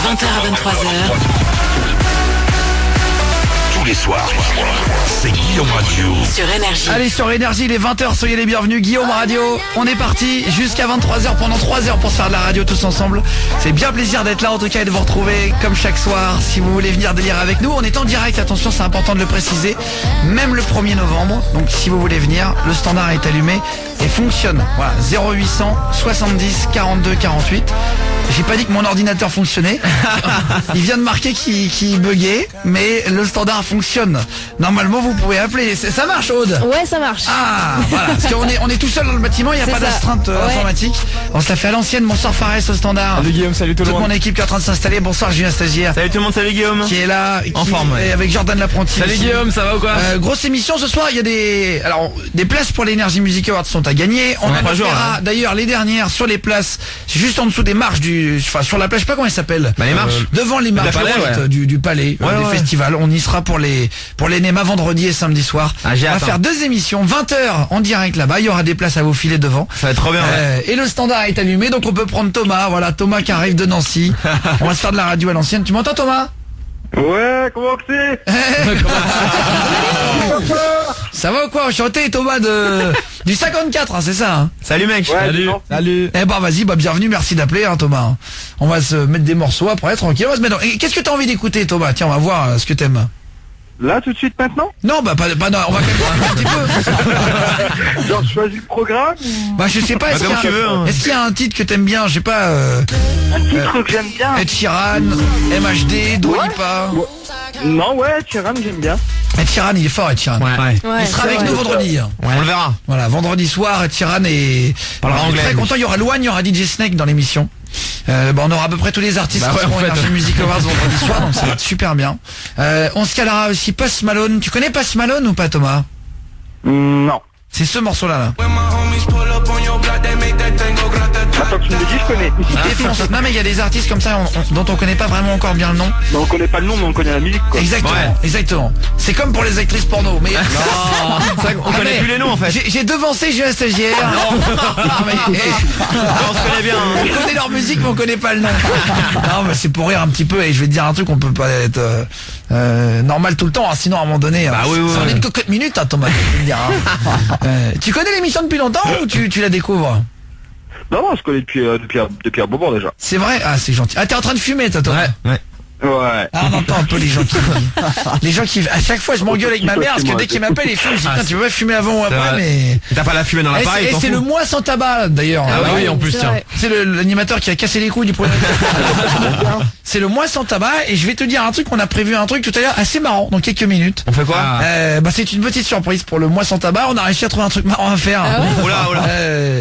20h à 23h. Tous les soirs, c'est Guillaume Radio. Sur Énergie. Allez, sur Énergie, il est 20h, soyez les bienvenus. Guillaume Radio, on est parti jusqu'à 23h pendant 3 heures pour se faire de la radio tous ensemble. C'est bien plaisir d'être là en tout cas et de vous retrouver comme chaque soir. Si vous voulez venir délire avec nous, on est en direct, attention, c'est important de le préciser, même le 1er novembre. Donc si vous voulez venir, le standard est allumé et fonctionne. Voilà, 0800 70 42 48. J'ai pas dit que mon ordinateur fonctionnait. Il vient de marquer qu'il buguait, mais le standard fonctionne. Normalement, vous pouvez appeler. Ça marche, Aude? Ouais, ça marche. Ah, voilà. Parce qu'on est tout seul dans le bâtiment, il n'y a C'est pas ça. d'astreinte informatique. On se la fait à l'ancienne. Bonsoir Fares au standard. Salut Guillaume, salut tout le Toute monde. mon équipe qui est en train de s'installer. Bonsoir Julien Stagiaire. Salut tout le monde, salut Guillaume. Qui est là. En forme, ouais. Et avec Jordan l'apprenti. Salut aussi. Guillaume, ça va ou quoi? Grosse émission ce soir, il y a des places pour l'Energy Music Awards sont à gagner. On en 3 jours, fera hein. d'ailleurs les dernières sur les places, c'est juste en dessous des marches sur la plage, je sais pas comment elle s'appelle. Bah les marches. Devant les marches Palais, droites ouais. du palais, Ouais, des ouais. festivals. On y sera pour les NEMA vendredi et samedi soir. Ah, j'ai on va hâte, faire hein. 2 émissions, 20h en direct là-bas. Il y aura des places à vous filer devant. Ça va être trop bien, ouais. Et le standard est allumé, donc on peut prendre Thomas. Voilà, Thomas qui arrive de Nancy. On va se faire de la radio à l'ancienne. Tu m'entends, Thomas? Ouais, comment que c'est? Ça va ou quoi? Enchanté, Thomas du 54, hein, c'est ça, hein? Salut mec. Ouais, Salut. dis-donc. Salut. Eh ben vas-y, bienvenue, merci d'appeler, hein, Thomas. On va se mettre des morceaux après, tranquille. On va se mettre Et qu'est-ce que t'as envie d'écouter, Thomas? Tiens, on va voir ce que t'aimes. Là, tout de suite, maintenant? Non, pas non, on va quand même un petit peu. Genre, je choisis le programme? Bah je sais pas, est-ce comme tu veux, hein. est-ce qu'il y a un titre que t'aimes bien? Je sais pas, Un titre que j'aime bien? Ed Sheeran, MHD, Dua Lipa. Non, ouais, Sheeran, j'aime bien. Ed Sheeran, il est fort, Ed Sheeran. Ouais. Ouais, Il sera c'est avec vrai. nous vendredi. hein. On le verra. Voilà, vendredi soir, Ed Sheeran et Parlera on est anglais, très lui. content, il y aura Loane, il y aura DJ Snake dans l'émission. On aura à peu près tous les artistes Bah qui ouais, seront en fait. Energy Music Awards vendredi soir, donc ça va être super bien. On se calera aussi Post Malone. Tu connais Post Malone ou pas, Thomas? Non. C'est ce morceau-là, là. Attends que tu me le dis, je connais. Il défonce. Non mais il y a des artistes comme ça dont on connaît pas vraiment encore bien le nom. Mais on connaît pas le nom, mais on connaît la musique, quoi. Exactement, Ouais. exactement. C'est comme pour les actrices porno. Mais On connaît mais plus les noms en fait. J'ai devancé Julien Stagiaire. Non, mais, On se connaît bien. hein. on connaît leur musique mais on connaît pas le nom. Non mais c'est pour rire un petit peu et je vais te dire un truc, on peut pas être normal tout le temps, hein, sinon à un moment donné Bah oui, ça en oui. est une cocotte minute, hein, Thomas, je vais te dire, hein. Tu connais l'émission depuis longtemps ou tu la découvres? Non, non, je connais depuis un moment déjà. C'est vrai? Ah c'est gentil. Ah t'es en train de fumer toi, Thomas? Ouais. Ouais. Ah, on entend un peu les gens qui à chaque fois je m'engueule avec ma mère parce que dès qu'il m'appelle il fume, je dis putain, tu veux pas fumer avant ou après, vrai. mais T'as pas la fumée dans l'appareil, et t'en c'est fous. le mois sans tabac d'ailleurs. Ah Ouais. oui, en plus, c'est tiens. vrai. C'est l'animateur qui a cassé les couilles du premier. C'est le mois sans tabac et je vais te dire un truc, on a prévu un truc tout à l'heure assez marrant dans quelques minutes. On fait quoi? C'est une petite surprise pour le mois sans tabac, on a réussi à trouver un truc marrant à faire. Ah ouais? Oula, oula.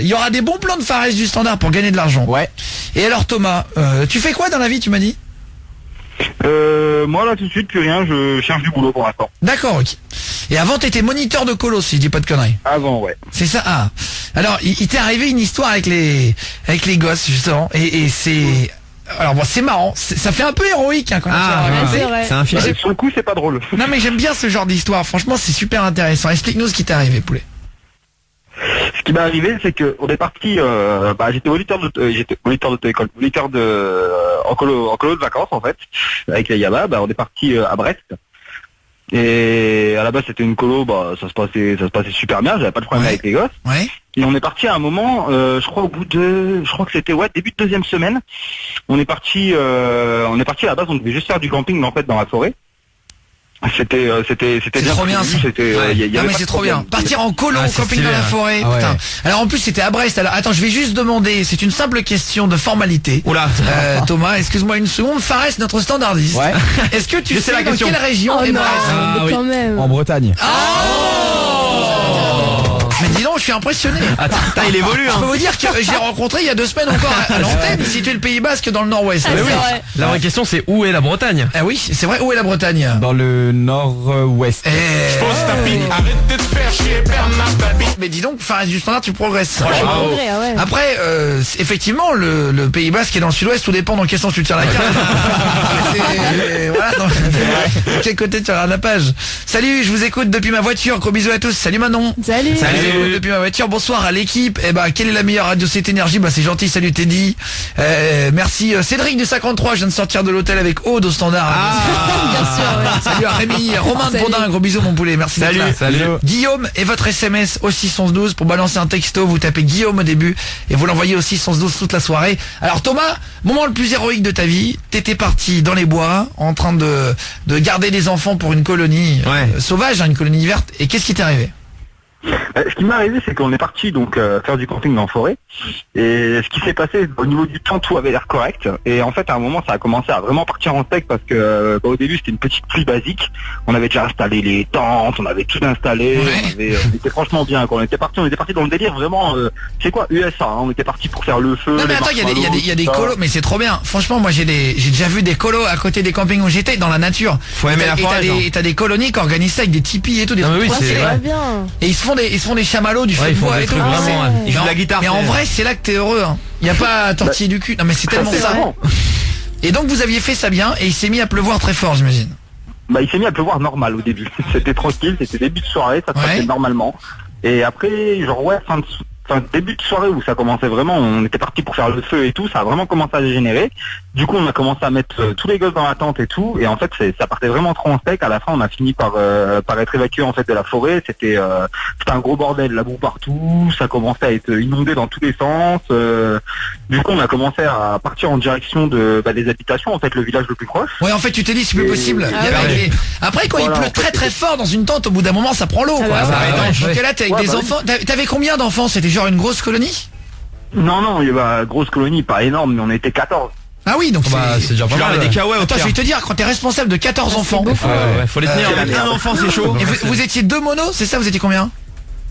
Il y aura des bons plans de Fares du standard pour gagner de l'argent. Ouais. Et alors Thomas, tu fais quoi dans la vie, tu m'as dit? Moi, là, tout de suite, plus rien, je cherche du boulot pour l'instant. D'accord, ok. Et avant t'étais moniteur de colo si je dis pas de conneries. Avant, ouais. C'est ça. Ah. Alors il t'est arrivé une histoire avec les gosses justement et c'est alors bon, c'est marrant, ça fait un peu héroïque hein, quand tu l'as raconté. c'est vrai. C'est un film. Ouais, sur le coup, c'est pas drôle. Non mais j'aime bien ce genre d'histoire, franchement c'est super intéressant. Explique-nous ce qui t'est arrivé, poulet. Ce qui m'est arrivé, c'est que on est parti. J'étais moniteur en colo de vacances en fait, avec les Yama. On est parti à Brest. Et à la base, c'était une colo. Ça se passait super bien. J'avais pas de problème Ouais. avec les gosses. Ouais. Et on est parti à un moment, je crois que c'était début de deuxième semaine. On est parti à la base, on devait juste faire du camping en fait dans la forêt. C'était bien trop bien, prévu, ça. c'était Non avait mais pas c'est de trop bien. problème. Partir en colo, Ah, c'est camping stylé, dans la hein. forêt, Ah ouais. putain. Alors en plus c'était à Brest. Alors attends, je vais juste demander, c'est une simple question de formalité. Oula. Thomas, excuse-moi une seconde. Fares, notre standardiste. Ouais. Est-ce que tu Je sais sais la dans question. quelle région Oh est non, Brest? Ah, oui. quand même. En Bretagne. Mais dis donc, je suis impressionné. Attends, il évolue Je peux hein. vous dire que je l'ai rencontré il y a 2 semaines encore à l'antenne, situé le Pays Basque dans le nord-ouest. Ah, Ah c'est oui. vrai. La vraie question c'est où est la Bretagne? Ah oui, c'est vrai, où est la Bretagne? Dans le nord-ouest. Mais dis donc, Fares du standard, tu progresses. Ouais, Bravo. progrès, ah ouais. Après, effectivement, le Pays Basque est dans le sud-ouest, tout dépend dans quel sens tu tires la carte. Voilà, de quel côté tu regardes la page. Salut, je vous écoute depuis ma voiture, gros bisous à tous. Salut Manon. Salut. Salut. Depuis depuis ma voiture. Bonsoir à l'équipe. Eh ben, quelle est la meilleure radio cette énergie? Bah, c'est gentil. Salut Teddy. Merci Cédric du 53. Je viens de sortir de l'hôtel avec Aude au standard. Bien sûr, ouais. Salut à Rémi, Romain de Salut. Bondin. Gros bisous mon poulet. Merci. d'être là. Salut. Guillaume et votre SMS au 612 pour balancer un texto. Vous tapez Guillaume au début et vous l'envoyez au 612 toute la soirée. Alors Thomas, moment le plus héroïque de ta vie. T'étais parti dans les bois en train de garder des enfants pour une colonie sauvage, une colonie verte. Et qu'est-ce qui t'est arrivé? Ce qui m'est arrivé, c'est qu'on est parti donc faire du camping dans la forêt. Et ce qui s'est passé, au niveau du temps, tout avait l'air correct. Et en fait, à un moment, ça a commencé à vraiment partir en steak parce que au début, c'était une petite pluie basique. On avait déjà installé les tentes, on avait tout installé. On était franchement bien. Quand on était parti dans le délire vraiment. C'est quoi USA hein, on était parti pour faire le feu. Non mais attends, il y a des colos, mais c'est trop bien. Franchement, moi j'ai déjà vu des colos à côté des campings où j'étais, dans la nature. Faut aimer la forêt. Et t'as des colonies qui organisent ça avec des tipis et tout, des Non, trucs mais oui, trop c'est stylés. vrai. Bien. Et ils se font des chamallows, du feu de Ils font bois des et tout. trucs vraiment. Ils jouent de la guitare. Mais en vrai, c'est là que t'es heureux. Hein. Y a pas à tortiller du cul. Non mais c'est tellement ça. Vraiment. Et donc vous aviez fait ça bien et il s'est mis à pleuvoir très fort, j'imagine. Bah, il s'est mis à pleuvoir normal au début. C'était tranquille, c'était début de soirée, ça se passait normalement. Et après, genre début de soirée où ça commençait vraiment, on était parti pour faire le feu et tout, ça a vraiment commencé à dégénérer. Du coup, on a commencé à mettre tous les gosses dans la tente et tout, et en fait, ça partait vraiment trop en steak. À la fin, on a fini par être évacué en fait de la forêt. C'était un gros bordel, la boue partout, ça commençait à être inondé dans tous les sens. Du coup, on a commencé à partir en direction des habitations, en fait, le village le plus proche. Ouais, en fait, tu t'es dit c'est plus possible. Après, quand il pleut très très fort dans une tente, au bout d'un moment, ça prend l'eau. Ah bah, Donc là, t'es avec des enfants. T'avais combien d'enfants? C'était genre une grosse colonie? Non, il y avait grosse colonie, pas énorme, mais on était 14. Ah oui, donc c'est déjà pas mal. Des cahuètes. Attends, je vais te dire, quand t'es responsable de 14 enfants, Faut les tenir. Un enfant, c'est chaud. et vous étiez 2 monos, c'est ça? Vous étiez combien?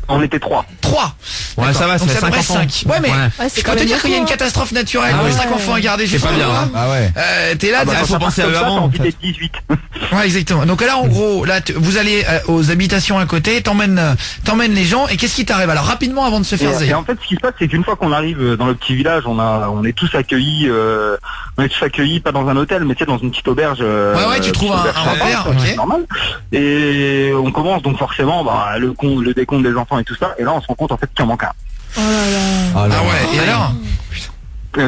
On était 3. 3. Ouais, ça va, donc c'est ça devrait 5 enfants. 5. Ouais, mais c'est je quand peux te même dire qu'il y a une beaucoup, hein. catastrophe naturelle, Ah ouais. 5 enfants à garder, C'est pas bien, hein. Ah ouais. T'es là, bah, faut penser à eux avant. On était 18. ouais, exactement. Donc là, en gros, là, vous allez aux habitations à côté, t'emmènes les gens, et qu'est-ce qui t'arrive? Alors rapidement, avant de se faire Et zéro. en fait, ce qui se passe, c'est qu'une fois qu'on arrive dans le petit village, on est tous accueillis, pas dans un hôtel, mais tu sais, dans une petite auberge. Ouais, tu trouves un repère, ok. C'est normal. Et on commence donc forcément le décompte des enfants et tout ça, et là on se rend compte en fait qu'il en manque un. Oh là là. Ah ouais, et alors?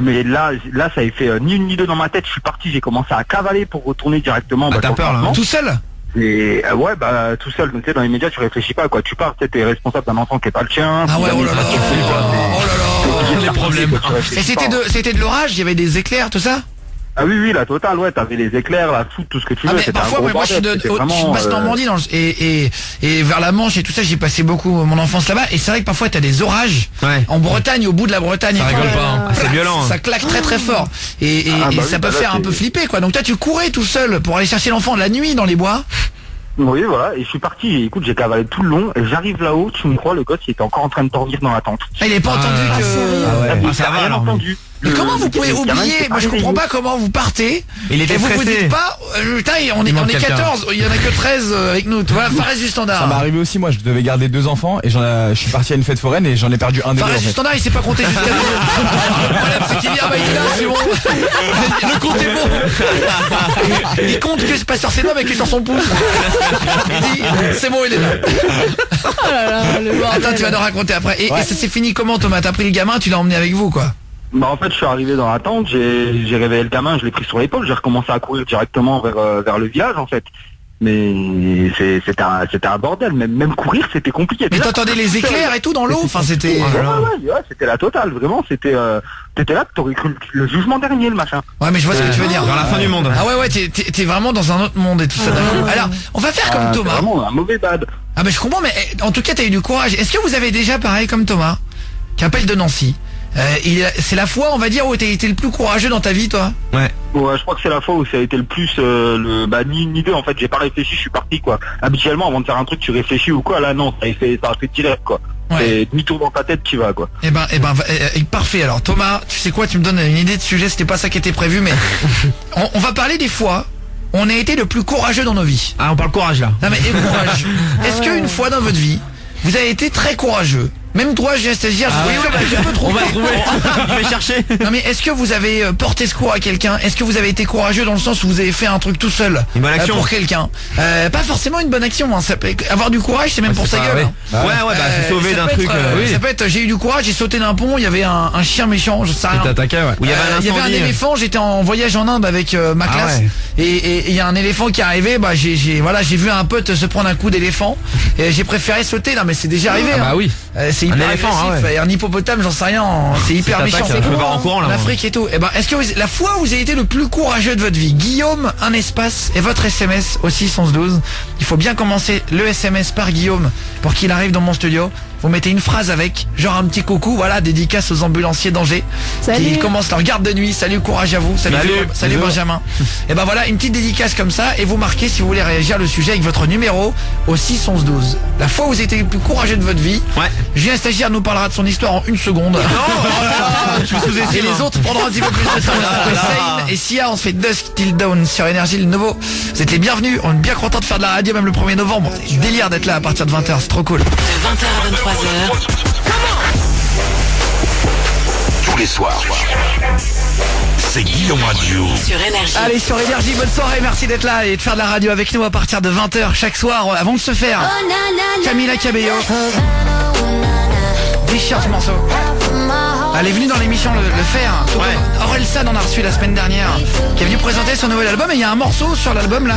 Mais là ça a fait ni une ni deux dans ma tête. Je suis parti, j'ai commencé à cavaler pour retourner directement. T'as sur le peur là, campement. Tout seul? Et tout seul, tu sais, dans les médias, tu réfléchis pas, quoi. Tu pars, tu sais, t'es responsable d'un enfant qui est pas le tien. Ah ouais, oh là là, tu fais pas, oh là là. les problèmes. Et c'était de l'orage, il y avait des éclairs, tout ça? Ah oui, la totale, ouais, t'avais les éclairs, la foudre, tout ce que tu veux. Mais c'était parfois, un gros moi je suis bordel, c'était vraiment, je passe Normandie et vers la Manche et tout ça, j'ai passé beaucoup mon enfance là-bas, et c'est vrai que parfois t'as des orages. Ouais. En Bretagne, au bout de la Bretagne, Ça rigole pas, hein. C'est violent. ça claque très très fort. Et ça peut faire un peu flipper, quoi. Donc toi tu courais tout seul pour aller chercher l'enfant la nuit dans les bois. Oui, voilà, et je suis parti, et écoute, j'ai cavalé tout le long, et j'arrive là-haut, tu me crois, le gosse, il était encore en train de dormir dans la tente. Ah, il est pas entendu que... Il ça a va, rien alors. entendu. Mais comment vous pouvez le gamin, oublier? il Moi je s'est pas comprends réveillé. pas comment vous partez. Il était et vous vous stressé. dites pas, putain, on est manque quelqu'un. 14, il y en a que 13 avec nous. Tu vois, Fares du Standard. Ça m'est arrivé aussi, moi je devais garder 2 enfants et je suis parti à une fête foraine et j'en ai perdu un des deux. Fares En du fait. Standard, il s'est pas compté jusqu'à 2. Le problème c'est qu'il dit, ah bah il est là, c'est bon. Le compte est bon. Il compte que c'est pas sur ses doigts mais que sur son pouce. Il dit, c'est bon, il est là. Oh là là, le bordel. Attends, tu vas nous raconter après. Et Ouais. ça s'est fini comment, Thomas? T'as pris le gamin, tu l'as emmené avec vous, quoi? Bah en fait je suis arrivé dans la tente, j'ai réveillé le gamin, je l'ai pris sur l'épaule, j'ai recommencé à courir directement vers le village en fait. Mais c'était un bordel, même courir c'était compliqué. Mais Déjà, t'entendais les éclairs et tout dans l'eau? Enfin, c'était... Ouais, c'était la totale, vraiment, t'étais là, t'aurais cru le jugement dernier, le machin. Ouais, mais je vois ce que tu veux dire. Dans la fin du monde. Ah ouais, t'es vraiment dans un autre monde et tout ça. D'accord. Alors, on va faire comme C'est Thomas. vraiment un mauvais bad. Ah mais je comprends, mais en tout cas t'as eu du courage. Est-ce que vous avez déjà pareil comme Thomas, qui appelle de Nancy? C'est la fois, on va dire, où t'as été le plus courageux dans ta vie, toi? Ouais. Ouais, je crois que c'est la fois où ça a été le plus ni une ni deux en fait, j'ai pas réfléchi, je suis parti quoi. Habituellement avant de faire un truc tu réfléchis ou quoi, là non, ça a fait direct quoi. Ouais. Et demi-tour dans ta tête tu vas quoi. Eh ben, parfait. Alors Thomas, tu sais quoi, tu me donnes une idée de sujet, c'était pas ça qui était prévu, mais on va parler des fois où on a été le plus courageux dans nos vies. Ah, on parle courage là. Non mais et courage. Est-ce qu'une fois dans votre vie, vous avez été très courageux Même toi, j'ai stagiaire, je peux trop. On va trouver. Je vais chercher. Non mais est-ce que vous avez porté secours à quelqu'un? Est-ce que vous avez été courageux dans le sens où vous avez fait un truc tout seul? Une bonne action. Pour quelqu'un. Pas forcément une bonne action, hein. Ça peut, avoir du courage, c'est même pour sa gueule. Hein. Ouais, se sauver Ça d'un peut truc. être, ça peut être, j'ai eu du courage, j'ai sauté d'un pont, il y avait un chien méchant, je sais rien. T'attaquais, ouais. Où il y avait un Il y avait un incendie. éléphant, j'étais en voyage en Inde avec ma classe ouais. et il y a un éléphant qui est arrivé, bah j'ai vu un pote se prendre un coup d'éléphant et j'ai préféré sauter. Non mais c'est déjà arrivé. Ah bah hein. oui. C'est hyper éléphant, agressif. ah ouais. Et un hippopotame, j'en sais rien, c'est hyper méchant. t'attaques, je me barre en courant, là, En moi. Afrique et tout. Et ben est-ce que la fois où vous avez été le plus courageux de votre vie, Guillaume, un espace et votre SMS au 61112. Il faut bien commencer le SMS par Guillaume pour qu'il arrive dans mon studio. Vous mettez une phrase avec, genre un petit coucou, voilà, dédicace aux ambulanciers d'Angers. Salut. Qui commencent leur garde de nuit. Salut, courage à vous. Salut, salut Benjamin. Et ben voilà, une petite dédicace comme ça. Et vous marquez si vous voulez réagir le sujet avec votre numéro au 61112. La fois où vous avez été le plus courageux de votre vie. Ouais. Julien Stagiaire nous parlera de son histoire en 1 seconde. Je suis sous-estimé. Et les autres prendront un petit peu plus de temps. Sane et Sia, on se fait Dusk Till Dawn sur Énergie, le nouveau. Vous êtes les bienvenus. On est bien content de faire de la radio même le 1er novembre. C'est délire d'être là à partir de 20h. C'est trop cool. De 20h à 23h Tous les soirs, c'est Guillaume Radio. sur Énergie. Allez, sur Énergie, bonne soirée. Merci d'être là et de faire de la radio avec nous à partir de 20h chaque soir avant de se faire. Camila Cabello. Déchire ce morceau. Elle est venue dans l'émission le faire. Aurel San en a reçu la semaine dernière, qui est venu présenter son nouvel album. Et il y a un morceau sur l'album là,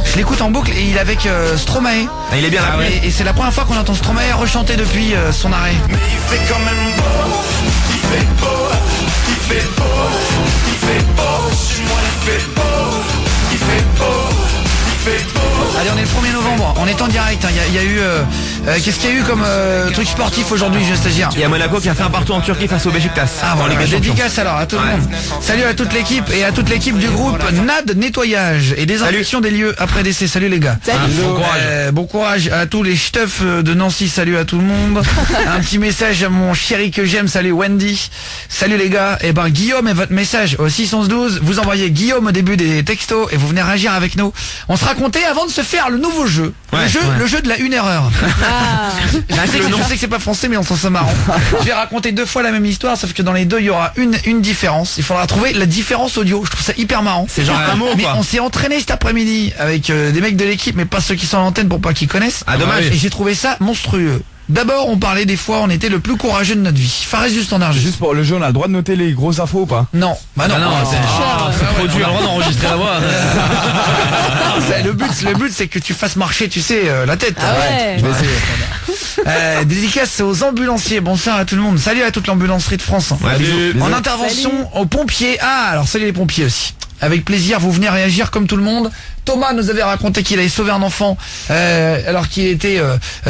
je l'écoute en boucle et il est avec Stromae. Ah, il est bien là. Et c'est la première fois qu'on entend Stromae rechanter depuis son arrêt. Mais il fait quand même beau, il fait beau, il fait beau, il fait beau, chez moi il fait beau, il fait beau, il fait beau. Allez, on est le 1er novembre, on est en direct. Hein. Il y a eu qu'est-ce qu'il y a eu comme truc sportif aujourd'hui, je stagiaire? Il y a Monaco qui a fait un partout en Turquie face au Beşiktaş. Ah Dans voilà, Ligue des Champions. dédicace alors à tout le monde. Salut à toute l'équipe et à toute l'équipe du groupe NAD Nettoyage et désinfection des lieux après décès. Salut les gars. Salut. Bon courage. Bon courage à tous les stuffs de Nancy. Salut à tout le monde. Un petit message à mon chéri que j'aime. Salut Wendy. Salut les gars. Et ben Guillaume et votre message au 61112. Vous envoyez Guillaume au début des textos et vous venez réagir avec nous. On se racontait avant de se faire le nouveau jeu. Le jeu de la 1 erreur. Je sais que c'est pas français mais on s'en sent marrant. Je vais raconter 2 fois la même histoire sauf que dans les deux il y aura une différence. Il faudra trouver la différence audio. Je trouve ça hyper marrant. C'est genre un mot Mais quoi. on s'est entraîné cet après-midi avec des mecs de l'équipe mais pas ceux qui sont à l'antenne pour pas qu'ils connaissent. Ah, dommage. Et j'ai trouvé ça monstrueux. D'abord, on parlait des fois où on était le plus courageux de notre vie. Fares du standard. Juste pour le jeu, on a le droit de noter les grosses infos ou pas? Non, bah non, c'est trop dur. On a le droit d'enregistrer la voix. Le but c'est que tu fasses marcher, tu sais, la tête. Ah ouais. Je vais essayer. Dédicace aux ambulanciers. Bonsoir à tout le monde. Salut à toute l'ambulancerie de France. Ouais, bisous. En intervention aux pompiers. Ah, alors salut les pompiers aussi. Avec plaisir, vous venez réagir comme tout le monde. Thomas nous avait raconté qu'il avait sauvé un enfant alors qu'il était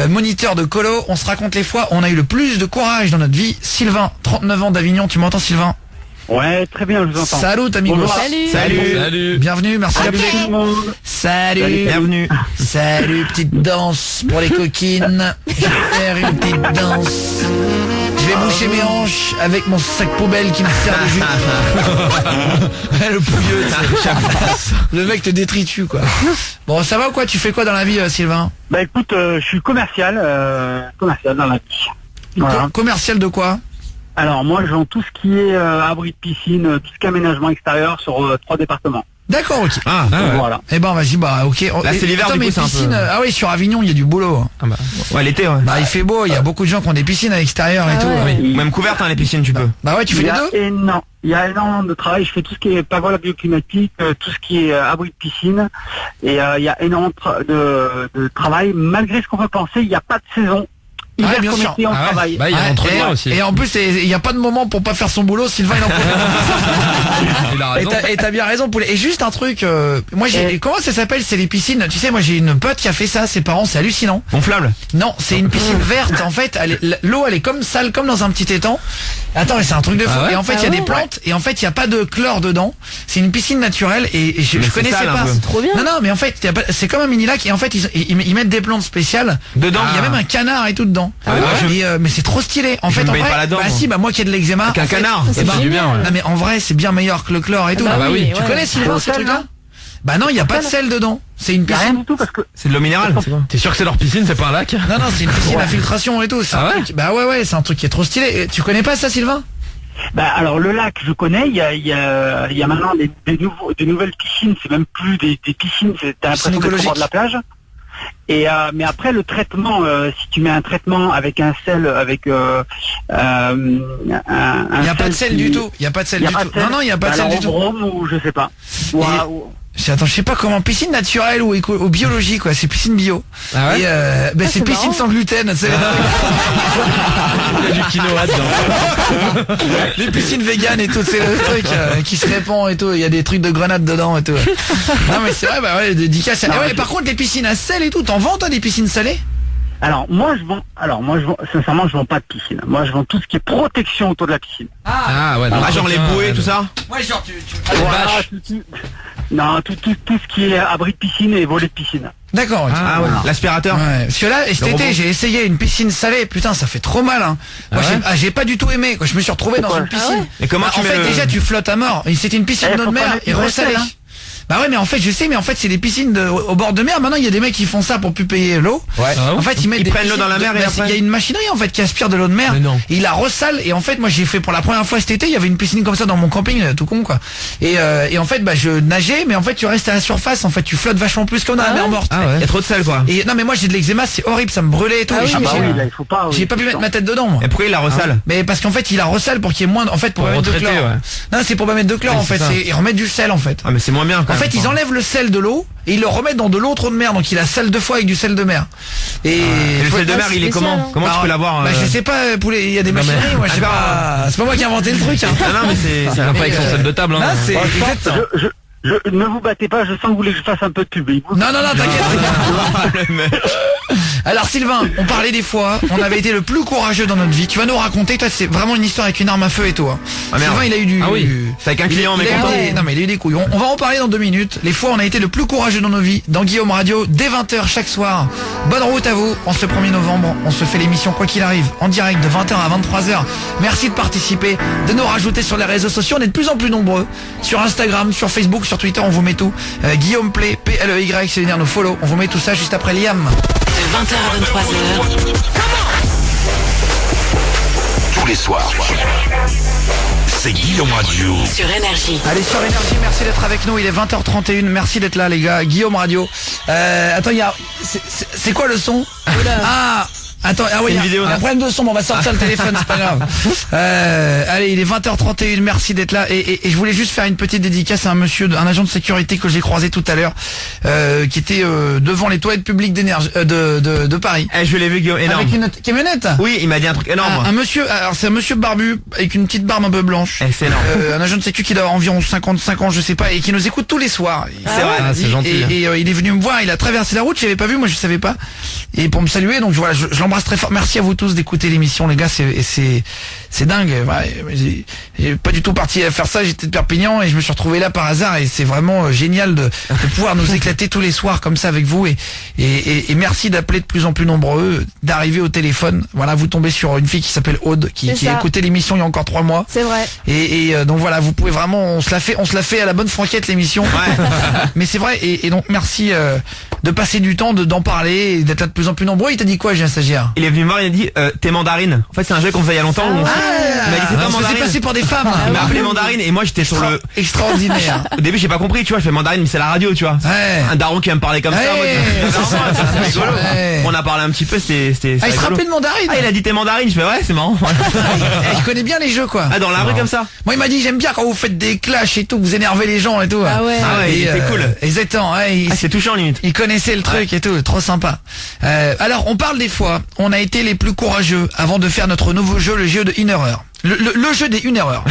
moniteur de colo. On se raconte les fois où on a eu le plus de courage dans notre vie. Sylvain, 39 ans d'Avignon, tu m'entends Sylvain? Ouais, très bien, je vous entends. Salut amigo. Bonjour. Salut. Bienvenue, merci d'appeler. Tout le monde. Salut. Bienvenue. Salut, petite danse pour les coquines. Je vais faire une petite danse. Je vais boucher mes hanches avec mon sac poubelle qui me sert de jus. Le pouilleux, le mec te détritue quoi. Bon, ça va ou quoi? Tu fais quoi dans la vie, Sylvain? Bah écoute, je suis commercial dans la vie. Voilà. Commercial de quoi? Alors moi, je vends tout ce qui est abri de piscine, tout ce qui est aménagement extérieur sur 3 départements. D'accord, ok. Voilà. Eh ben vas-y, bah ok. Là, c'est l'hiver, Attends, du coup, mais c'est un peu- piscine, ah oui, sur Avignon, il y a du boulot. Ouais, l'été, ouais. Bah il fait beau, il y a beaucoup de gens qui ont des piscines à l'extérieur et Ah tout. ouais. Ou même couverte, hein, les piscines, tu peux. Bah ouais, tu fais les deux? Il y a énormément de travail. Je fais tout ce qui est pagode bioclimatique, tout ce qui est abri de piscine. Et il y a énormément de travail. Malgré ce qu'on peut penser, il n'y a pas de saison. Ah ouais, Hiver bien comme sûr. été, on travaille. Bah, il y a Ouais, l'entretien aussi. et en plus, il n'y a pas de moment pour pas faire son boulot. Sylvain, il en profite. Il a raison. Et t'as bien raison, poulet. Et juste un truc, moi comment ça s'appelle? C'est les piscines. Tu sais, moi j'ai une pote qui a fait ça, ses parents, c'est hallucinant. Gonflable. Non, c'est une piscine verte. En fait, l'eau elle est comme sale, comme dans un petit étang. Attends, mais c'est un truc de fou. Ah ouais Et en fait, il y a des plantes. Et en fait, il y a pas de chlore dedans. C'est une piscine naturelle. Et je Mais c'est connaissais sale, un pas. peu. C'est trop bien. Non, mais en fait, c'est comme un mini lac. Et en fait, ils mettent des plantes spéciales. Dedans. Il y a même un canard et tout dedans. Ah ouais. Et, mais c'est trop stylé. En Je fait, me en baigne vrai, pas là-dedans, bah moi. si, bah moi qui ai de l'eczéma. Avec un en fait, canard. eh Ça ben, fait du bien, ouais. Non mais en vrai, c'est bien meilleur que le chlore et tout. Ah bah oui. Tu connais Sylvain ce truc-là? Bah non, il y a pas de sel dedans. C'est une Y a rien piscine. du tout parce que C'est de l'eau minérale, c'est quoi? T'es sûr que c'est leur piscine, c'est pas un lac? Non, c'est une piscine à filtration et tout. C'est un Ah ouais truc- Bah ouais, c'est un truc qui est trop stylé. Et tu connais pas ça, Sylvain? alors le lac je connais, il y a maintenant des nouvelles piscines, c'est même plus des piscines, t'as l'impression d'être au écologiques. bord de la plage. Et mais après le traitement, si tu mets un traitement avec un sel, avec Il y a pas de sel du tout. Il y a pas de sel du tout. Non, il y a pas de sel du tout. Rhum ou je sais pas. Attends, je sais pas comment, piscine naturelle ou biologie quoi, c'est piscine bio. Ah ouais? Et c'est piscine marrant. sans gluten, c'est Il y a du quinoa dedans. les piscines véganes et tout, c'est le truc qui se répand et tout, il y a des trucs de grenades dedans et tout. Non mais c'est vrai, bah ouais, dédicace. Et ouais, par contre les piscines à sel et tout, t'en vends toi des piscines salées? Alors moi je vends, sincèrement je vends pas de piscine. Moi je vends tout ce qui est protection autour de la piscine. Ah ouais, Ah, genre les bouées, tout ça? Ouais, genre tu... Voilà, non, tout ce qui est abri de piscine et volet de piscine. D'accord. Ok. Ah ouais, l'aspirateur. Ouais, parce que là, cet Le été, robot. j'ai essayé une piscine salée. Putain, ça fait trop mal. Hein. Moi, Ah ouais j'ai pas du tout aimé. Quoi. Je me suis retrouvé dans Pourquoi une piscine. Et comment tu En mets fait, le- déjà, tu flottes à mort. Et c'était une piscine d'eau de faut pas mer mettre et du ressalée. sel, hein. Bah ouais, mais en fait, je sais, mais en fait, c'est des piscines au bord de mer. Maintenant, il y a des mecs qui font ça pour plus payer l'eau. Ouais. Ah bon? En fait, ils mettent Ils des prennent l'eau piscines dans la mer et bah, après il y a une machinerie en fait qui aspire de l'eau de mer. Mais non. Et il la ressale. Et en fait, moi, j'ai fait pour la première fois cet été. Il y avait une piscine comme ça dans mon camping, tout con quoi. Et en fait, bah, je nageais, mais en fait, tu restes à la surface. En fait, tu flottes vachement plus comme dans la Ah mer ouais morte. Ah Il y ouais. a trop de sel, quoi. Et non, mais moi, j'ai de l'eczéma, c'est horrible, ça me brûlait et tout. Ah Et oui, j'ai- Bah j'ai- oui, là il faut pas. j'ai pas pu mettre ma tête dedans, moi. Et pourquoi il la ressale? Mais parce qu'en fait, il la ressale pour qu'il y ait moins, en fait, pour Pour pas mettre de retraiter, chlore. ouais. Non, c'est pour pas mettre de chlore, Oui, en c'est fait. ça. Ils remettent du sel, en fait. Ah, mais c'est moins bien, quand En même. fait, ils enlèvent le sel de l'eau et ils le remettent dans de l'eau trop de mer, donc il la sale 2 fois avec du sel de mer. Et, Et le faut- sel de mer, il est spécial, comment? hein. Comment tu Bah, peux l'avoir? Bah, je sais pas, poulet, il y a des Non, mais- machineries, moi, je sais D'accord. pas. C'est pas moi qui ai inventé le truc, hein. Ah non, mais c'est... Il vient pas avec son sel de table, hein. Non, c'est exact. Ne vous battez pas, je sens que vous voulez que je fasse un peu de pub. Non, t'inquiète. Alors Sylvain, on parlait des fois, on avait été le plus courageux dans notre vie. Tu vas nous raconter, toi c'est vraiment une histoire avec une arme à feu et tout. Hein. Ah, merde. Sylvain il a eu du... Ah oui. C'est avec un client, il mais a eu content. des- Non mais il a eu des couilles. On va en parler dans 2 minutes. Les fois on a été le plus courageux dans nos vies, dans Guillaume Radio, dès 20h chaque soir. Bonne route à vous, on se le 1er novembre, on se fait l'émission quoi qu'il arrive, en direct de 20h à 23h. Merci de participer, de nous rajouter sur les réseaux sociaux, on est de plus en plus nombreux. Sur Instagram, sur Facebook, sur Twitter, on vous met tout. Guillaume Play, P-L-E-Y, c'est venir nous follow. On vous met tout ça juste après Liam. De 20h à 23h, Tous les soirs. C'est Guillaume Radio. sur Énergie. Allez sur Énergie, merci d'être avec nous, il est 20h31, merci d'être là les gars, Guillaume Radio. Attends, il y a... C'est quoi le son? Ah attends, ah oui, C'est une il y a vidéo, un non problème de son, bon, on va sortir le téléphone, c'est pas grave. Allez, il est 20h31, merci d'être là. Et je voulais juste faire une petite dédicace à un agent de sécurité que j'ai croisé tout à l'heure, qui était devant les toilettes publiques d'énergie de Paris. Eh, je l'ai vu, Guillaume, énorme. Avec une camionnette. Oui, il m'a dit un truc énorme. Un monsieur, alors c'est un monsieur barbu avec une petite barbe un peu blanche. Eh, c'est énorme. Un agent de sécu qui doit avoir environ 55 ans, je sais pas, et qui nous écoute tous les soirs. C'est vrai. Ah, c'est Et- gentil. Et, il est venu me voir, il a traversé la route, je l'avais pas vu, moi je savais pas. Et pour me saluer, donc voilà, je l'embrasse très fort. Merci à vous tous d'écouter l'émission, les gars, c'est dingue. Ouais, j'ai pas du tout parti à faire ça, j'étais de Perpignan et je me suis retrouvé là par hasard et c'est vraiment génial de pouvoir nous éclater tous les soirs comme ça avec vous et merci d'appeler de plus en plus nombreux, d'arriver au téléphone. Voilà, vous tombez sur une fille qui s'appelle Aude qui C'est a ça. écouté l'émission il y a encore 3 mois. C'est vrai. Et donc voilà, vous pouvez vraiment, on se la fait à la bonne franquette l'émission. Mais c'est vrai, et donc merci de passer du temps, d'en parler, et d'être là de plus en plus nombreux. Il t'a dit quoi, j'ai un stagiaire? Il est venu me voir, il a dit t'es mandarine. En fait, c'est un jeu qu'on faisait il y a longtemps. où on- il m'a dit c'est pas on se faisait mandarine. passer pour des femmes. Il m'a appelé mandarine et moi j'étais sur le. Extraordinaire. Au début, j'ai pas compris, tu vois, je fais mandarine, mais c'est la radio, tu vois. Ouais. Un daron qui va me parler comme ça. Ouais, en mode, c'est ça, c'est rigolo. ouais. On a parlé un petit peu, c'était Ah, il se rigolo. rappelait de mandarine. Ah, il a dit t'es mandarine, je fais ouais, c'est marrant. Il connaît bien les jeux, quoi. Ah, dans la rue comme ça. Moi, il m'a dit, j'aime bien quand vous faites des clashs et tout, vous énervez les gens et tout. Ah ouais. Ah ouais, il était cool. Exactement, ouais, Ah, c'est touchant limite. il connaissait le truc et tout, trop sympa. Alors, on parle des fois, on a été les plus courageux avant de faire notre nouveau jeu, le jeu de 1 heure. Le jeu des 1 heure.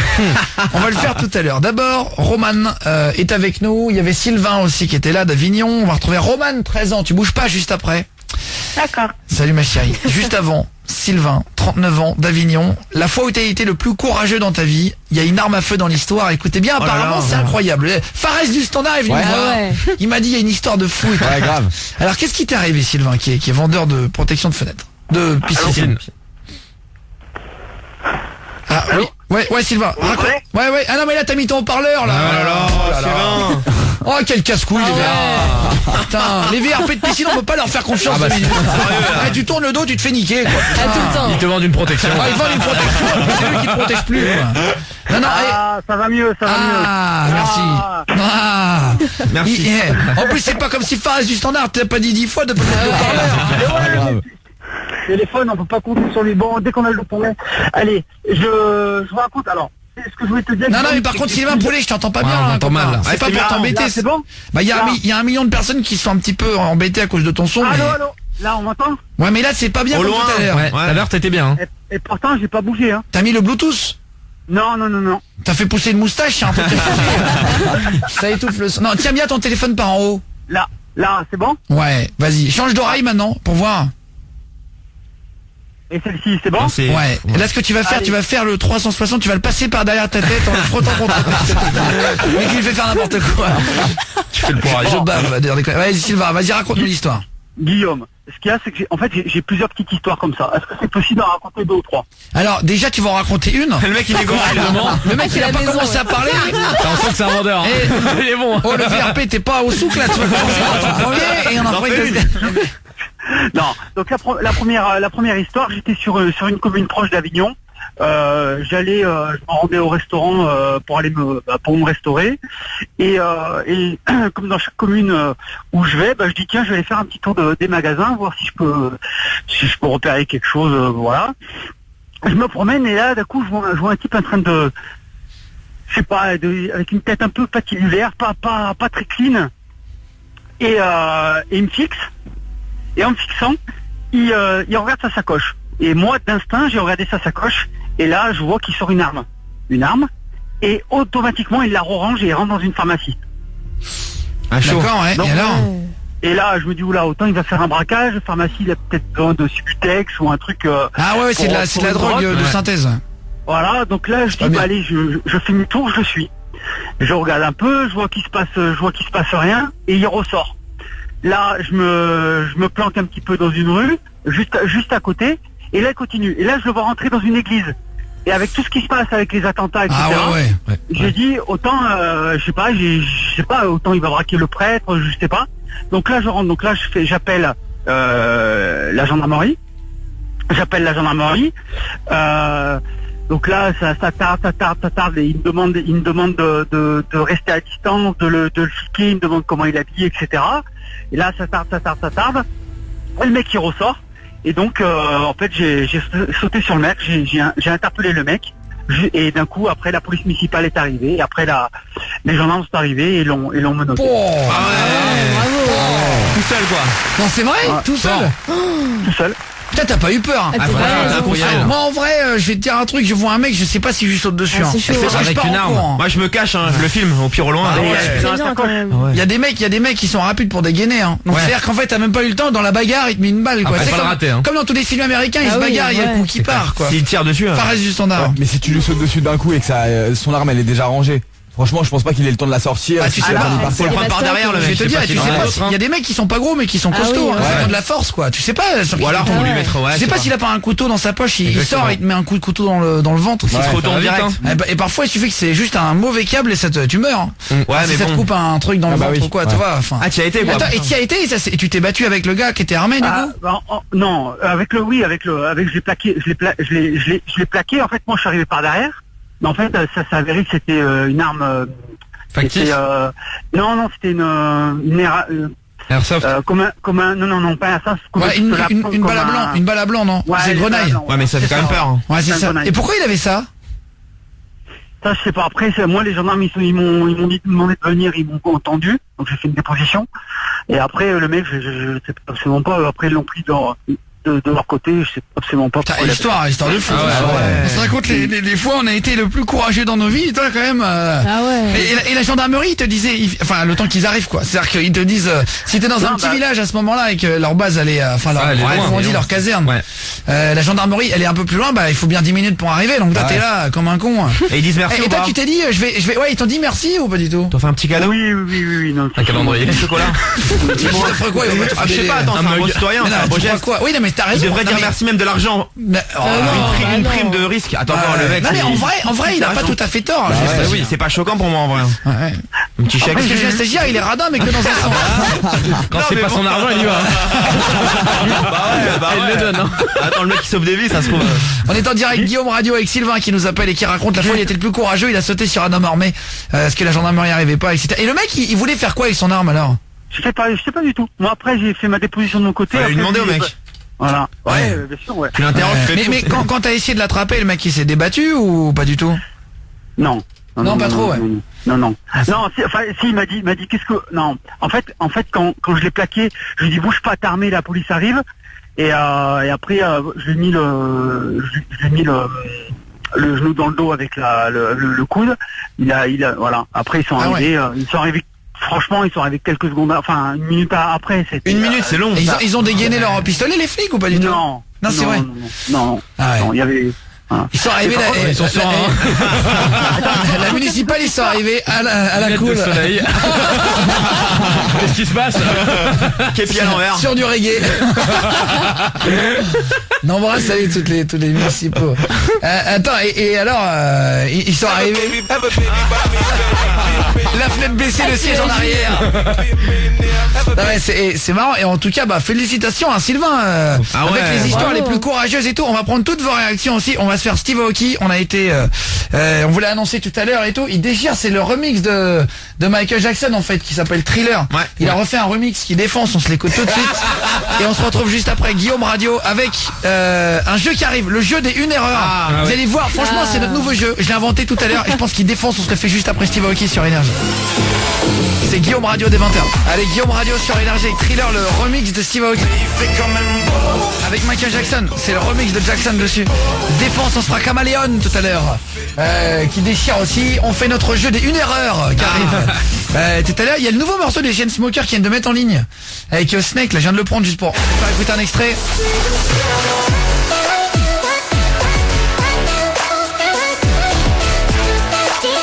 On va le faire tout à l'heure. D'abord, Roman est avec nous. Il y avait Sylvain aussi qui était là d'Avignon. On va retrouver Roman, 13 ans. Tu bouges pas juste après. D'accord. Salut ma chérie. Juste avant, Sylvain, 39 ans, d'Avignon. La fois où tu as été le plus courageux dans ta vie, il y a une arme à feu dans l'histoire. Écoutez bien, Oh là apparemment là. c'est incroyable. Fares du Standard est venu Ouais. me voir. Ah ouais. Il m'a dit il y a une histoire de fou. et tout. Ouais, grave. Alors qu'est-ce qui t'est arrivé, Sylvain, qui est vendeur de protection de fenêtres, de piscine? Ah oui. Ouais, Sylvain. raconte. Ouais. Ah non mais là t'as mis ton haut-parleur là. Oh là là, Sylvain. Oh, quel casse-couille, les VRP. Putain, les VRP de piscine, on peut pas leur faire confiance. Ouais, tu tournes le dos, tu te fais niquer, quoi. Tout le temps. Il te demande une protection. Ah, ils vendent une protection, c'est eux qui te protègent plus, quoi. Non, ça va mieux, ça va mieux. Ah, merci. Ah. Merci. En plus, c'est pas comme si Fares du Standard, t'as pas dit 10 fois de pas mettre le haut-parleur. Téléphone, on peut pas compter sur lui. Bon, dès qu'on a le tourné. Allez, je vous raconte. Alors, ce que je voulais te dire. Non, mais par contre, Sylvain Poulet, je t'entends pas bien. on t'entend mal, là. C'est pas pour t'embêter. C'est bon. Bah, il y a un million de personnes qui sont un petit peu embêtées à cause de ton son. Allô. Là, on m'entend? Ouais, mais là, c'est pas bien Au comme loin. tout à l'heure. Ouais, tout à l'heure t'étais bien. Et pourtant, j'ai pas bougé, hein. T'as mis le Bluetooth? Non. T'as fait pousser une moustache, c'est un peu ça étouffe le son. Non, tiens bien ton téléphone par en haut. Là, c'est bon? Ouais, vas-y, change d'oreille maintenant pour voir. Et celle-ci, c'est bon? Ouais. Et là, ce que tu vas faire, tu vas faire le 360, tu vas le passer par derrière ta tête en le frottant contre ta tête. Mais qui fait faire n'importe quoi. Tu fais le poirier. Je bave. Vas-y, Sylvain, vas-y, raconte-nous l'histoire. Guillaume, ce qu'il y a, c'est que j'ai plusieurs petites histoires comme ça. Est-ce que c'est possible d'en raconter 2 ou 3? Alors, déjà, tu vas en raconter une. Le mec, il est gonflé. Le mec, il a pas commencé à parler. On sent que c'est un vendeur. Il est bon. Oh, le VRP, t'es pas au souk, là. Tu vas commencer par ton premier et on en fera une deuxième. Non. Donc la première histoire, j'étais sur une commune proche d'Avignon. Je me rendais au restaurant pour me restaurer et comme dans chaque commune où je vais, je dis tiens, je vais aller faire un petit tour des magasins, voir si je peux repérer quelque chose, voilà. Je me promène et là d'un coup je vois un type en train de, je sais pas, avec une tête un peu patibulaire, pas très clean, et il me fixe. Et en me fixant, il regarde sa sacoche. Et moi, d'instinct, j'ai regardé sa sacoche. Et là, je vois qu'il sort une arme. Et automatiquement, il la range et il rentre dans une pharmacie. Ah, chaud. D'accord, ouais. Donc, Et alors? Et là, je me dis, oula, autant il va faire un braquage. Pharmacie, il a peut-être besoin de Subutex ou un truc... Ah ouais, c'est de la drogue de synthèse. Voilà, donc là, je dis, bien. allez, je fais une tour, je le suis. Je regarde un peu, je vois qu'il se passe rien, et il ressort. Là, je me planque un petit peu dans une rue, juste à côté, et là, il continue. Et là, je le vois rentrer dans une église. Et avec tout ce qui se passe avec les attentats, etc., j'ai dit, autant, je sais pas, autant il va braquer le prêtre, je sais pas. Donc là, je rentre, donc là, j'appelle la gendarmerie. Donc là, ça tarde, et il me demande de rester à distance, de le fliquer, il me demande comment il est habillé, etc. Et là, ça tarde. Et le mec, il ressort. Et donc, en fait, j'ai sauté sur le mec, j'ai interpellé le mec. Et d'un coup, après, la police municipale est arrivée. Et après, les gendarmes sont arrivés et l'ont menotté. Tout seul, quoi. Non, c'est vrai, tout seul. Tout seul. Putain, t'as pas eu peur. Moi, en vrai, je vais te dire un truc. Je vois un mec, je sais pas si je saute dessus. C'est chaud. Avec une arme. Moi, je me cache, je le filme au pire au loin. C'est bien quand même. Il y a des mecs qui sont rapides pour dégainer. Donc c'est-à-dire qu'en fait, t'as même pas eu le temps. Dans la bagarre, il te met une balle. Quoi. Après, C'est pas le comme, rater, comme dans tous les films américains, ils se bagarrent, il y a le coup qui part. Quoi. S'il tire dessus. Fares du Standard. Mais si tu lui sautes dessus d'un coup et que son arme elle est déjà rangée, franchement je pense pas qu'il ait le temps de la sortir. Ah, tu sais pas, faut le prendre par derrière, le je vais mec. te dire, tu sais pas, il y a des mecs qui sont pas gros mais qui sont costauds, oui, c'est de la force quoi. Tu sais pas. Ou alors faut lui mettre. Tu sais pas s'il a pas un couteau dans sa poche, il sort, il te met un coup de couteau dans le ventre. Il se retourne direct. Et parfois il suffit que c'est juste un mauvais câble et tu meurs. Ouais, Si mais ça te coupe un truc dans le ventre ou quoi, tu vois. Ah, tu y as été quoi. Attends, et tu y as été et tu t'es battu avec le gars qui était armé du coup? Non, je l'ai plaqué. En fait, moi, je suis arrivé par derrière. Mais en fait, ça s'est avéré que c'était une arme. Factice. Non, c'était une Airsoft. non, pas un sens. Une balle à blanc, non? Ouais, C'est grenaille. Ouais, mais ça fait quand même peur. Ouais, c'est ça. Et pourquoi il avait ça? Ça, je sais pas. Après, moi, les gendarmes, ils m'ont dit de venir, ils m'ont entendu. Donc, j'ai fait une déposition. Et après, le mec, je sais absolument pas. Après, ils l'ont pris de leur côté, je sais absolument pas. Histoire de fou. On se raconte les fois on a été le plus courageux dans nos vies, toi quand même. Et la gendarmerie te disait, enfin le temps qu'ils arrivent quoi. C'est-à-dire qu'ils te disent, si t'es dans un petit village à ce moment-là et que leur base elle est, leur caserne, la gendarmerie elle est un peu plus loin, il faut bien 10 minutes pour arriver. Donc là t'es là comme un con. Et ils disent merci. Et toi tu t'es dit, je vais, ouais ils t'ont dit merci ou pas du tout? T'as fait un petit cadeau? Oui, non. Un calendrier. Chocolat. Tu quoi? Je sais pas, attends, c'est un bon citoyen, c'est un beau geste. Oui, non, mais t'as raison. Il devrait dire merci même de l'argent. Mais- oh, Une prime de risque. Attends, le mec. non, mais en vrai, il a pas tout à fait tort. Julien Bah Stagiaire. oui, c'est pas choquant pour moi en vrai. Ouais. Un petit chèque. Parce que Julien Stagiaire, il est radin, mais que dans un sens. Quand c'est pas son argent, il y va. Il le donne. Attends, le mec qui sauve des vies, ça se trouve. On est en direct Guillaume Radio avec Sylvain qui nous appelle et qui raconte la fois où il était le plus courageux, il a sauté sur un homme armé parce que la gendarmerie arrivait pas, etc. Et le mec, il voulait faire quoi avec son arme alors? Je sais pas du tout. Moi après j'ai fait ma déposition de mon côté. Fallait lui Après, demander au j'ai- mec. Voilà. Ouais. Ouais, bien sûr, ouais. Tu l'interroges, tu fais Mais quand t'as essayé de l'attraper, le mec il s'est débattu ou pas du tout? Non. Non, pas trop, ouais. Non. Non, si, il m'a dit qu'est-ce que... Non, en fait, quand je l'ai plaqué, je lui ai dit bouge pas, t'es armé, la police arrive. Et après, je lui ai mis le genou dans le dos avec le coude. Il a, voilà. Après, ils sont arrivés, franchement, ils sont arrivés quelques secondes, enfin, une minute après. C'était, Une minute, c'est long. Et ils ont dégainé leur pistolet les flics ou pas du tout? Non. Non, c'est vrai. Non. Ah ouais. Non, il y avait... Ils sont arrivés Ils sont sur la municipale, ils sont arrivés à la Lunettes cool. de soleil. Qu'est-ce qui se passe? Képi à l'envers. Sur du reggae. On embrasse, salut tous les municipaux. Attends, et alors, ils sont arrivés. La fenêtre baissée, le siège en arrière. Non, mais c'est marrant. Et en tout cas, félicitations à Sylvain. Avec les histoires les plus courageuses et tout. On va prendre toutes vos réactions aussi. On va se faire Steve Aoki. On a été, on vous l'a annoncé tout à l'heure et tout. Il déchire. C'est le remix de Michael Jackson en fait, qui s'appelle Thriller. Ouais. Il a refait un remix qui défonce. On se l'écoute tout de suite. Et on se retrouve juste après Guillaume Radio avec un jeu qui arrive, le jeu des une erreur. Vous allez voir, franchement, c'est notre nouveau jeu. Je l'ai inventé tout à l'heure et je pense qu'il défonce. On se le fait juste après Steve Aoki sur Énergie. C'est Guillaume Radio des 20h. Allez, Guillaume Radio sur Énergie avec Thriller, le remix de Steve Aoki. Avec Michael Jackson, c'est le remix de Jackson dessus. Défense, on se fera Caméléon tout à l'heure. Qui déchire aussi. On fait notre jeu des une erreur qui arrive. Tout à l'heure, il y a le nouveau morceau des Chainsmokers qui viennent de mettre en ligne. Avec Snake, là, je viens de le prendre juste pour faire écouter un extrait.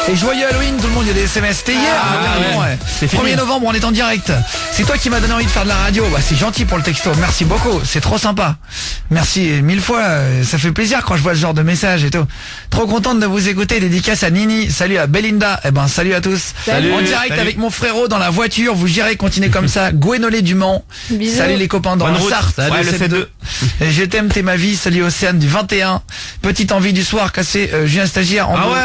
Et joyeux Halloween tout le monde, il y a des SMS. C'était hier, carrément, ouais. C'est fini. 1er novembre, on est en direct. C'est toi qui m'as donné envie de faire de la radio. C'est gentil pour le texto, merci beaucoup, c'est trop sympa. Merci mille fois, ça fait plaisir quand je vois ce genre de message et tout. Trop contente de vous écouter, dédicace à Nini, salut à Belinda, salut à tous. Salut. En direct avec mon frérot dans la voiture, vous gérez, continuez comme ça. Gouénolé du Mans, Bisous. salut les copains dans Bonne la route. Sarthe, Salut, le 7-2. Je t'aime, t'es ma vie, salut Océane du 21. Petite envie du soir, cassé Julien Stagiaire en bleu.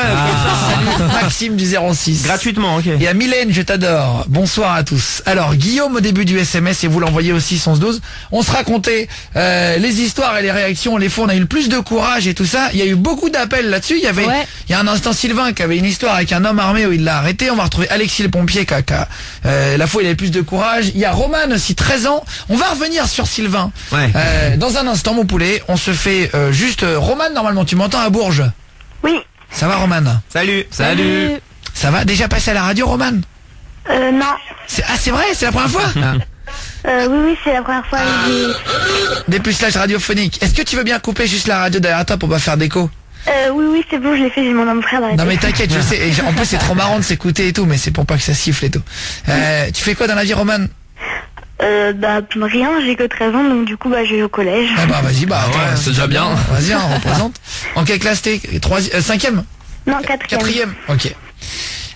Salut Maxime du 06. Gratuitement, ok. Et à Mylène, je t'adore. Bonsoir à tous. Alors, Guillaume au début du SMS, et vous l'envoyez aussi 11-12. On se racontait les histoires et les réactions, les fois on a eu le plus de courage et tout ça. Il y a eu beaucoup d'appels là-dessus. Il y a un instant Sylvain qui avait une histoire avec un homme armé où il l'a arrêté. On va retrouver Alexis le pompier qui a la fois il avait plus de courage. Il y a Roman aussi, 13 ans. On va revenir sur Sylvain. Ouais. Dans un instant, mon poulet. On se fait juste Roman, normalement tu m'entends à Bourges. Oui. Ça va Roman? Salut. Ça va? Déjà passé à la radio Roman? Non. C'est vrai, c'est la première fois? Oui, c'est la première fois. Dépucelage radiophonique. Est-ce que tu veux bien couper juste la radio derrière toi pour pas faire d'écho? Oui, c'est bon, je l'ai fait, j'ai demandé à mon frère d'arrêter. Non mais t'inquiète, je sais. Et en plus c'est trop marrant de s'écouter et tout, mais c'est pour pas que ça siffle et tout. Tu fais quoi dans la vie, Roman? Rien, j'ai que 13 ans, donc du coup, je vais au collège. Vas-y, attends, c'est déjà bien. Vas-y, on représente. En quelle classe t'es? 5e? Non, 4e. Ok.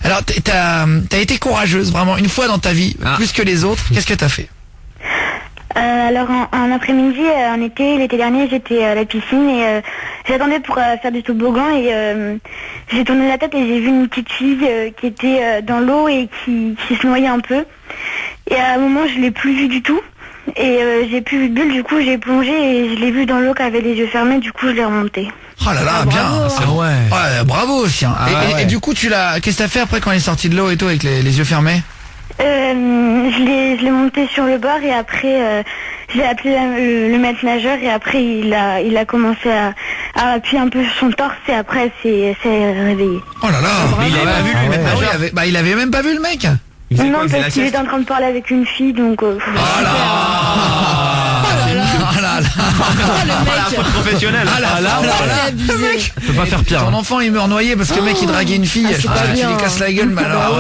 Alors, t'as été courageuse, vraiment, une fois dans ta vie, plus que les autres. Qu'est-ce que t'as fait? Alors, en après-midi, en été, l'été dernier, j'étais à la piscine et j'attendais pour faire du toboggan et j'ai tourné la tête et j'ai vu une petite fille qui était dans l'eau et qui se noyait un peu. Et à un moment, je l'ai plus vue du tout. Et j'ai plus vu de bulle, du coup, j'ai plongé et je l'ai vue dans l'eau qui avait les yeux fermés, du coup, je l'ai remontée. Oh là là, bien. Ouais, bravo aussi. Et du coup, qu'est-ce que t'as fait après quand elle est sortie de l'eau et tout avec les yeux fermés? Je l'ai monté sur le bord et après j'ai appelé le maître nageur et après il a commencé à appuyer un peu sur son torse et après c'est réveillé. Oh là là. Mais il avait pas vu lui, le maître nageur. Il avait même pas vu le mec. Non, parce qu'il était en train de parler avec une fille, donc... Oh là La faute professionnelle. Le mec. Je peux pas faire pire. Ton enfant il meurt noyé parce que le mec il draguait une fille. Je pense que tu lui casses la gueule, mais alors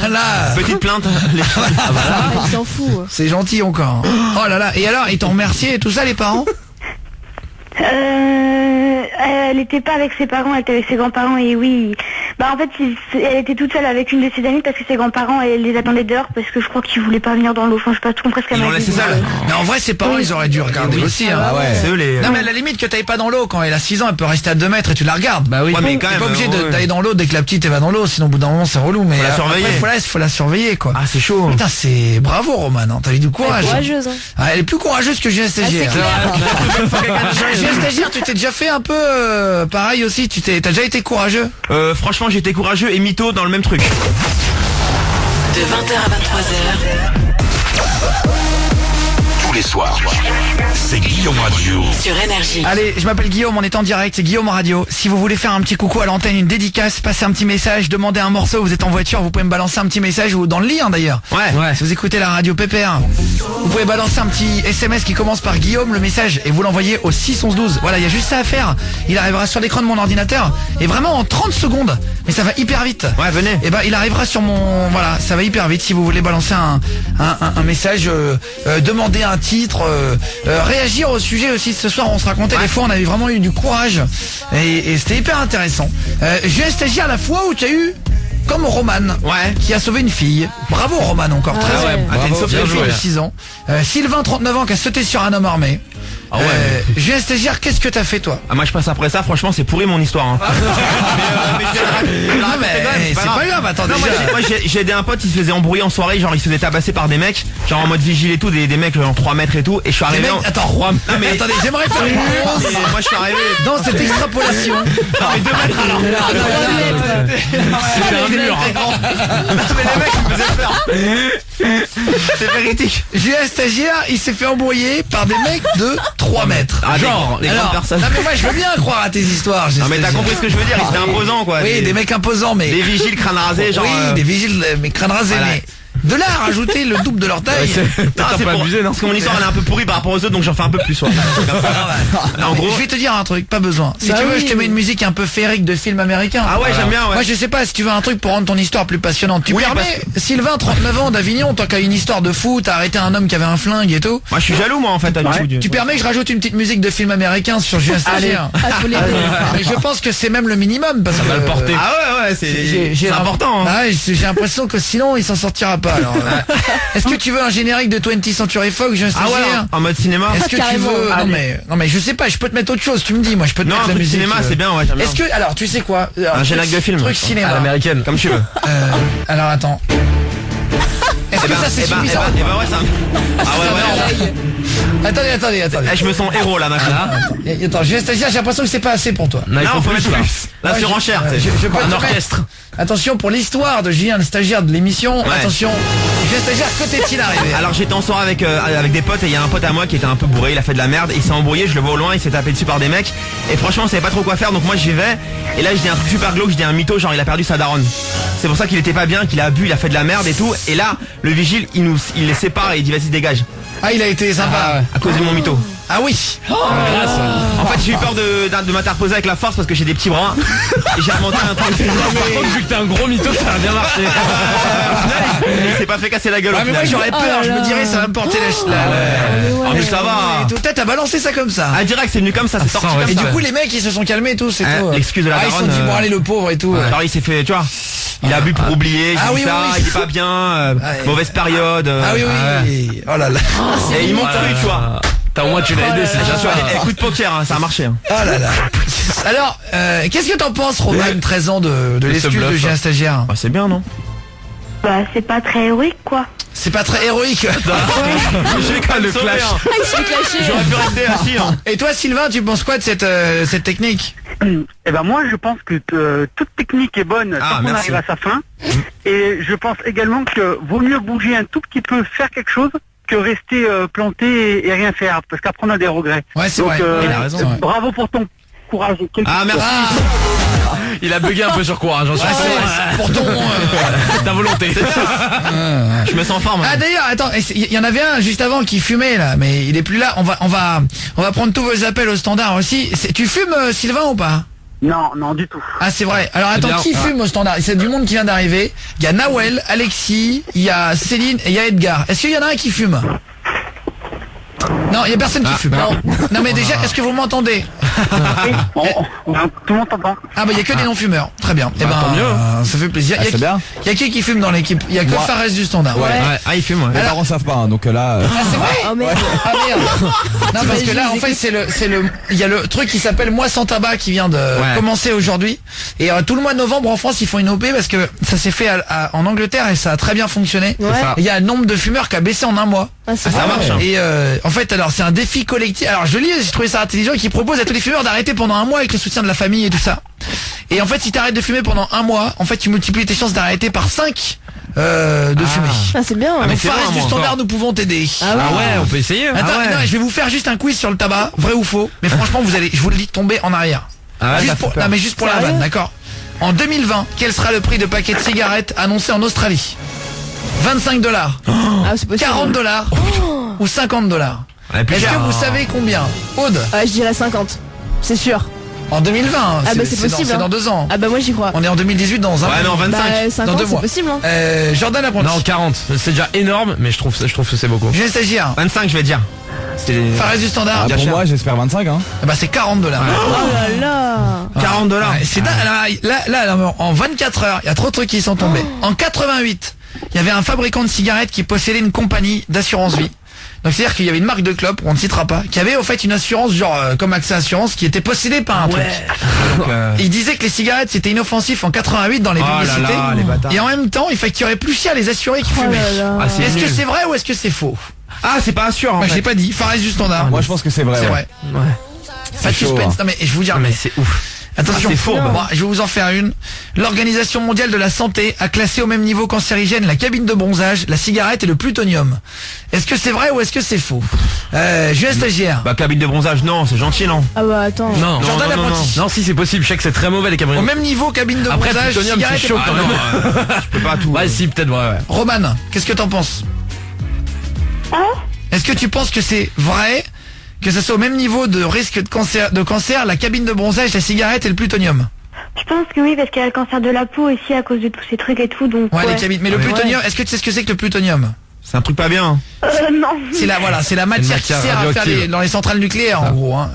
voilà. Petite plainte. Il s'en fout. C'est gentil encore. Oh là là. Et alors ils t'ont remercié et tout ça les parents? Elle était pas avec ses parents, elle était avec ses grands-parents et oui. Bah en fait, elle était toute seule avec une de ses amies parce que ses grands-parents, elle les attendait dehors parce que je crois qu'ils voulaient pas venir dans l'eau. Enfin, je sais pas tout compris ce qu'elle Ils m'a l'ont dit. laissé seule. Mais en vrai, ses parents, ils auraient dû regarder aussi. Hein. Ah ouais. C'est eux les. Non mais à la limite que t'ailles pas dans l'eau quand elle a 6 ans, elle peut rester à 2 mètres et tu la regardes. Bah oui. Ouais, mais quand T'es même. pas obligé ouais. d'aller dans l'eau dès que la petite elle va dans l'eau, sinon au bout d'un moment c'est relou. Mais Faut la surveiller. après, faut la surveiller quoi. Ah, c'est chaud. Putain, c'est bravo Roman, hein. T'as eu du courage. Courageuse, hein. Ah, elle est plus courageuse que Julien Stagiaire. Julien Stagiaire, tu t'es déjà fait un peu pareil aussi. T'as déjà été courageux. Franchement, j'étais courageux et mytho dans le même truc. De 20h à 23h Tous les soirs, c'est Guillaume Radio. sur Énergie. Allez, je m'appelle Guillaume, on est en direct, c'est Guillaume Radio. Si vous voulez faire un petit coucou à l'antenne, une dédicace, passer un petit message, demander un morceau, vous êtes en voiture, vous pouvez me balancer un petit message ou dans le lit hein, d'ailleurs. Ouais. Si vous écoutez la radio PPR, vous pouvez balancer un petit SMS qui commence par Guillaume, le message, et vous l'envoyez au 61112. Voilà, il y a juste ça à faire. Il arrivera sur l'écran de mon ordinateur, et vraiment en 30 secondes, mais ça va hyper vite. Ouais, venez. Et ben il arrivera sur mon... Voilà, ça va hyper vite si vous voulez balancer un message, demander un titre, réagir au sujet aussi. Ce soir on se racontait des fois on avait vraiment eu du courage et c'était hyper intéressant. J'ai un stagiaire à la fois où tu as eu comme Roman qui a sauvé une fille. Bravo Roman encore. Très ouais, bien. bravo, T'as une sauve bien de fille joué. de 6 ans. Sylvain 39 ans qui a sauté sur un homme armé. Ah ouais. J'ai un stagiaire, qu'est-ce que t'as fait toi? Ah, moi je passe après ça, franchement c'est pourri mon histoire. Hein. Non mais c'est pas grave, attends Non, déjà. moi j'ai aidé un pote, il se faisait embrouiller en soirée, genre il se faisait tabasser par des mecs, genre en mode vigile et tout, des mecs genre 3 mètres et tout, et je suis Les arrivé mecs, attends, Rouen. Non mais Attendez, j'aimerais faire une nuance Et moi je suis arrivé. dans cette extrapolation. Non mais 2 mètres alors. C'était un mur. Mais les mecs ils me faisaient peur. C'est véridique. J'ai un stagiaire, il s'est fait embrouiller par des mecs de 3 mètres. Ah genre, les grandes Alors, personnes. non mais moi je veux bien croire à tes histoires. j'ai Non mais t'as stagiaire. compris ce que je veux dire, ils étaient imposants quoi. Oui, des mecs imposants mais... Des vigiles crâne rasé, genre. oui, des vigiles mais crâne rasé voilà. mais... De là à rajouter le double de leur taille. T'as pas abusé, non? Parce que mon histoire elle est un peu pourrie par rapport aux autres, donc j'en fais un peu plus. Ouais. Comme ça. En gros. Je vais te dire un truc, pas besoin. Si Bah tu veux, oui. je te mets une musique un peu féerique de film américain. Ah ouais, j'aime bien, ouais. Moi je sais pas, si tu veux un truc pour rendre ton histoire plus passionnante. Tu Oui, permets, Sylvain, 39 ans d'Avignon, tant qu'à une histoire de fou, t'as arrêté un homme qui avait un flingue et tout. Moi je suis jaloux moi en fait. Tu permets que je rajoute une petite musique de film américain sur Julien Stagiaire. Ah, faut l'aider. Mais je pense que c'est même le minimum parce que va le porter. Ah ouais, c'est important. Hein. Ah ouais, j'ai l'impression que sinon il s'en sortira pas. Alors, est-ce que tu veux un générique de 20th Century Fox, Julien Ah ouais, Stagiaire? en mode cinéma. Est-ce que tu carrément. veux non mais je sais pas, je peux te mettre autre chose. Tu me dis, moi je peux te Non, mettre un la truc musique. cinéma c'est bien, ouais, j'aime bien. Est-ce que alors tu sais quoi? Un générique de film. Truc cinéma. À l'américaine. Comme tu veux. Alors attends. Est-ce que ça c'est suffisant? Eh ben ouais, ça. Ah ouais, ouais. Attendez. Eh, je me sens héros là maintenant. Attends, Julien Stagiaire, j'ai l'impression que c'est pas assez pour toi. Non, il Non, faut mettre plus là. plus. La surenchère. Je tu sais. peux te Un mettre- orchestre. Attention pour l'histoire de Julien le stagiaire de l'émission. Ouais. Attention, Julien Stagiaire, que t'est-il arrivé? Alors j'étais en soirée avec des potes et il y a un pote à moi qui était un peu bourré, il a fait de la merde, il s'est embrouillé, je le vois au loin, il s'est tapé dessus par des mecs et franchement on savait pas trop quoi faire donc moi j'y vais et là je dis un truc super glauque, je dis un mytho genre il a perdu sa daronne. C'est pour ça qu'il était pas bien, qu'il a bu, il a fait de la merde et tout et là le vigile il les sépare et il dit vas-y dégage Ah, il a été sympa. à cause de mon mytho. Ah oui. En fait j'ai eu peur de m'interposer avec la force parce que j'ai des petits bras et j'ai inventé un truc. Vu que t'es un gros mytho, ça a bien marché. Il s'est pas fait casser la gueule Ah au mais moi final. j'aurais peur, Oh je là me là. dirais ça va me porter la... Ah, mais ça va. Peut-être t'as balancé ça comme ça. Ah direct c'est venu comme ça, c'est sorti ouais. comme Et ça. du coup les mecs ils se sont calmés et tout, c'est tout. l'excuse de la Ah ils se sont daronne, dit bon allez le pauvre et tout. Alors il s'est fait, tu vois, il a bu pour oublier, j'ai Ah dit oui, ça, oui, oui. il est pas bien, Ouais. mauvaise période. Ah oui oui. Oh là là. Et ils m'ont cru, tu vois. T'as au moins tu l'as aidé, c'est déjà ça. Eh, coup de poker, hein, ça a marché. Hein. Oh là là. Alors, qu'est-ce que t'en penses, Roman, 13 ans de l'excuse bluff, de Julien Stagiaire? Bah, c'est bien, non? Bah c'est pas très héroïque quoi. C'est pas très héroïque. J'ai quand même Le sauvé, clash. hein. Ah, il se fait clasher. J'aurais pu rester assis. Hein. Et toi, Sylvain, tu penses quoi de cette technique? Eh ben moi je pense que toute technique est bonne Ah, tant qu'on merci. arrive à sa fin. Et je pense également que vaut mieux bouger un tout petit peu, faire quelque chose, que rester planté et rien faire, parce qu'après on a des regrets. Ouais, c'est Donc, vrai. il a raison, c'est vrai. bravo pour ton courage. Ah, merci. Il a bugué un peu sur courage, j'en suis Ah, c'est pour ton... ta volonté. Je me sens en forme. Ah d'ailleurs, attends, il y en avait un juste avant qui fumait là, mais il est plus là. On va prendre tous vos appels au standard aussi. Tu fumes, Sylvain, ou pas? Non, du tout. Ah c'est vrai. Alors attends, bien. qui fume au standard? C'est du monde qui vient d'arriver. Il y a Nawel, Alexis, il y a Céline et il y a Edgar. Est-ce qu'il y en a un qui fume? Non, il y a personne qui fume. Non mais déjà, est-ce que vous m'entendez? Tout le monde t'entend. Ah bah il y a que des non-fumeurs. Très bien. Eh ben, tant mieux. ça fait plaisir. c'est bien. Il y a qui fume dans l'équipe? Il y a que Moi. Fares du Standard. Ouais. Ah, il fume, ouais. Les parents savent pas, hein, donc là. Ah c'est vrai? Oh merde. Ah merde. Non parce que là en fait il y a le truc qui s'appelle Mois sans tabac qui vient de commencer aujourd'hui et tout le mois de novembre en France ils font une OP parce que ça s'est fait en Angleterre et ça a très bien fonctionné. Ouais. Il y a le nombre de fumeurs qui a baissé en un mois. Ah, c'est Ça vrai. marche, hein. Et en fait alors c'est un défi collectif. Alors je lis, j'ai trouvé ça intelligent qui propose à tous les fumeurs d'arrêter pendant un mois avec le soutien de la famille et tout ça. Et en fait si t'arrêtes de fumer pendant un mois, en fait tu multiplies tes chances d'arrêter par 5 de fumer. Ah, c'est bien. Donc c'est Fares bon, du moi, Standard encore. nous pouvons t'aider. Ah ouais. Ah ouais, on peut essayer. Attends, non, je vais vous faire juste un quiz sur le tabac, vrai ou faux. Mais franchement, je vous le dis tomber en arrière. Ah ouais, Juste ça pour, fait peur. non, mais juste pour la Sérieux vanne, d'accord. En 2020, quel sera le prix de paquet de cigarettes annoncé en Australie? 25 $, Ah, c'est possible. 40 $ ou 50 $. Ouais, plus Est-ce cher. que vous savez combien? Aude, Ah, je dirais 50. C'est sûr. en 2020, Ah bah c'est possible. c'est hein. dans 2 ans. Ah bah moi j'y crois. On est en 2018 dans un Ouais, non, 25. Bah dans 50 2 c'est mois. possible hein. Jordan Apprenti. Non, 40. C'est déjà énorme, mais je trouve que c'est beaucoup. Julien Stagiaire. 25, je vais dire. C'est Fares du Standard. Ah, pour moi, j'espère 25, hein. Bah c'est 40 $. Oh là là. 40 $. Ouais, c'est dingue. Là, en 24 heures, il y a trop de trucs qui sont tombés. En 88, il y avait un fabricant de cigarettes qui possédait une compagnie d'assurance vie. Donc c'est-à-dire qu'il y avait une marque de clopes, on ne citera pas, qui avait au fait une assurance genre comme Accès Assurance qui était possédée par un truc. Donc, Il disait que les cigarettes c'était inoffensif en 88 dans les Oh là publicités. là, les bâtards. Et en même temps, il facturait plus cher les assurés qui Oh fumaient. là là. Ah, c'est Est-ce que nul. c'est vrai ou est-ce que c'est faux? Ah, c'est pas sûr en Moi je fait. l'ai pas dit, Fares du Standard. Moi, je pense que c'est vrai. C'est ouais. vrai. Pas de chaud, suspense. hein. Non mais je vous dis, Mais c'est ouf. attention, Ah, c'est fourbe. Bon, je vais vous en faire une. L'Organisation mondiale de la santé a classé au même niveau cancérigène la cabine de bronzage, la cigarette et le plutonium. Est-ce que c'est vrai ou est-ce que c'est faux? Julien Stagiaire. Bah, cabine de bronzage, non, c'est gentil, non. Ah bah attends. Non. Jordan non, Apprenti. Non, si c'est possible, je sais que c'est très mauvais les Au cabrioles. même niveau cabine de Après, bronzage, plutonium, cigarette c'est et chaud Ah quand non, même. je peux pas tout. Ouais, si, peut-être, ouais. Roman, qu'est-ce que t'en penses? Est-ce que tu penses que c'est vrai que ce soit au même niveau de risque de cancer, la cabine de bronzage, la cigarette et le plutonium? Je pense que oui, parce qu'il y a le cancer de la peau aussi à cause de tous ces trucs et tout, donc Ouais, ouais. les cabines. Mais le plutonium, est-ce que tu sais ce que c'est que le plutonium? C'est un truc pas bien. Non. C'est la matière qui matière sert à faire radioactive. dans les centrales nucléaires en gros. Hein.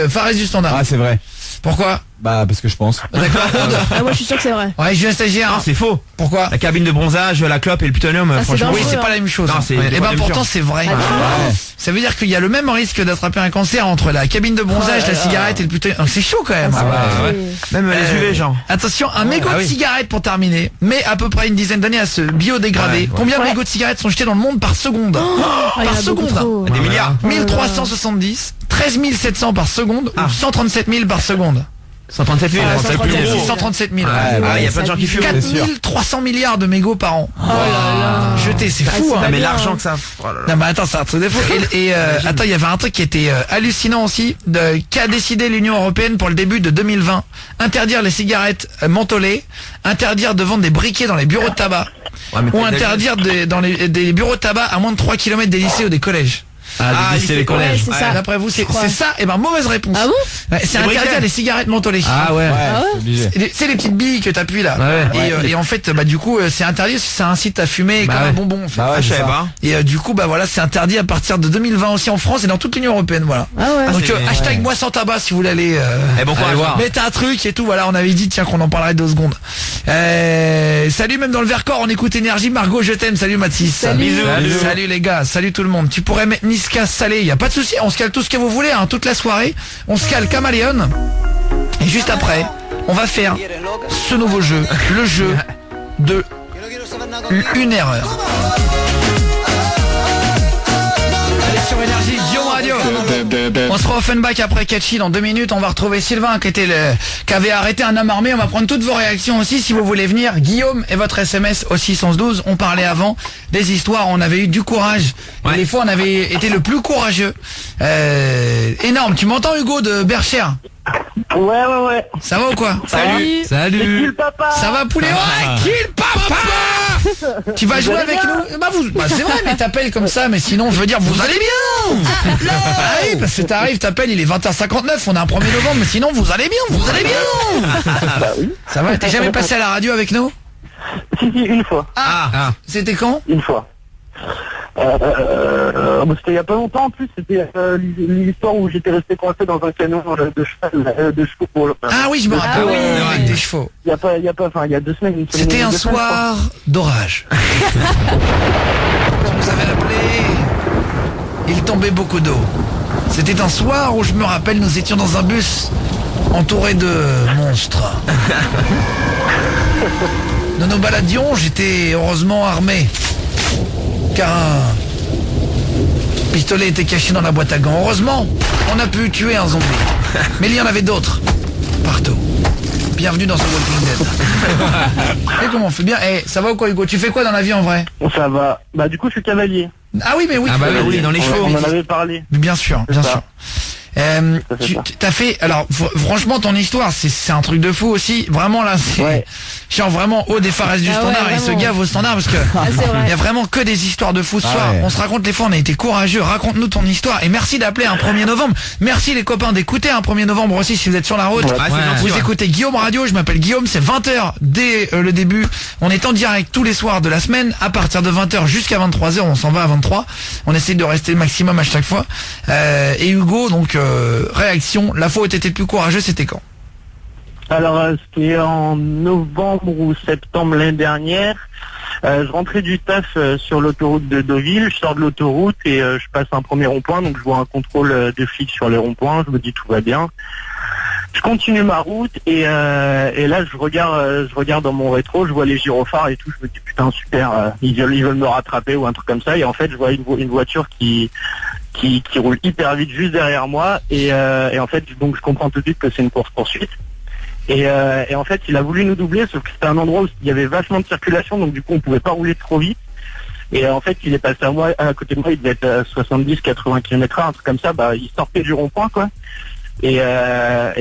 Fares du Standard. Ah, c'est vrai. Pourquoi? Bah, parce que je pense. D'accord. Aude. Ah moi je suis sûr que c'est vrai. Ouais, Julien Stagiaire. Non, c'est faux. Pourquoi? La cabine de bronzage, la clope et le plutonium, c'est franchement. Oui, dangereux. c'est pas la même chose. Non, hein. c'est Et des ben problèmes pourtant durs. c'est vrai. Ah, Ouais. Ça veut dire qu'il y a le même risque d'attraper un cancer entre la cabine de bronzage, la cigarette et le plutonium. Donc, c'est chaud quand même. Ah, hein. ouais. Même les UV, genre. Attention, un mégot ah de oui. cigarette pour terminer, mais à peu près une dizaine d'années à se biodégrader. Ouais, ouais. Combien de mégots de cigarettes sont jetés dans le monde par seconde? Ah, il y en Par a beaucoup seconde. trop. Des milliards. 1370, 13 700 par seconde ou 137 000 par seconde? 137 000. Ah, c'est le plus 137 000. gros. 637 000. Ah, ouais, il y a c'est plein de gens qui fument. 4300 milliards de mégots par an. Oh là là. Jetés, c'est Ah, fou c'est hein. pas Mais bien, l'argent hein. que ça. Oh là là. Non mais attends, c'est un truc de fou. Et attends, il y avait un truc qui était hallucinant aussi, qu'a décidé l'Union Européenne pour le début de 2020. Interdire les cigarettes mentholées, interdire de vendre des briquets dans les bureaux de tabac, Ouais, mais ou t'as- interdire des bureaux de tabac à moins de 3 km des lycées ou des collèges. Ah, Ah, lycées, les ouais, collèges. c'est ça. D'après vous, c'est crois. ça? Et ben mauvaise réponse. Ah bon? Ouais, c'est Les interdire briquets. les cigarettes mentholées. Ah ouais. Ouais, Ah ouais c'est obligé. C'est les petites billes que t'appuies là. Ouais. Et en fait, bah du coup, c'est interdit parce que ça incite à fumer Bah comme un ouais. bonbon. En fait. Bah Ah, ouais, je c'est savais ça. pas. Et du coup, bah voilà, c'est interdit à partir de 2020 aussi en France et dans toute l'Union Européenne, voilà. Ah ouais. Donc c'est- hashtag ouais. moi sans tabac si vous voulez aller Eh bon Allez courage. voir. mettre un truc et tout. Voilà, on avait dit tiens qu'on en parlerait 2 secondes. Salut, même dans le Vercors, on écoute Énergie. Margot, je t'aime. Salut Mathis. Salut. Bisous. Salut les gars. Salut tout le monde. Tu pourrais mettre Niska salé. Y a pas de souci. On se cale tout ce que vous voulez. Hein, toute la soirée. On se cale Caméléon. Et juste après, on va faire ce nouveau jeu, le jeu de une erreur. Allez sur Énergie, Guillaume Radio. On sera Offenbach après Catchy dans 2 minutes. On va retrouver Sylvain qui avait arrêté un homme armé. On va prendre toutes vos réactions aussi si vous voulez venir. Guillaume et votre SMS au 612. On parlait avant des histoires. On avait eu du courage. Et des fois on avait été le plus courageux. Énorme. Tu m'entends Hugo de Berchère? Ouais. Ça va ou quoi? Salut. Salut. Ça va poulet? Ouais, kill papa. Tu vas jouer avec nous? Bah c'est vrai, mais t'appelles comme ça, mais sinon je veux dire vous allez bien. Ah oui, parce que t'arrives, t'appelles, il est 20h59, on est un 1er novembre, mais sinon vous allez bien. Ça va, t'es jamais passé à la radio avec nous? Si, une fois. C'était quand? Une fois. C'était il y a pas longtemps en plus, c'était l'histoire où j'étais resté coincé dans un camion de chevaux pour le... Ah oui, je me rappelle, oui, avec des chevaux. Il y a 2 semaines. Une semaine, C'était un 2 semaines, soir d'orage. Tu nous avais appelé. Il tombait beaucoup d'eau. C'était un soir où je me rappelle, nous étions dans un bus entouré de monstres. Nous nous baladions, j'étais heureusement armé. Car un pistolet était caché dans la boîte à gants. Heureusement, on a pu tuer un zombie. Mais il y en avait d'autres. Partout. Bienvenue dans ce Walking Dead. Et comment on fait bien? Ça va ou quoi, Hugo? Tu fais quoi dans la vie en vrai? Ça va. Bah du coup je suis cavalier. Ah oui, mais oui. Ah bah oui, dans les chevaux. On en avait parlé. Bien sûr, bien sûr. T'as fait, alors franchement ton histoire c'est un truc de fou aussi, vraiment là c'est genre vraiment haut des phares du standard et ce gars vaut standard parce que il y a vraiment que des histoires de fou ce soir. On se raconte les fois, on a été courageux, raconte-nous ton histoire et merci d'appeler un 1er novembre, merci les copains d'écouter un 1er novembre aussi si vous êtes sur la route. Vous écoutez Guillaume Radio, je m'appelle Guillaume, c'est 20h dès le début, on est en direct tous les soirs de la semaine à partir de 20h jusqu'à 23h, on s'en va à 23, on essaie de rester le maximum à chaque fois et Hugo donc réaction, la fois où t'étais le plus courageux, c'était quand? Alors c'était en novembre ou septembre l'année dernière. Je rentrais du taf sur l'autoroute de Deauville, je sors de l'autoroute et je passe un premier rond-point, donc je vois un contrôle de flics sur les ronds-points, je me dis tout va bien. Je continue ma route et là je regarde dans mon rétro, je vois les gyrophares et tout, je me dis putain super, ils veulent me rattraper ou un truc comme ça et en fait je vois une voiture qui roule hyper vite juste derrière moi et en fait donc je comprends tout de suite que c'est une course-poursuite et en fait il a voulu nous doubler sauf que c'était un endroit où il y avait vachement de circulation donc du coup on pouvait pas rouler trop vite et en fait il est passé à côté de moi, il devait être à 70-80 km/h, un truc comme ça, il sortait du rond-point quoi et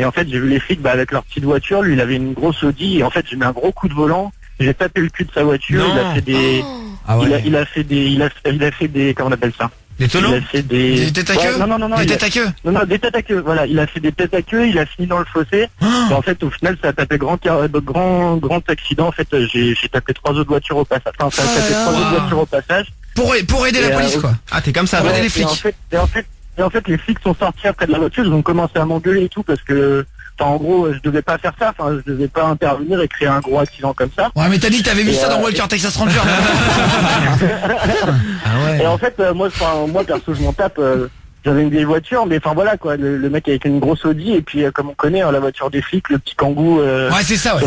en fait j'ai vu les flics avec leur petite voiture, lui il avait une grosse Audi et en fait j'ai mis un gros coup de volant, j'ai tapé le cul de sa voiture, il a fait des il a fait des comment on appelle ça? Des tonneaux? Des têtes à queue? Non, des têtes à queue? Non, des têtes à queue, voilà. Il a fait des têtes à queue, il a fini dans le fossé. Et en fait, au final, ça a tapé grand accident. En fait, j'ai tapé 3 autres voitures au passage. Enfin, ça a tapé 3 autres voitures au passage. Pour aider la police, quoi. Ah, t'es comme ça, pour aider les flics. Et en fait, les flics sont sortis après de la voiture, ils ont commencé à m'engueuler et tout parce que... en gros, je devais pas faire ça, je devais pas intervenir et créer un gros accident comme ça. Ouais, mais t'as dit que t'avais vu ça dans Walker Texas Ranger. Et en fait, moi perso, je m'en tape. J'avais une vieille voiture, mais enfin voilà quoi, le mec avec une grosse Audi et puis comme on connaît la voiture des flics, le petit Kangoo. Ouais, c'est ça. Ouais.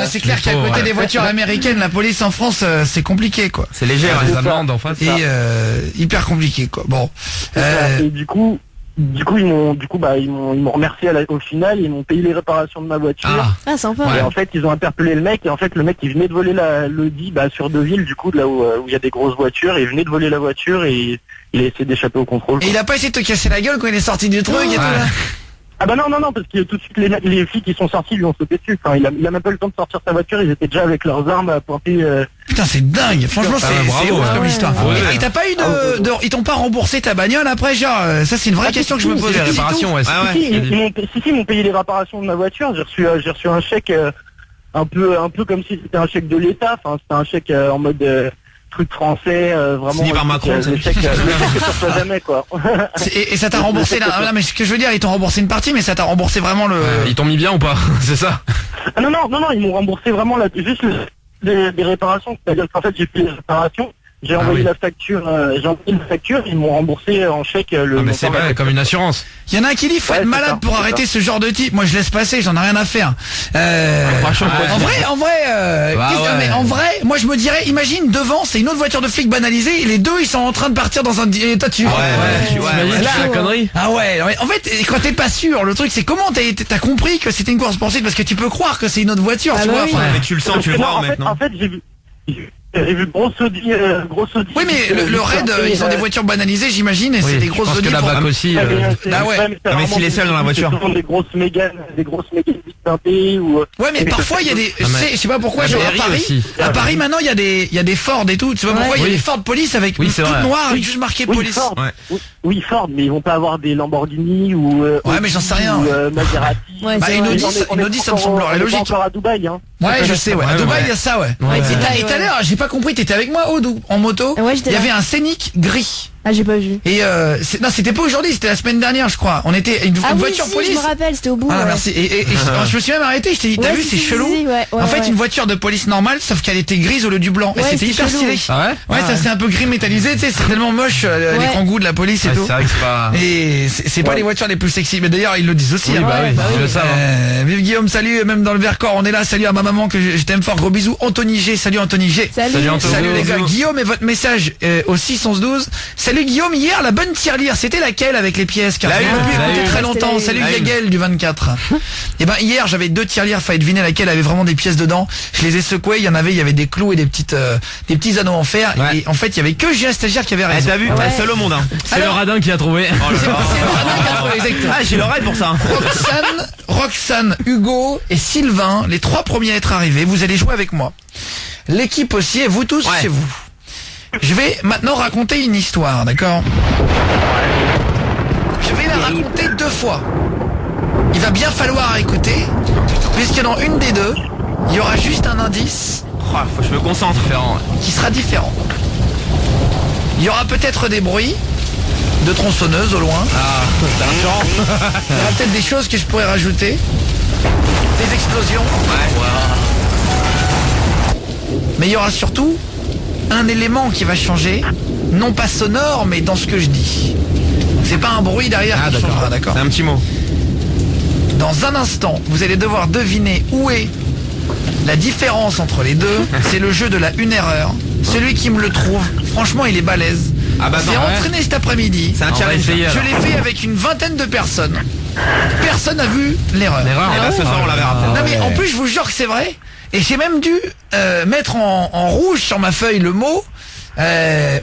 C'est clair qu'à côté des voitures américaines, la police en France, c'est compliqué quoi. C'est léger, les amendes en face. Et hyper compliqué quoi. Bon. Et du coup ils m'ont remercié au final, ils m'ont payé les réparations de ma voiture. Ah sympa. Et en fait ils ont interpellé le mec et en fait le mec il venait de voler l'Audi sur Deauville du coup là où il y a des grosses voitures et il venait de voler la voiture et il a essayé d'échapper au contrôle. Et il a pas essayé de te casser la gueule quand il est sorti du truc et tout là? Ah bah non parce que tout de suite les flics qui sont sortis lui ont sauté dessus. Enfin, il a même pas eu le temps de sortir sa voiture, ils étaient déjà avec leurs armes à pointer. Putain c'est dingue, franchement c'est ouf comme histoire. Et t'as pas eu ils t'ont pas remboursé ta bagnole après genre ça c'est une vraie question que je me pose. Les réparations ils m'ont payé les réparations de ma voiture, j'ai reçu un chèque un peu comme si c'était un chèque de l'État, enfin c'était un chèque en mode truc français, vraiment. Signé par Macron, le chèque que tu reçois jamais, quoi. Et ça t'a remboursé là, mais ce que je veux dire, ils t'ont remboursé une partie, mais ça t'a remboursé vraiment le... Ils t'ont mis bien ou pas? C'est ça? Non, ils m'ont remboursé vraiment juste des réparations. C'est-à-dire qu'en fait, j'ai fait les réparations, j'ai envoyé la facture, ils m'ont remboursé en chèque le... mais c'est vrai, comme une assurance. Il y en a un qui dit, faut être malade pour arrêter ce genre de type. Moi, je laisse passer, j'en ai rien à faire. En vrai, moi, je me dirais, imagine, devant, c'est une autre voiture de flic banalisée, et les deux, ils sont en train de partir dans un... Toi, tu la connerie. Ah ouais, en fait, quand t'es pas sûr, le truc, c'est comment t'as compris que c'était une course-poursuite, parce que tu peux croire que c'est une autre voiture, tu vois. Mais tu le sens, tu le vois, maintenant. En fait, j'ai vu grosse Audi. Oui, mais le raid, ils ont des voitures banalisées, j'imagine, et c'est des grosses Audi. La BAC aussi. Ah ouais. Mais s'il est seul dans la voiture. Des grosses Mégane vite teintées ou. Ouais, mais parfois il y a des. Je sais pas pourquoi. Genre à Paris maintenant il y a des Ford et tout. Tu sais pas pourquoi il y a des Ford police avec tout noir avec juste marqué police. Oui, Ford, mais ils vont pas avoir des Lamborghini ou. Ouais, mais j'en sais rien. Ou Maserati. Une Audi, ça me semblerait logique. Encore à Dubaï, hein. Ouais, je sais, ouais. À Dubaï, il y a ça, ouais. Et tout à l'heure, j'ai pas compris, t'étais avec moi, Aude, en moto. Ouais, j'étais Il y là. avait un Scénic gris. Ah, j'ai pas vu. Et non, c'était pas aujourd'hui, c'était la semaine dernière, je crois. On était une Ah oui, voiture si, police. je me rappelle, c'était au bout. Ah, ouais. merci. Et je me suis même arrêté, je t'ai dit, t'as Ouais, vu, si, c'est si, chelou. si, ouais, En fait, ouais. une voiture de police normale, sauf qu'elle était grise au lieu du blanc. Ouais, et c'était c'est hyper chelou. stylé. Ah ouais Ouais, ça c'est un peu gris métallisé, tu sais, c'est tellement moche, les kangous de la police et Ouais, tout. c'est vrai que c'est pas... Et c'est pas les voitures les plus sexy, mais d'ailleurs ils le disent aussi. Oui, hein. bah oui, bah je oui. le sais. Vive Guillaume, salut, même dans le Vercors, on est là, salut à ma maman que je t'aime fort, gros bisous. Anthony G, salut Anthony G. Salut. Anthony. Salut les gars, Bisous. Guillaume et votre message au 611-12. Salut Guillaume, hier la bonne tirelire, c'était laquelle avec les pièces car je l'ai La pas pu une. écouter La très une. longtemps. C'était Salut la une. Gagel du 24. Et ben hier j'avais 2 tirelires, fallait deviner laquelle avait vraiment des pièces dedans. Je les ai secouées, il y avait des clous et des petits anneaux en fer. Ouais. Et en fait il y avait que Julien Stagiaire qui avait Eh, raison. t'as vu, Ouais. seul au monde, hein. C'est le Alors- radin qui a trouvé. C'est le radin qui a trouvé, exactement. Ah, j'ai l'oreille pour ça. Roxane, Hugo et Sylvain, les 3 premiers à être arrivés, vous allez jouer avec moi. L'équipe aussi et vous tous Ouais. chez vous. Je vais maintenant raconter une histoire, d'accord? Je vais la raconter 2 fois. Il va bien falloir écouter, puisque dans une des 2, il y aura juste un indice Oh, faut que je me concentre. qui sera différent. Il y aura peut-être des bruits de tronçonneuses au loin. Il y aura peut-être des choses que je pourrais rajouter. Des explosions. Mais il y aura surtout un élément qui va changer, non pas sonore, mais dans ce que je dis. C'est pas un bruit derrière qui changera, d'accord? C'est un petit mot. Dans un instant, vous allez devoir deviner où est la différence entre les deux. C'est le jeu de la 1 erreur. Celui qui me le trouve, franchement, il est balèze. Ah bah J'ai non, ouais. entraîné cet après-midi. C'est un On va challenge. essayer, Je alors. l'ai fait avec une vingtaine de personnes. Personne n'a vu l'erreur. L'erreur. Eh ben, ce soir, on la verra peut-être. Non mais en plus je vous jure que c'est vrai. Et j'ai même dû mettre en rouge sur ma feuille le mot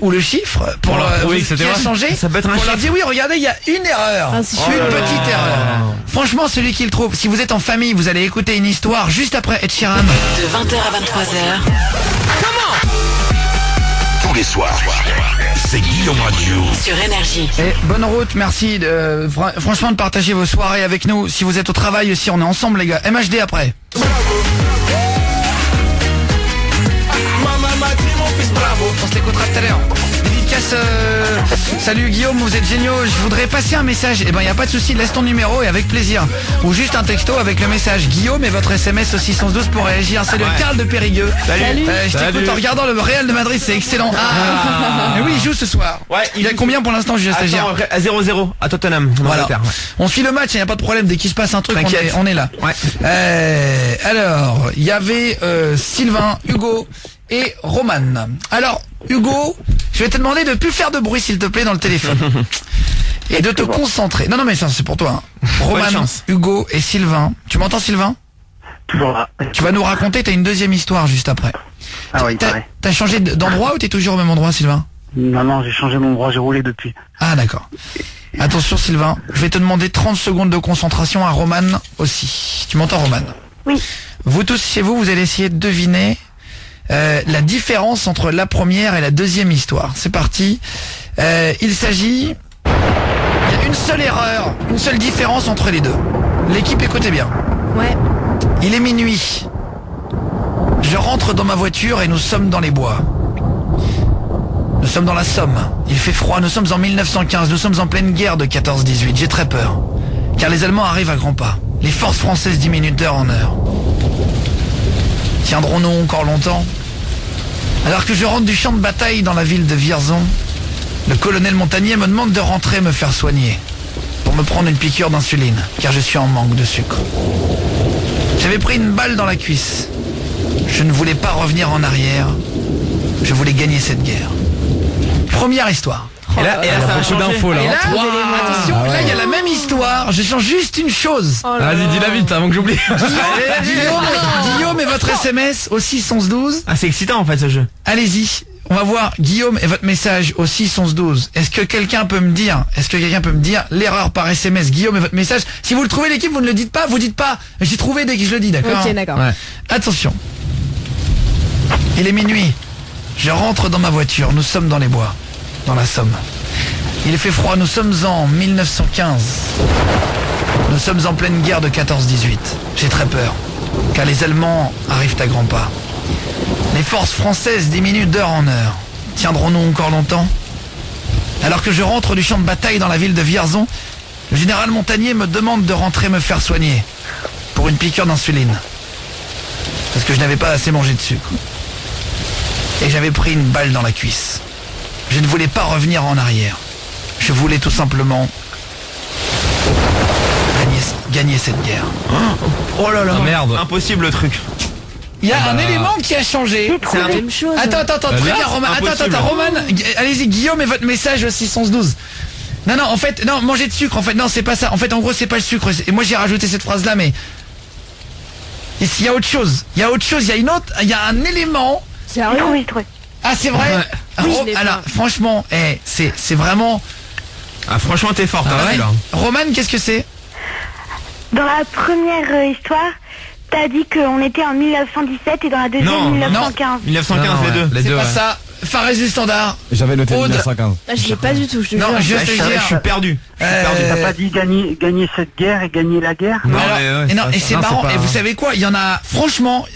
ou le chiffre pour Pour leur prouver que qui c'était a vrai. changé. Ça peut être un pour leur chiffre. dire oui, regardez, il y a une erreur. Ah, c'est une chouette. petite erreur. Franchement, celui qui le trouve, si vous êtes en famille, vous allez écouter une histoire juste après Ed Sheeran. De 20h à 23h, Tous les soirs, c'est Guillaume Radio. sur Énergie. Et bonne route, merci franchement de partager vos soirées avec nous. Si vous êtes au travail aussi, on est ensemble les gars. MHD après. On se l'écoutera tout à l'heure. Dédicace, salut Guillaume, vous êtes géniaux. Je voudrais passer un message. Eh ben y a pas de souci, laisse ton numéro et avec plaisir. Ou juste un texto avec le message Guillaume et votre SMS au 612 pour réagir. Salut Karl de Périgueux. Salut. Je t'écoute Salut. en regardant le Real de Madrid, c'est excellent. Mais oui, il joue ce soir. Ouais, Il a combien pour l'instant, Julien Stagiaire? Attends, à 0-0 à Tottenham, en Voilà. Angleterre. On suit le match, il n'y a pas de problème. Dès qu'il se passe un truc, T'inquiète. on est là. Ouais. Alors, il y avait Sylvain, Hugo et Roman. Alors, Hugo, je vais te demander de plus faire de bruit, s'il te plaît, dans le téléphone. Et de te concentrer. Non, mais ça, c'est pour toi. Hein. Roman, chance. Hugo et Sylvain. Tu m'entends, Sylvain? Toujours là. Tu vas nous raconter, t'as une deuxième histoire juste après. Ah oui, T'as pareil. t'as changé d'endroit ou t'es toujours au même endroit, Sylvain? Non, j'ai changé mon bras, j'ai roulé depuis. Ah d'accord. Attention Sylvain, je vais te demander 30 secondes de concentration à Roman aussi. Tu m'entends Roman? Oui. Vous tous chez vous, vous allez essayer de deviner la différence entre la première et la deuxième histoire. C'est parti. Il s'agit... Il y a une seule erreur, une seule différence entre les deux. L'équipe, écoutez bien. Ouais. Il est minuit. Je rentre dans ma voiture et nous sommes dans les bois. Nous sommes dans la Somme. Il fait froid. Nous sommes en 1915. Nous sommes en pleine guerre de 14-18. J'ai très peur. Car les Allemands arrivent à grands pas. Les forces françaises diminuent d'heure en heure. Tiendrons-nous encore longtemps? Alors que je rentre du champ de bataille dans la ville de Vierzon, le colonel Montagnier me demande de rentrer me faire soigner. Pour me prendre une piqûre d'insuline. Car je suis en manque de sucre. J'avais pris une balle dans la cuisse. Je ne voulais pas revenir en arrière. Je voulais gagner cette guerre. Première histoire. Et là, ça a Beaucoup changé. d'infos là. Et là, hein. attention, là il y a la même histoire. Je change juste une chose. Oh là Vas-y, là. dis-la vite avant que j'oublie. Guillaume et votre SMS au 611-12. Ah, c'est excitant en fait ce jeu. Allez-y. On va voir Guillaume et votre message au 611-12. Est-ce que quelqu'un peut me dire l'erreur par SMS, Guillaume et votre message? Si vous le trouvez l'équipe, vous ne le dites pas, vous dites pas j'ai trouvé dès que je le dis, d'accord? Ok, d'accord. Ouais. Attention. Il est minuit. Je rentre dans ma voiture. Nous sommes dans les bois, dans la Somme. Il fait froid. Nous sommes en 1915. Nous sommes en pleine guerre de 14-18. J'ai très peur. car les Allemands arrivent à grands pas. Les forces françaises diminuent d'heure en heure. Tiendrons-nous encore longtemps? Alors que je rentre du champ de bataille dans la ville de Vierzon, le général Montagnier me demande de rentrer me faire soigner pour une piqûre d'insuline. Parce que je n'avais pas assez mangé de sucre. Et j'avais pris une balle dans la cuisse. Je ne voulais pas revenir en arrière. Je voulais tout simplement gagner cette guerre. Oh là là. Ah, merde. Impossible le truc. Il y a un élément qui a changé. C'est la même chose. Attends, très bien, Roman. Attends, Roman. Allez-y, Guillaume et votre message au 612. Non, en fait, non, manger de sucre, en fait, non, c'est pas ça. En fait, en gros, c'est pas le sucre. Et moi, j'ai rajouté cette phrase-là, mais il y a autre chose. Il y a un élément. Sérieux? Oui, trop. Ah, c'est vrai. Oui, je l'ai Alors, pas. franchement, c'est vraiment. Ah franchement t'es forte, Ah hein, ouais. là. Roman, qu'est-ce que c'est? Dans la première histoire, t'as dit qu'on était en 1917 et dans la deuxième, Non, 1915. 1915 Non, les deux. Les C'est deux, pas ouais. ça. Fares du standard. J'avais noté Aude. 1915. Ah, je l'ai pas du tout, je te Non, jure. je te Je suis jure. perdu. T'as pas dit gagner cette guerre et gagner la guerre? Non, Alors, mais ouais, et non, c'est et pas c'est ça. marrant. Non, c'est pas- Et vous savez quoi? Il y en a, franchement,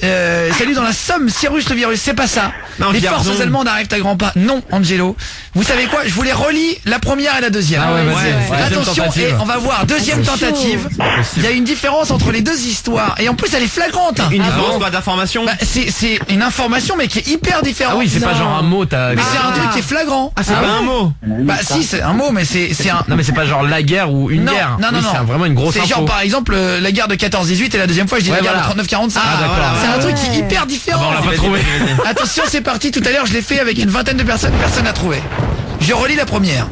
salut dans la Somme, Cyrus le virus, c'est pas ça. Non, Les Vierzon. forces allemandes arrivent à grands pas. Non, Angelo. Vous savez quoi? Je vous les relis la première et la deuxième. Ah ouais, vas-y. Ouais. Deuxième Attention, tentative. et on va voir. Deuxième Ah, c'est tentative. chaud. Il y a une différence entre les deux histoires. Et en plus, elle est flagrante. Une Ah différence bon quoi d'information. Bah, c'est une information, mais qui est hyper différente. Ah oui, c'est pas Non. genre un mot, t'as. Mais c'est un truc qui est flagrant. Ah c'est pas un mot. Bah si, c'est un mot, mais c'est un. Non mais c'est pas genre la guerre ou une Non, guerre. non, Oui, c'est vraiment une grosse C'est info. genre par exemple la guerre de 14-18 et la deuxième fois je dis la Ouais, guerre voilà. de 39-45. Ah, d'accord. C'est un Ah truc ouais. qui est hyper différent. Ah bah, on l'a pas trouvé. Attention, c'est parti. Tout à l'heure je l'ai fait avec une vingtaine de personnes, personne n'a trouvé. Je relis la première.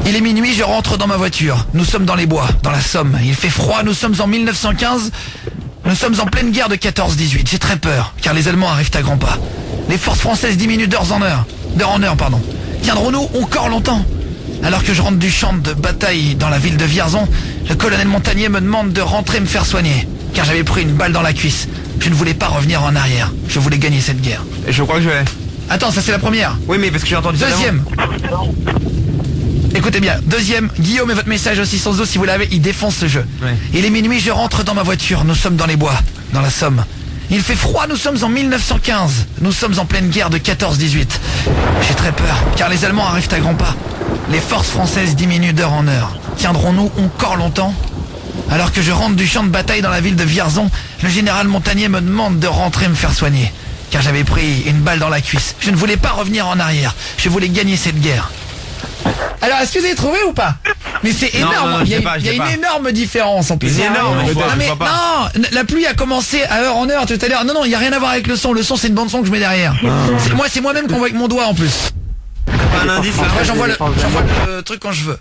Il est minuit, je rentre dans ma voiture. Nous sommes dans les bois, dans la Somme. Il fait froid, nous sommes en 1915. Nous sommes en pleine guerre de 14-18. J'ai très peur, car les Allemands arrivent à grands pas. Les forces françaises diminuent d'heure en heure. Tiendrons-nous encore longtemps? Alors que je rentre du champ de bataille dans la ville de Vierzon, le colonel Montagnier me demande de rentrer me faire soigner, car j'avais pris une balle dans la cuisse. Je ne voulais pas revenir en arrière. Je voulais gagner cette guerre. Et je crois que je l'ai. Attends, ça c'est la première. Oui mais parce que j'ai entendu ça. Deuxième. Écoutez bien, deuxième, Guillaume et votre message aussi sans eau si vous l'avez, il défonce ce jeu. Ouais. Il est minuit, je rentre dans ma voiture, nous sommes dans les bois, dans la Somme. Il fait froid, nous sommes en 1915. Nous sommes en pleine guerre de 14-18. J'ai très peur, car les Allemands arrivent à grands pas. Les forces françaises diminuent d'heure en heure. Tiendrons-nous encore longtemps? Alors que je rentre du champ de bataille dans la ville de Vierzon, le général Montagnier me demande de rentrer me faire soigner, car j'avais pris une balle dans la cuisse. Je ne voulais pas revenir en arrière. Je voulais gagner cette guerre. Alors, est-ce que vous avez trouvé ou pas? Mais c'est Non, énorme. non, Il y a, je sais pas, il y a je sais une pas. énorme différence en plus. Une énorme, Non, quoi, mais je vois pas. non, la pluie a commencé à heure en heure tout à l'heure. Non, il n'y a rien à voir avec le son. Le son, c'est une bande son que je mets derrière. C'est moi-même qu'on voit avec mon doigt en plus. Pas un indice là. Moi, j'envoie le truc quand je veux.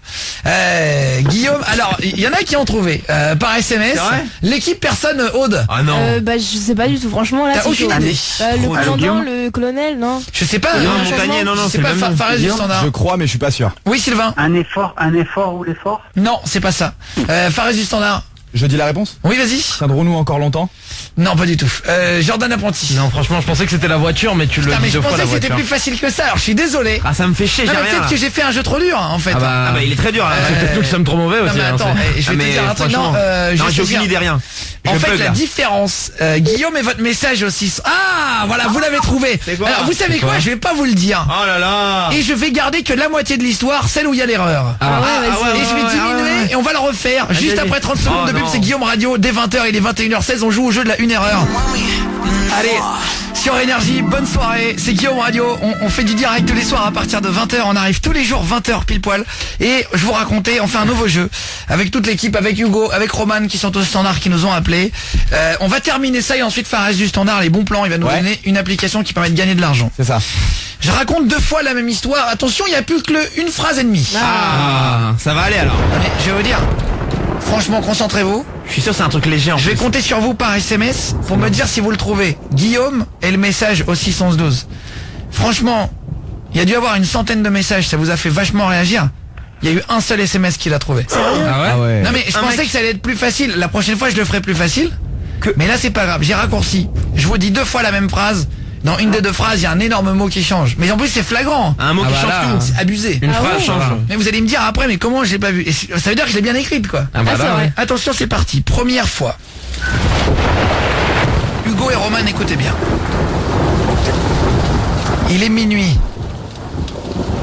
Guillaume, alors, il y en a qui ont trouvé par SMS. C'est vrai L'équipe personne Aude. Ah non. Bah je sais pas du tout, franchement là T'as c'est aucune chaud. idée. Le Trop commandant, Guillaume le colonel, non? Je sais pas. Non, je Montagnier, non, sais c'est pas. le même nom. Fares du standard. Je crois, mais je suis pas sûr. Oui, Sylvain. Un effort ou l'effort? Non, c'est pas ça. Fares du standard. Je dis la réponse? Oui, vas-y. Tiendrons-nous encore longtemps? Non, pas du tout. Jordan Apprenti. Non franchement je pensais que c'était la voiture mais tu le Putain, mais dis je deux fois pensais la que c'était voiture. plus facile que ça. Alors, je suis désolé. Ah ça me fait chier, j'ai Non, mais rien. peut-être là. que j'ai fait un jeu trop dur, hein, en fait. Ah Ah bah il est très dur là. c'est peut-être nous qui sommes trop mauvais Non, aussi. mais hein, attends, c'est- je vais te dire un truc. Non, franchement. je Non, vais j'ai te aucune dire. idée, rien. En Je fait, bug, la là. différence, Guillaume et votre message aussi. Ah, voilà, vous l'avez trouvé. C'est quoi? Alors, vous savez quoi? Je vais pas vous le dire. Oh là là. Et je vais garder que la moitié de l'histoire, celle où il y a l'erreur. Ah ouais, vas-y. Et je vais diminuer et on va le refaire. Juste Allez. après 30 secondes de Oh pub, non. c'est Guillaume Radio. Dès 20h, il est 21h16. On joue au jeu de la 1 erreur. Allez, sur Énergie, bonne soirée. C'est Guillaume Radio. On fait du direct tous les soirs à partir de 20h. On arrive tous les jours 20h pile poil. Et je vous racontais, on fait un nouveau jeu avec toute l'équipe, avec Hugo, avec Roman qui sont au standard, qui nous ont appelés. On va terminer ça et ensuite Fares du standard, les bons plans. Il va nous Ouais. donner une application qui permet de gagner de l'argent. C'est ça. Je raconte deux fois la même histoire. Attention, il n'y a plus que une phrase et demie. Ah ça va aller alors. Mais je vais vous dire, franchement, concentrez-vous. Je suis sûr c'est un truc léger en Je vais plus. compter sur vous par SMS pour me dire si vous le trouvez. Guillaume et le message au 612. Franchement, il y a dû avoir une centaine de messages. Ça vous a fait vachement réagir. Il y a eu un seul SMS qui l'a trouvé. Ah ouais. Ah ouais. Non mais je Un pensais mec. que ça allait être plus facile. La prochaine fois, je le ferai plus facile. Mais là, c'est pas grave. J'ai raccourci. Je vous dis deux fois la même phrase. Dans une des deux phrases, il y a un énorme mot qui change. Mais en plus, c'est flagrant. Un mot Ah qui bah change là, tout. C'est abusé. Une Ah phrase ouais. change. Mais vous allez me dire après, mais comment je l'ai pas vu? Et ça veut dire que je l'ai bien écrite, quoi. Ah bah Ah, c'est là, vrai. ouais. Attention, c'est parti. Première fois. Hugo et Roman, écoutez bien. Il est minuit.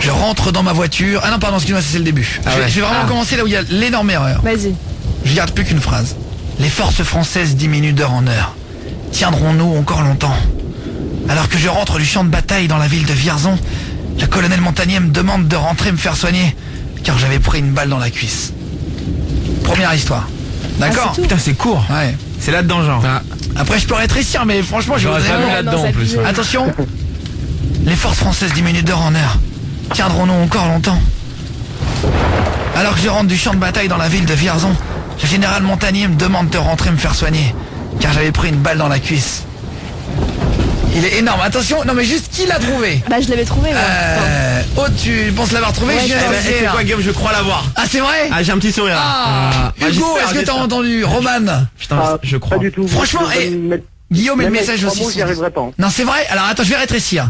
Je rentre dans ma voiture. Ah non, pardon, excuse-moi, c'est le début. Je vais vraiment commencer là où il y a l'énorme erreur. Vas-y. Je garde plus qu'une phrase. Les forces françaises diminuent d'heure en heure. Tiendrons-nous encore longtemps? Alors que je rentre du champ de bataille dans la ville de Vierzon, le colonel Montagnier me demande de rentrer me faire soigner, car j'avais pris une balle dans la cuisse. Première histoire. D'accord? c'est tout. Putain, c'est court. Ouais. C'est là-dedans, genre. Après, je peux rétrécir, mais franchement, je J'aurais voudrais... pas vu non, là-dedans ça en plus. abusé. Attention. Les forces françaises diminuent d'heure en heure. Tiendrons-nous encore longtemps? Alors que je rentre du champ de bataille dans la ville de Vierzon, le général Montagnier me demande de rentrer me faire soigner, car j'avais pris une balle dans la cuisse. Il est énorme. Attention, non mais juste qui l'a trouvé? Bah, je l'avais trouvé, moi. Aude, tu penses l'avoir trouvé? Ouais, Je viens je de pense. le C'est dire. quoi, Guillaume? Je crois l'avoir. Ah, c'est vrai? Ah, j'ai un petit sourire. là. Ah, Hugo, j'espère, est-ce que t'as j'espère. entendu? Roman? Putain, Ah, je crois. Pas du tout. Franchement, Je peux et- me mettre- Guillaume et le même avec message trois aussi. mots, j'y arriverai pas. Non, c'est vrai. Alors attends, je vais rétrécir.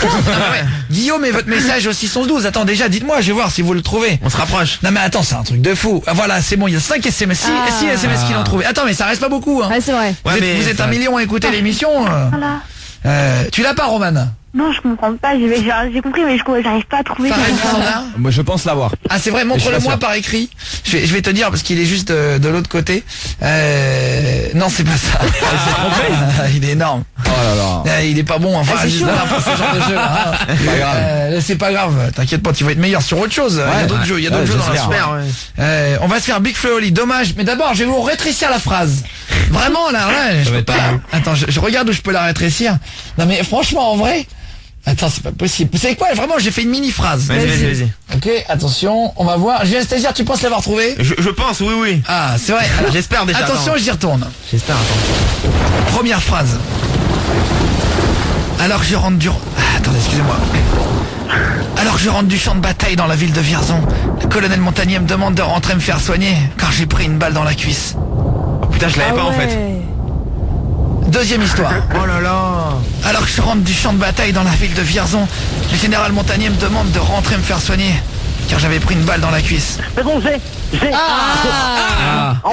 Non, mais ouais. Guillaume et votre message aussi sont 12. Attends, déjà, dites-moi, je vais voir si vous le trouvez. On se rapproche. Non mais attends, c'est un truc de fou. Ah, voilà, c'est bon, il y a 5 SMS. 6 SMS qui l'ont trouvé. Attends, mais ça reste pas beaucoup. Hein. Ouais, c'est vrai. Ouais, mais vous êtes ça- 1 million à écouter l'émission. Voilà. Tu l'as pas, Roman? Non, je comprends pas. J'ai compris, mais j'arrive pas à trouver. Pareil, du standard. Moi, je pense l'avoir. Ah, c'est vrai, je suis montre-le pas moi sûr. par écrit. Je vais te dire parce qu'il est juste de l'autre côté. Non, c'est pas ça. Il est énorme. Oh là là. Il est pas bon. Enfin, c'est juste chaud. là, pour ce genre de jeu. Hein. Pas grave. C'est pas grave. T'inquiète pas, tu vas être meilleur sur autre chose. Il y a d'autres jeux. Il y a d'autres jeux dans la j'espère. soirée. Ouais. On va se faire Big Flo et Oli. Dommage. Mais d'abord, je vais vous rétrécir la phrase. Vraiment, là, je va peux être pas. Attends, je regarde où je peux la rétrécir. Non, mais franchement, en vrai. Attends, c'est pas possible. Vous savez quoi? Vraiment, j'ai fait une mini phrase. Vas-y. Ok, attention, on va voir. Julien Stagiaire, tu penses l'avoir trouvé? Je pense, oui. Ah, c'est vrai. Alors, J'espère déjà. attention, attends. j'y retourne. J'espère, attends. Première phrase. Alors que je rentre du... attendez, excusez-moi. Alors que je rentre du champ de bataille dans la ville de Vierzon, le colonel Montagnier me demande de rentrer me faire soigner, car j'ai pris une balle dans la cuisse. Oh, putain, je l'avais pas en fait. Deuxième histoire. Oh là là. Alors que je rentre du champ de bataille dans la ville de Vierzon, le général Montagnier me demande de rentrer me faire soigner, car j'avais pris une balle dans la cuisse. C'est bon, j'ai.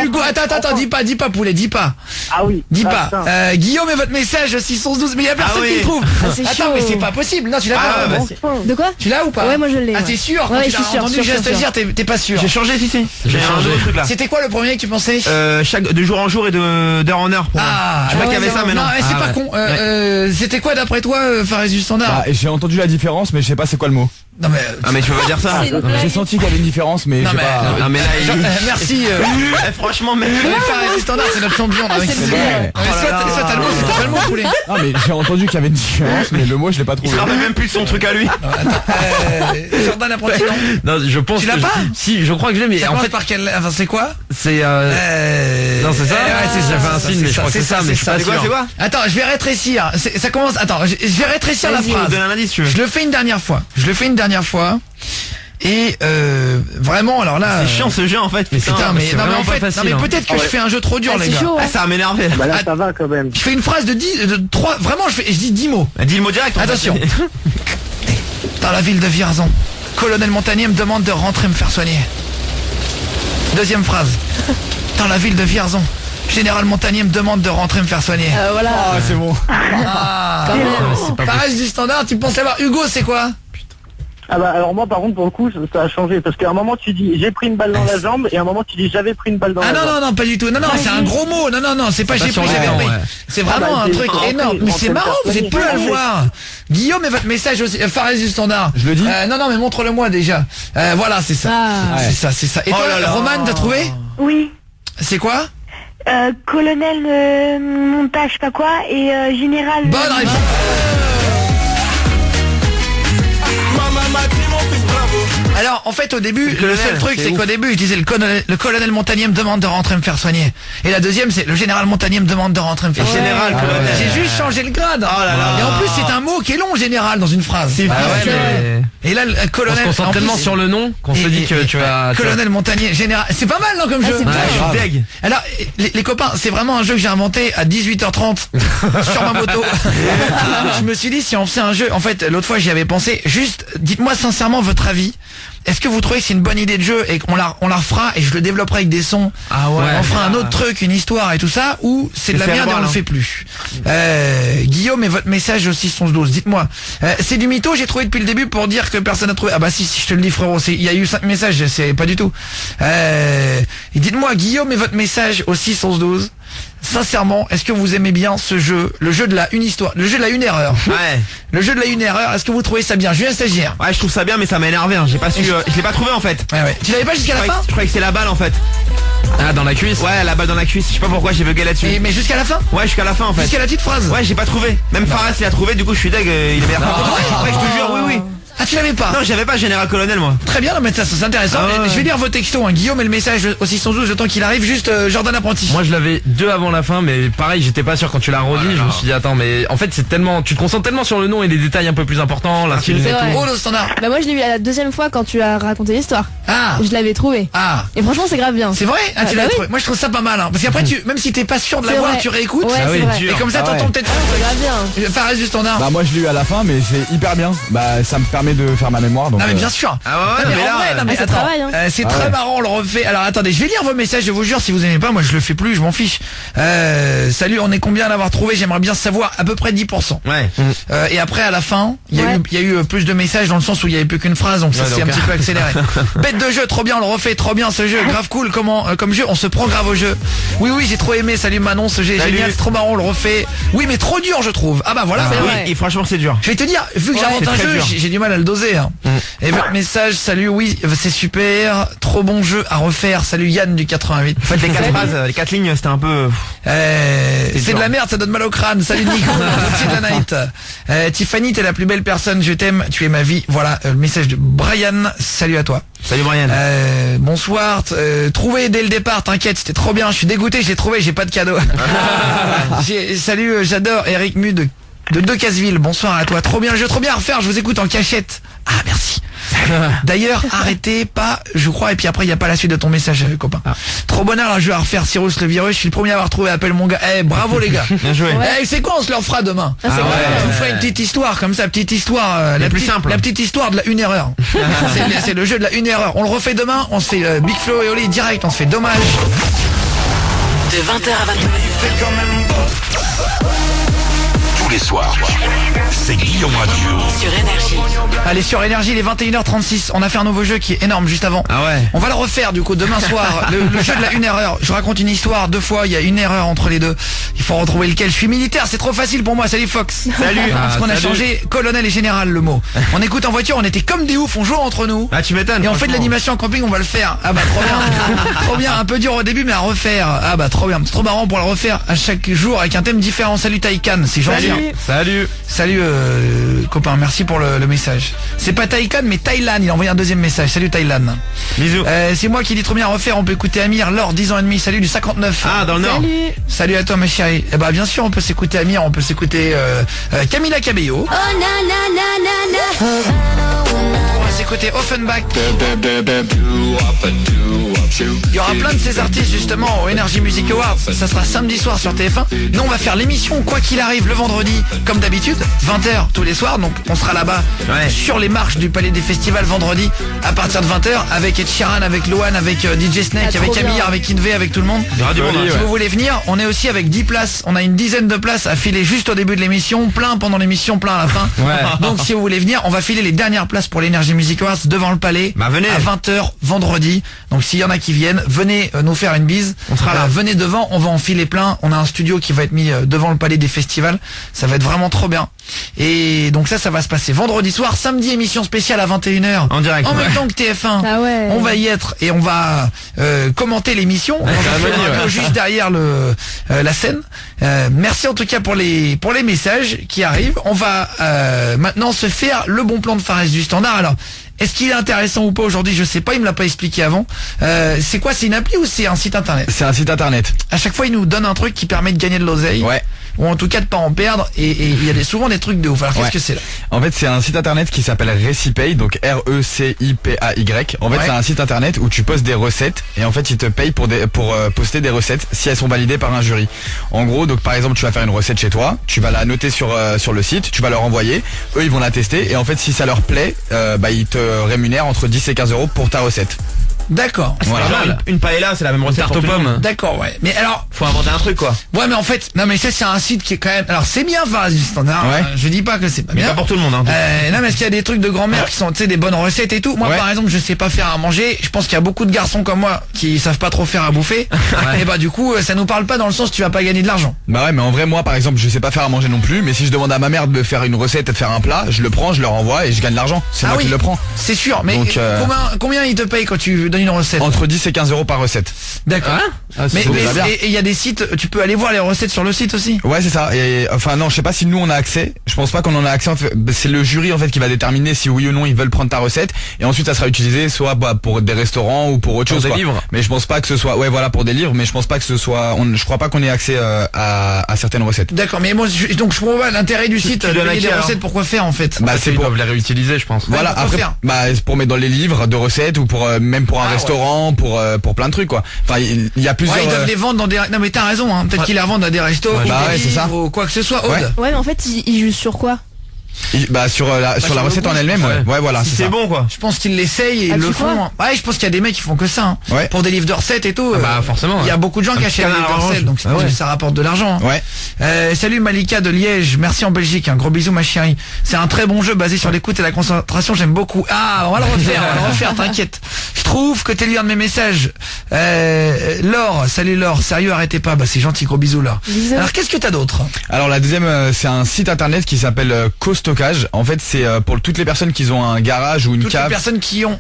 Hugo, attends, dis pas poulet, dis pas. Ah oui. Dis Ah, pas. putain. Guillaume et votre message 612, mais il y a personne oui. qui le trouve. c'est Attends, chaud. mais c'est pas possible. Non, tu l'as Ah, pas. bah, Bon. c'est- De quoi? Tu l'as ou pas? Ouais, moi, je l'ai, Ah, ouais. t'es sûr? Quand Ouais, tu je l'as suis sûr, entendu, sûr, j'ai sûr, stagiaire, t'es pas sûr. J'ai changé, si. J'ai changé le truc là. C'était quoi le premier que tu pensais? De jour en jour et d'heure en heure. Pour moi. Je vois qu'il y avait ça non, maintenant. mais c'est pas con. C'était quoi d'après toi, Fares du Standard? Ah, et j'ai entendu la différence, mais je sais pas c'est quoi le mot. Non mais. Ah mais tu peux pas dire ça. C'est une blague. J'ai senti qu'il y avait une différence, mais Non, je sais mais- pas. Non mais là il... Merci. Eh, franchement mec. Fares du Standard, c'est notre champion. Avec c'est ses- vrai. Ouais, soit t'as le mot, soit t'as pas le mot, poulet. Non, mais j'ai entendu qu'il y avait une différence, mais le mot, je l'ai pas Il se trouvé. rappelle même plus de son truc à lui. Jordan apprenti, non? Non, je pense. Tu l'as que pas? Si, je crois que je l'ai, mais Ça en commence fait, par quel... Enfin, c'est quoi? c'est. Non, c'est ça. Ouais, c'est ça. J'ai fait un signe, mais je crois que c'est ça, mais je suis pas c'est sûr. C'est quoi? Attends, je vais rétrécir. Ça commence... Attends, je vais rétrécir la Vas-y, phrase. donne un indice, tu veux. Je le fais une dernière fois. Et vraiment, alors là... C'est chiant ce jeu en fait. Putain, mais, c'est non, mais vraiment en pas fait, facile, non, mais hein. peut-être que je fais un jeu trop dur, Ah, les c'est gars. chaud, Ah hein. ça m'a énervé là. Bah là, Ah, ça va quand même. Je fais une phrase de 3... Vraiment, je dis 10 mots. Dis le mot direct. en fait. Attention. Dans la ville de Vierzon, colonel Montagnier me demande de rentrer me faire soigner. Deuxième phrase. Dans la ville de Vierzon, général Montagnier me demande de rentrer me faire soigner. Voilà. Ah, c'est bon. Ah, Quand même. C'est pas Fares du Standard, tu penses l'avoir. Hugo, c'est quoi? Ah bah alors moi par contre pour le coup ça a changé parce qu'à un moment tu dis j'ai pris une balle dans la jambe et à un moment tu dis j'avais pris une balle dans Ah la jambe. non, pas du tout. Non, c'est un gros mot. Non, c'est pas j'ai pris, sur j'avais le pris. temps, ouais. C'est Ah vraiment bah, un c'est truc rentré- énorme. Mais c'est rentré marrant, vous êtes peu à le personnel. voir. Guillaume et votre message aussi. Fares du Standard. Je le dis Non, mais montre-le moi déjà. Voilà, c'est ça. Ah. C'est ça. Et toi, Oh là là. Roman, t'as trouvé? Oui. C'est quoi? Colonel montage, je sais pas quoi, et général... Bonne réponse. Alors, en fait, au début, le colonel, seul truc, c'est c'est ouf. qu'au début, je disais le colonel Montagnier me demande de rentrer me faire soigner. Et la deuxième, c'est le général Montagnier me demande de rentrer me faire soigner. Général, Ah colonel. ouais. J'ai juste changé le grade. Oh là là. Et en plus, c'est un mot qui est long, général, dans une phrase. C'est Ah ouais, vicieux. mais Et là, le on se colonel... concentre en tellement plus- sur le nom qu'on se dit que tu vas. Colonel Montagnier, général... C'est pas mal, non, comme jeu? c'est bien. Ouais, je suis deg. Alors, les copains, c'est vraiment un jeu que j'ai inventé à 18h30 sur ma moto. Je me suis dit, si on faisait un jeu, en fait, l'autre fois j'y avais pensé, juste, dites-moi sincèrement votre avis. est-ce que vous trouvez que c'est une bonne idée de jeu et qu'on la refera et je le développerai avec des sons? Ah ouais. On fera un autre truc, une histoire et tout ça, ou c'est de la merde et on le fait plus? Guillaume et votre message au 611-12, dites-moi. C'est du mytho, j'ai trouvé depuis le début pour dire que personne n'a trouvé. Ah bah si, je te le dis frérot, il y a eu 5 messages, c'est pas du tout. Et dites-moi, Guillaume et votre message au 611-12. Sincèrement, est-ce que vous aimez bien ce jeu, le jeu de la une histoire, le jeu de la une erreur? Ouais. Le jeu de la une erreur, est-ce que vous trouvez ça bien? Julien Stagiaire. Ouais, je trouve ça bien, mais ça m'a énervé. J'ai pas su, je l'ai pas trouvé en fait. Ouais. Tu l'avais pas jusqu'à la fin? Je croyais que c'est la balle en fait. Ah, dans la cuisse? Ouais, la balle dans la cuisse. Je sais pas pourquoi j'ai bugué là-dessus. Mais jusqu'à la fin? Ouais, jusqu'à la fin en fait. Jusqu'à la petite phrase? Ouais, j'ai pas trouvé. Même Faras il a trouvé. Du coup, je suis deg. Il est meilleur. Ouais, je te jure, oui. Ah, tu l'avais pas? Non, j'avais pas Général Colonel moi. Très bien, non, mais ça c'est intéressant. Ah ouais. Je vais lire vos textos, hein. Guillaume et le message au 612, le temps qu'il arrive, juste Jordan Apprenti. Moi je l'avais 2 avant la fin, mais pareil j'étais pas sûr quand tu l'as redit. Je me suis dit attends, mais en fait c'est tellement, tu te concentres tellement sur le nom et les détails un peu plus importants, la film et C'est tout. vrai. Oh, le standard. Bah moi je l'ai eu la deuxième fois quand tu as raconté l'histoire. Ah. Je l'avais trouvé. Ah. Et franchement c'est grave bien. C'est vrai? Ah, tu bah l'as oui. trouvé. Moi je trouve ça pas mal, hein. Parce qu'après même si t'es pas sûr de C'est l'avoir, vrai. tu réécoutes. Ouais, Ah oui, c'est vrai. dur. Et comme ça Ah t'entends ouais. peut-être. C'est grave bien. Fares du standard. Bah moi je l'ai eu à la fin, mais c'est hyper bien. Bah ça me permet de faire ma mémoire. Donc, Non mais bien sûr. Ah ouais, Non, mais mais en là, vrai, non, mais ça attends, travaille, hein. c'est Ah très ouais. marrant, on le refait. Alors attendez, je vais lire vos messages, je vous jure, si vous aimez pas, moi je le fais plus, je m'en fiche. Salut, on est combien à l'avoir trouvé? J'aimerais bien savoir, à peu près 10%. Ouais. Et après à la fin, il Ouais. y a eu plus de messages dans le sens où il y avait plus qu'une phrase, donc ça Ouais, c'est un donc, petit peu accéléré. Bête de jeu, trop bien, on le refait, trop bien ce jeu, grave cool, comme jeu, on se prend grave au jeu. Oui, j'ai trop aimé, salut Manon, ce jeu est Salut. génial, c'est trop marrant, on le refait. Oui, mais trop dur je trouve. Ah bah voilà, C'est oui. vrai. Et franchement, c'est dur. Je vais te dire, vu que j'invente c'est un très jeu, dur. j'ai du mal à le doser. Hein. Et votre message, salut, oui, c'est super, trop bon jeu à refaire. Salut Yann du 88. En fait, les 4 phrases, les 4 lignes, c'était un peu. C'est de dur. la merde, ça donne mal au crâne. Salut Nico, c'est de la night. Tiffany, t'es la plus belle personne, je t'aime, tu es ma vie. Voilà, le message de Brian, salut à toi. Salut Brian. Bonsoir, trouvé dès le départ, t'inquiète, c'était trop bien, je suis dégoûté, je l'ai trouvé, j'ai pas de cadeau. Salut, j'adore Eric Mu de Decazeville, bonsoir à toi, trop bien le jeu, trop bien à refaire, je vous écoute en cachette. Ah merci. D'ailleurs, arrêtez pas, je crois, et puis après il n'y a pas la suite de ton message, copain. Trop bonheur un jeu à refaire, Cyrus le virus, je suis le premier à avoir trouvé, appelle mon gars. Bravo les gars. Bien joué. Ouais. C'est quoi, on se le refera demain. Ah, c'est grave bien. Je vous ferai une petite histoire comme ça, petite histoire, plus simple. la petite histoire de la une erreur. C'est le jeu de la une erreur. On le refait demain, on se fait Big Flo et Oli direct, on se fait dommage. De 20h à 22h. C'est quand même beau. Tous les soirs, c'est Guillaume Radio. Sur Énergie. Allez sur Énergie, il est 21h36. On a fait un nouveau jeu qui est énorme juste avant. Ah ouais. On va le refaire du coup demain soir. Le jeu de la une erreur. Je raconte une histoire 2 fois, il y a une erreur entre les deux. Il faut retrouver lequel. Je suis militaire, c'est trop facile pour moi. Salut Fox. Salut. Parce qu'on a salut. changé colonel et général le mot. On écoute en voiture, on était comme des oufs, on joue entre nous. Ah, tu m'étonnes. Et on fait de franchement. l'animation en camping, on va le faire. Ah bah trop bien. Trop bien, un peu dur au début mais à refaire. Ah bah trop bien. C'est trop marrant pour le refaire à chaque jour avec un thème différent. Salut Taïkan, c'est gentil. Salut. Salut copain, merci pour le message. C'est pas Taïkan mais Thaïlande, il a envoyé un deuxième message. Salut Thaïlande. Bisous. C'est moi qui dis trop bien à refaire, on peut écouter Amir, Laure, 10 ans et demi, salut du 59. Ah, dans le Nord. Salut. Salut à toi ma chérie. Eh bah bien sûr on peut s'écouter Amir, on peut s'écouter Camila Cabello. On va s'écouter Offenbach. Il y aura plein de ces artistes justement au Energy Music Awards. Ça sera samedi soir sur TF1. Nous on va faire l'émission quoi qu'il arrive le vendredi comme d'habitude, 20h tous les soirs. Donc on sera là-bas Ouais. sur les marches du Palais des Festivals vendredi à partir de 20h avec Ed Sheeran, avec Lohan, avec DJ Snake, Ah, avec trop Amir, bien. avec Invé, avec tout le monde. Il y aura du monde, Joli, hein. Si vous voulez venir, on est aussi avec 10 places. On a une dizaine de places à filer juste au début de l'émission, plein pendant l'émission, plein à la fin. Ouais. Donc si vous voulez venir, on va filer les dernières places pour l'Energy Music Awards devant le Palais Bah, venez. à 20h vendredi. Donc s'il y en a qui viennent, venez nous faire une bise. On sera là. Venez devant, on va en filer plein. On a un studio qui va être mis devant le Palais des Festivals. Ça va être vraiment trop bien. Et donc ça va se passer vendredi soir, samedi émission spéciale à 21h. En direct, En ouais. même temps que TF1. Ah ouais. On va y être et on va commenter l'émission. On va faire venir, un peu juste derrière la scène. Merci en tout cas pour les messages qui arrivent. On va maintenant se faire le bon plan de Fares du Standard. Alors, est-ce qu'il est intéressant ou pas aujourd'hui? Je sais pas, il me l'a pas expliqué avant. C'est quoi? C'est une appli ou c'est un site internet? C'est un site internet. À chaque fois, il nous donne un truc qui permet de gagner de l'oseille. Ouais. ou en tout cas de pas en perdre. Et il y a souvent des trucs de ouf. Alors qu'est-ce que c'est là? En fait, c'est un site internet qui s'appelle Recipay, donc RECIPAY. En fait, c'est un site internet où tu postes des recettes et en fait, ils te payent pour poster des recettes si elles sont validées par un jury. En gros, donc par exemple, tu vas faire une recette chez toi, tu vas la noter sur le site, tu vas leur envoyer, eux ils vont la tester et en fait, si ça leur plaît, ils te rémunèrent entre 10 et 15 € pour ta recette. D'accord. Voilà. Une paella, c'est la même recette tarte aux pommes. D'accord, ouais. Mais alors, faut inventer un truc quoi. Ouais, mais en fait, non mais ça c'est un site qui est quand même. Alors c'est bien, enfin du standard. Ouais. Je dis pas que c'est pas Mais bien. pas pour tout le monde. Hein. Non mais est-ce qu'il y a des trucs de grand-mère qui sont, tu sais, des bonnes recettes et tout. Moi par exemple, je sais pas faire à manger. Je pense qu'il y a beaucoup de garçons comme moi qui savent pas trop faire à bouffer. Et bah du coup, ça nous parle pas dans le sens tu vas pas gagner de l'argent. Bah ouais, mais en vrai, moi par exemple, je sais pas faire à manger non plus. Mais si je demande à ma mère de me faire une recette et de faire un plat, je le prends, je leur envoie et je gagne de l'argent. C'est moi qui le prends. C'est sûr. Mais donc, combien ils te payent quand tu donnes une recette? Entre 10 et 15 € par recette. D'accord. Mais il y a des sites, tu peux aller voir les recettes sur le site aussi. Ouais, c'est ça. Et enfin non, je sais pas si nous on a accès. Je pense pas qu'on en a accès. En fait, c'est le jury en fait qui va déterminer si oui ou non ils veulent prendre ta recette. Et ensuite, ça sera utilisé soit pour des restaurants ou pour autre chose. Pour des livres. Mais je pense pas que ce soit. Ouais, voilà, pour des livres. Mais je pense pas que ce soit. Je crois pas qu'on ait accès à certaines recettes. D'accord. Mais moi, donc je comprends pas l'intérêt du site. De donner des recettes. Pourquoi faire en fait? Bah c'est pour les réutiliser, je pense. Voilà. Après, c'est pour mettre dans les livres de recettes ou pour même pour un restaurant, pour plein de trucs quoi. Enfin, il y a plusieurs. Ils doivent les vendre dans des. Non mais t'as raison. Hein. Peut-être qu'ils les revendent à des restos ou des livres ou quoi que ce soit. Ouais, mais en fait, ils jugent sur quoi? Sur la recette en elle-même, ouais, voilà. Si c'est bon quoi. Je pense qu'ils l'essayent et ils le font. Ouais, je pense qu'il y a des mecs qui font que ça. Hein. Ouais. Pour des livres de recettes et tout. Bah forcément. Il y a beaucoup de gens qui achètent des livres de recettes, donc ça rapporte de l'argent. Ouais. Salut Malika de Liège, merci en Belgique, un gros bisou ma chérie. C'est un très bon jeu basé sur l'écoute et la concentration, j'aime beaucoup. Ah, on va le refaire, t'inquiète. Je trouve que t'es lu un de mes messages. Laure, salut Laure, sérieux, arrêtez pas, bah c'est gentil, gros bisous Laure. Alors qu'est-ce que t'as d'autre? Alors la deuxième, c'est un site internet qui s'appelle Costockage. En fait, c'est pour toutes les personnes qui ont un garage ou une cave. Toutes les personnes qui ont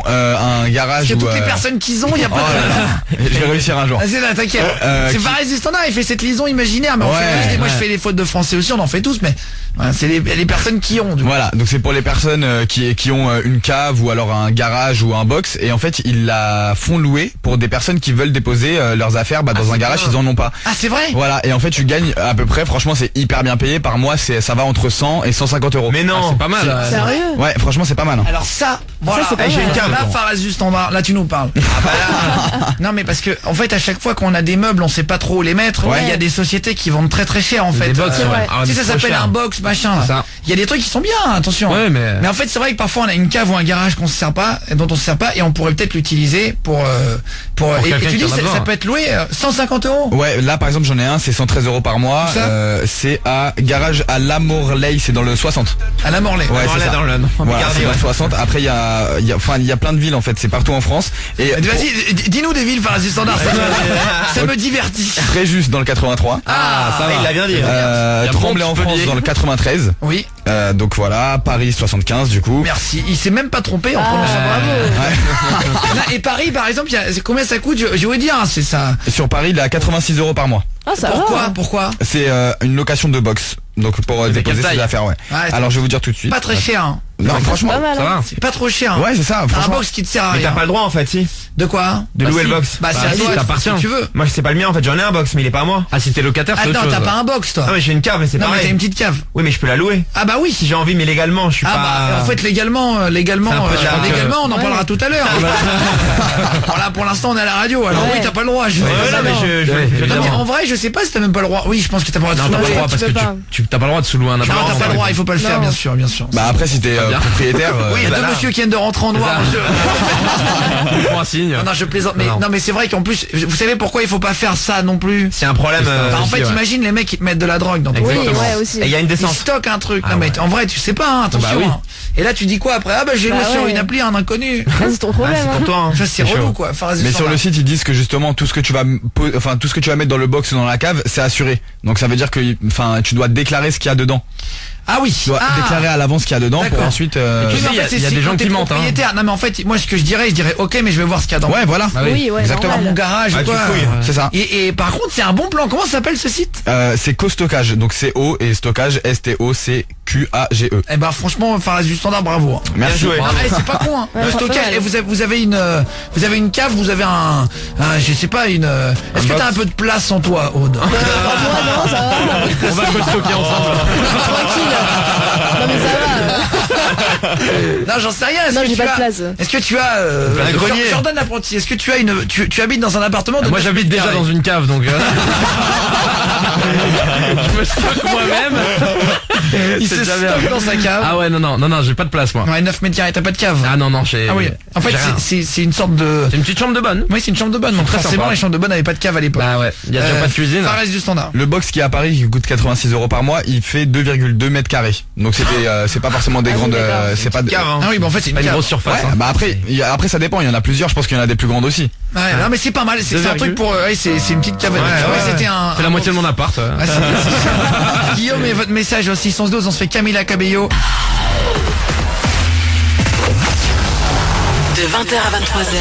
un garage. Parce que toutes les personnes qui ont, il y a pas de. Je vais réussir un jour. Vas-y là, t'inquiète. C'est pareil du standard, il fait cette liaison imaginaire, mais on fait tous. Moi, je fais les fautes de français aussi, on en fait tous, mais c'est les personnes qui ont. Voilà, donc c'est pour les personnes qui ont une cave ou alors un garage ou un box, et en fait ils la font louer pour des personnes qui veulent déposer leurs affaires dans un garage, ils en ont pas. Ah c'est vrai. Voilà, et en fait tu gagnes à peu près, franchement c'est hyper bien payé par mois, ça va entre 100 et 150 €. Mais non, c'est pas mal. Sérieux? Ouais, franchement c'est pas mal. Alors ça, voilà, j'ai une cave. Là, Faraz du standard, là tu nous parles. Ah bah là. Non mais parce que en fait à chaque fois qu'on a des meubles, on sait pas trop où les mettre. Il y a des sociétés qui vendent très très cher en fait. Des box, si ça s'appelle un box machin là. Il y a des trucs qui sont bien, attention. Ouais, mais en fait c'est vrai que parfois on a une cave ou un garage qu'on se sert pas, dont on se sert pas, et on pourrait peut-être l'utiliser pour et tu dis ça peut être loué 150 €. Ouais, là par exemple j'en ai un, c'est 113 € par mois. C'est à garage à La Morlaye, c'est dans le 60. À La Morlaye. Ouais, c'est ça. Dans le voilà, c'est dans le 60. Après il y a plein de villes en fait, c'est partout en France. Et vas-y, dis-nous des villes Faraz du standard, ça me divertit. Fréjus dans le 83. Ah, ça va, il l'a bien dit. Tremblay en France dans le 93. Oui. Donc voilà, Paris 75 du coup. Merci, il s'est même pas trompé en prononçant. Bravo. Et Paris par exemple, combien ça coûte? Je vais dire, c'est ça. Sur Paris, il est à 86 € par mois. Ah ça va. Pourquoi? C'est une location de box. Donc pour déposer ses affaires, ouais. Alors je vais vous dire tout de suite. Pas très cher. Hein. Non, franchement, ça va. C'est pas trop cher. Hein. Ouais, c'est ça. Un box qui te sert à rien. Mais t'as pas le droit en fait, si. De quoi? De louer le box. Bah c'est à toi, t'appartient. si tu veux. Moi c'est pas le mien en fait, j'en ai un box mais il est pas à moi. Ah si t'es locataire, c'est autre chose. Attends, t'as pas un box toi? Non mais j'ai une cave mais c'est pareil. Non mais t'as une petite cave. Oui mais je peux la louer. Ah bah oui. Si j'ai envie mais légalement je suis pas. Bah en fait légalement on en parlera tout à l'heure. Voilà, pour l'instant on est à la radio, alors oui t'as pas le droit. En vrai je sais pas si t'as même pas le droit. Oui je pense que t'as pas le droit de sous-louer. Parce que tu t'as pas le droit de sous-louer un appartement. Non t'as pas le droit, il faut pas le faire bien sûr. Bah après si t'es propriétaire. Oui, il y a deux monsieur qui viennent de rentrer en noir. Ils font un signe. Non, je plaisante. Mais non, mais c'est vrai qu'en plus, vous savez pourquoi il faut pas faire ça non plus? C'est un problème. En fait, imagine les mecs qui te mettent de la drogue dans ton truc. Oui, ouais, aussi. Et il y a une descente. Ils stockent un truc. Non, mais en vrai, tu sais pas, attention. Et là, tu dis quoi après? Ah bah j'ai loué sur une appli un inconnu. C'est ton problème. C'est pour toi. Ça c'est relou quoi. Mais sur le site, ils disent que justement tout ce que tu vas mettre dans le box ou dans la cave, c'est assuré. Donc ça veut dire que tu dois déclarer ce qu'il y a dedans. Ah oui, tu dois déclarer à l'avance ce qu'il y a dedans pour ensuite. Il y a des gens qui mentent. Non mais en fait, moi ce que je dirais ok, mais je vais voir ce qu'il y a dedans. Ouais, voilà. Oui, exactement. Dans mon garage ou quoi. C'est ça. Et par contre, c'est un bon plan. Comment ça s'appelle ce site? C'est Costockage. Donc c'est O et stockage STOCKAGE. QAGE. Eh ben franchement, Fares du Standard, bravo. Hein. Merci. Bien joué. Ah, c'est pas con, hein. Ouais, Le stockage. ouais. Et vous avez une cave, vous avez je sais pas, est-ce que t'as un peu de place en toi, Aude? Moi non, ça va. On va le stocker ensemble. Tranquille. Non mais ça va. Non, j'en sais rien. Non, j'ai pas de place. Est-ce que tu as Un grenier. Jordan l'apprenti, est-ce que tu as tu habites dans un appartement de Moi j'habite déjà dans une cave donc je me stocke moi-même. Il se C'est déjà bien. stocke dans sa cave. Ah ouais non, j'ai pas de place moi. Ouais, 9 mètres carrés, t'as pas de cave. Ah non, j'ai. Ah oui. En fait, j'ai rien. c'est une sorte de. C'est une petite chambre de bonne. Oui, c'est une chambre de bonne. Donc Très forcément, sympa. les chambres de bonne n'avaient pas de cave à l'époque. Bah ouais, il y a déjà pas de cuisine. Ça reste du Standard. Le box qui est à Paris, qui coûte 86 € par mois, il fait 2,2 mètres carrés. Donc c'est pas forcément des grandes, c'est pas de Cave, hein. Ah oui, bah en fait, c'est une Pas une cave. grosse surface. Ouais, hein. bah après ça dépend, il y en a plusieurs, je pense qu'il y en a des plus grandes aussi. Ouais, non, mais c'est pas mal. C'est un 2,2. truc pour. Ouais, c'est une petite cave. Ouais, C'était un. C'est la moitié de mon appart. Ouais, Guillaume et votre message au 612, on se fait Camila Cabello. De 20h à 23h,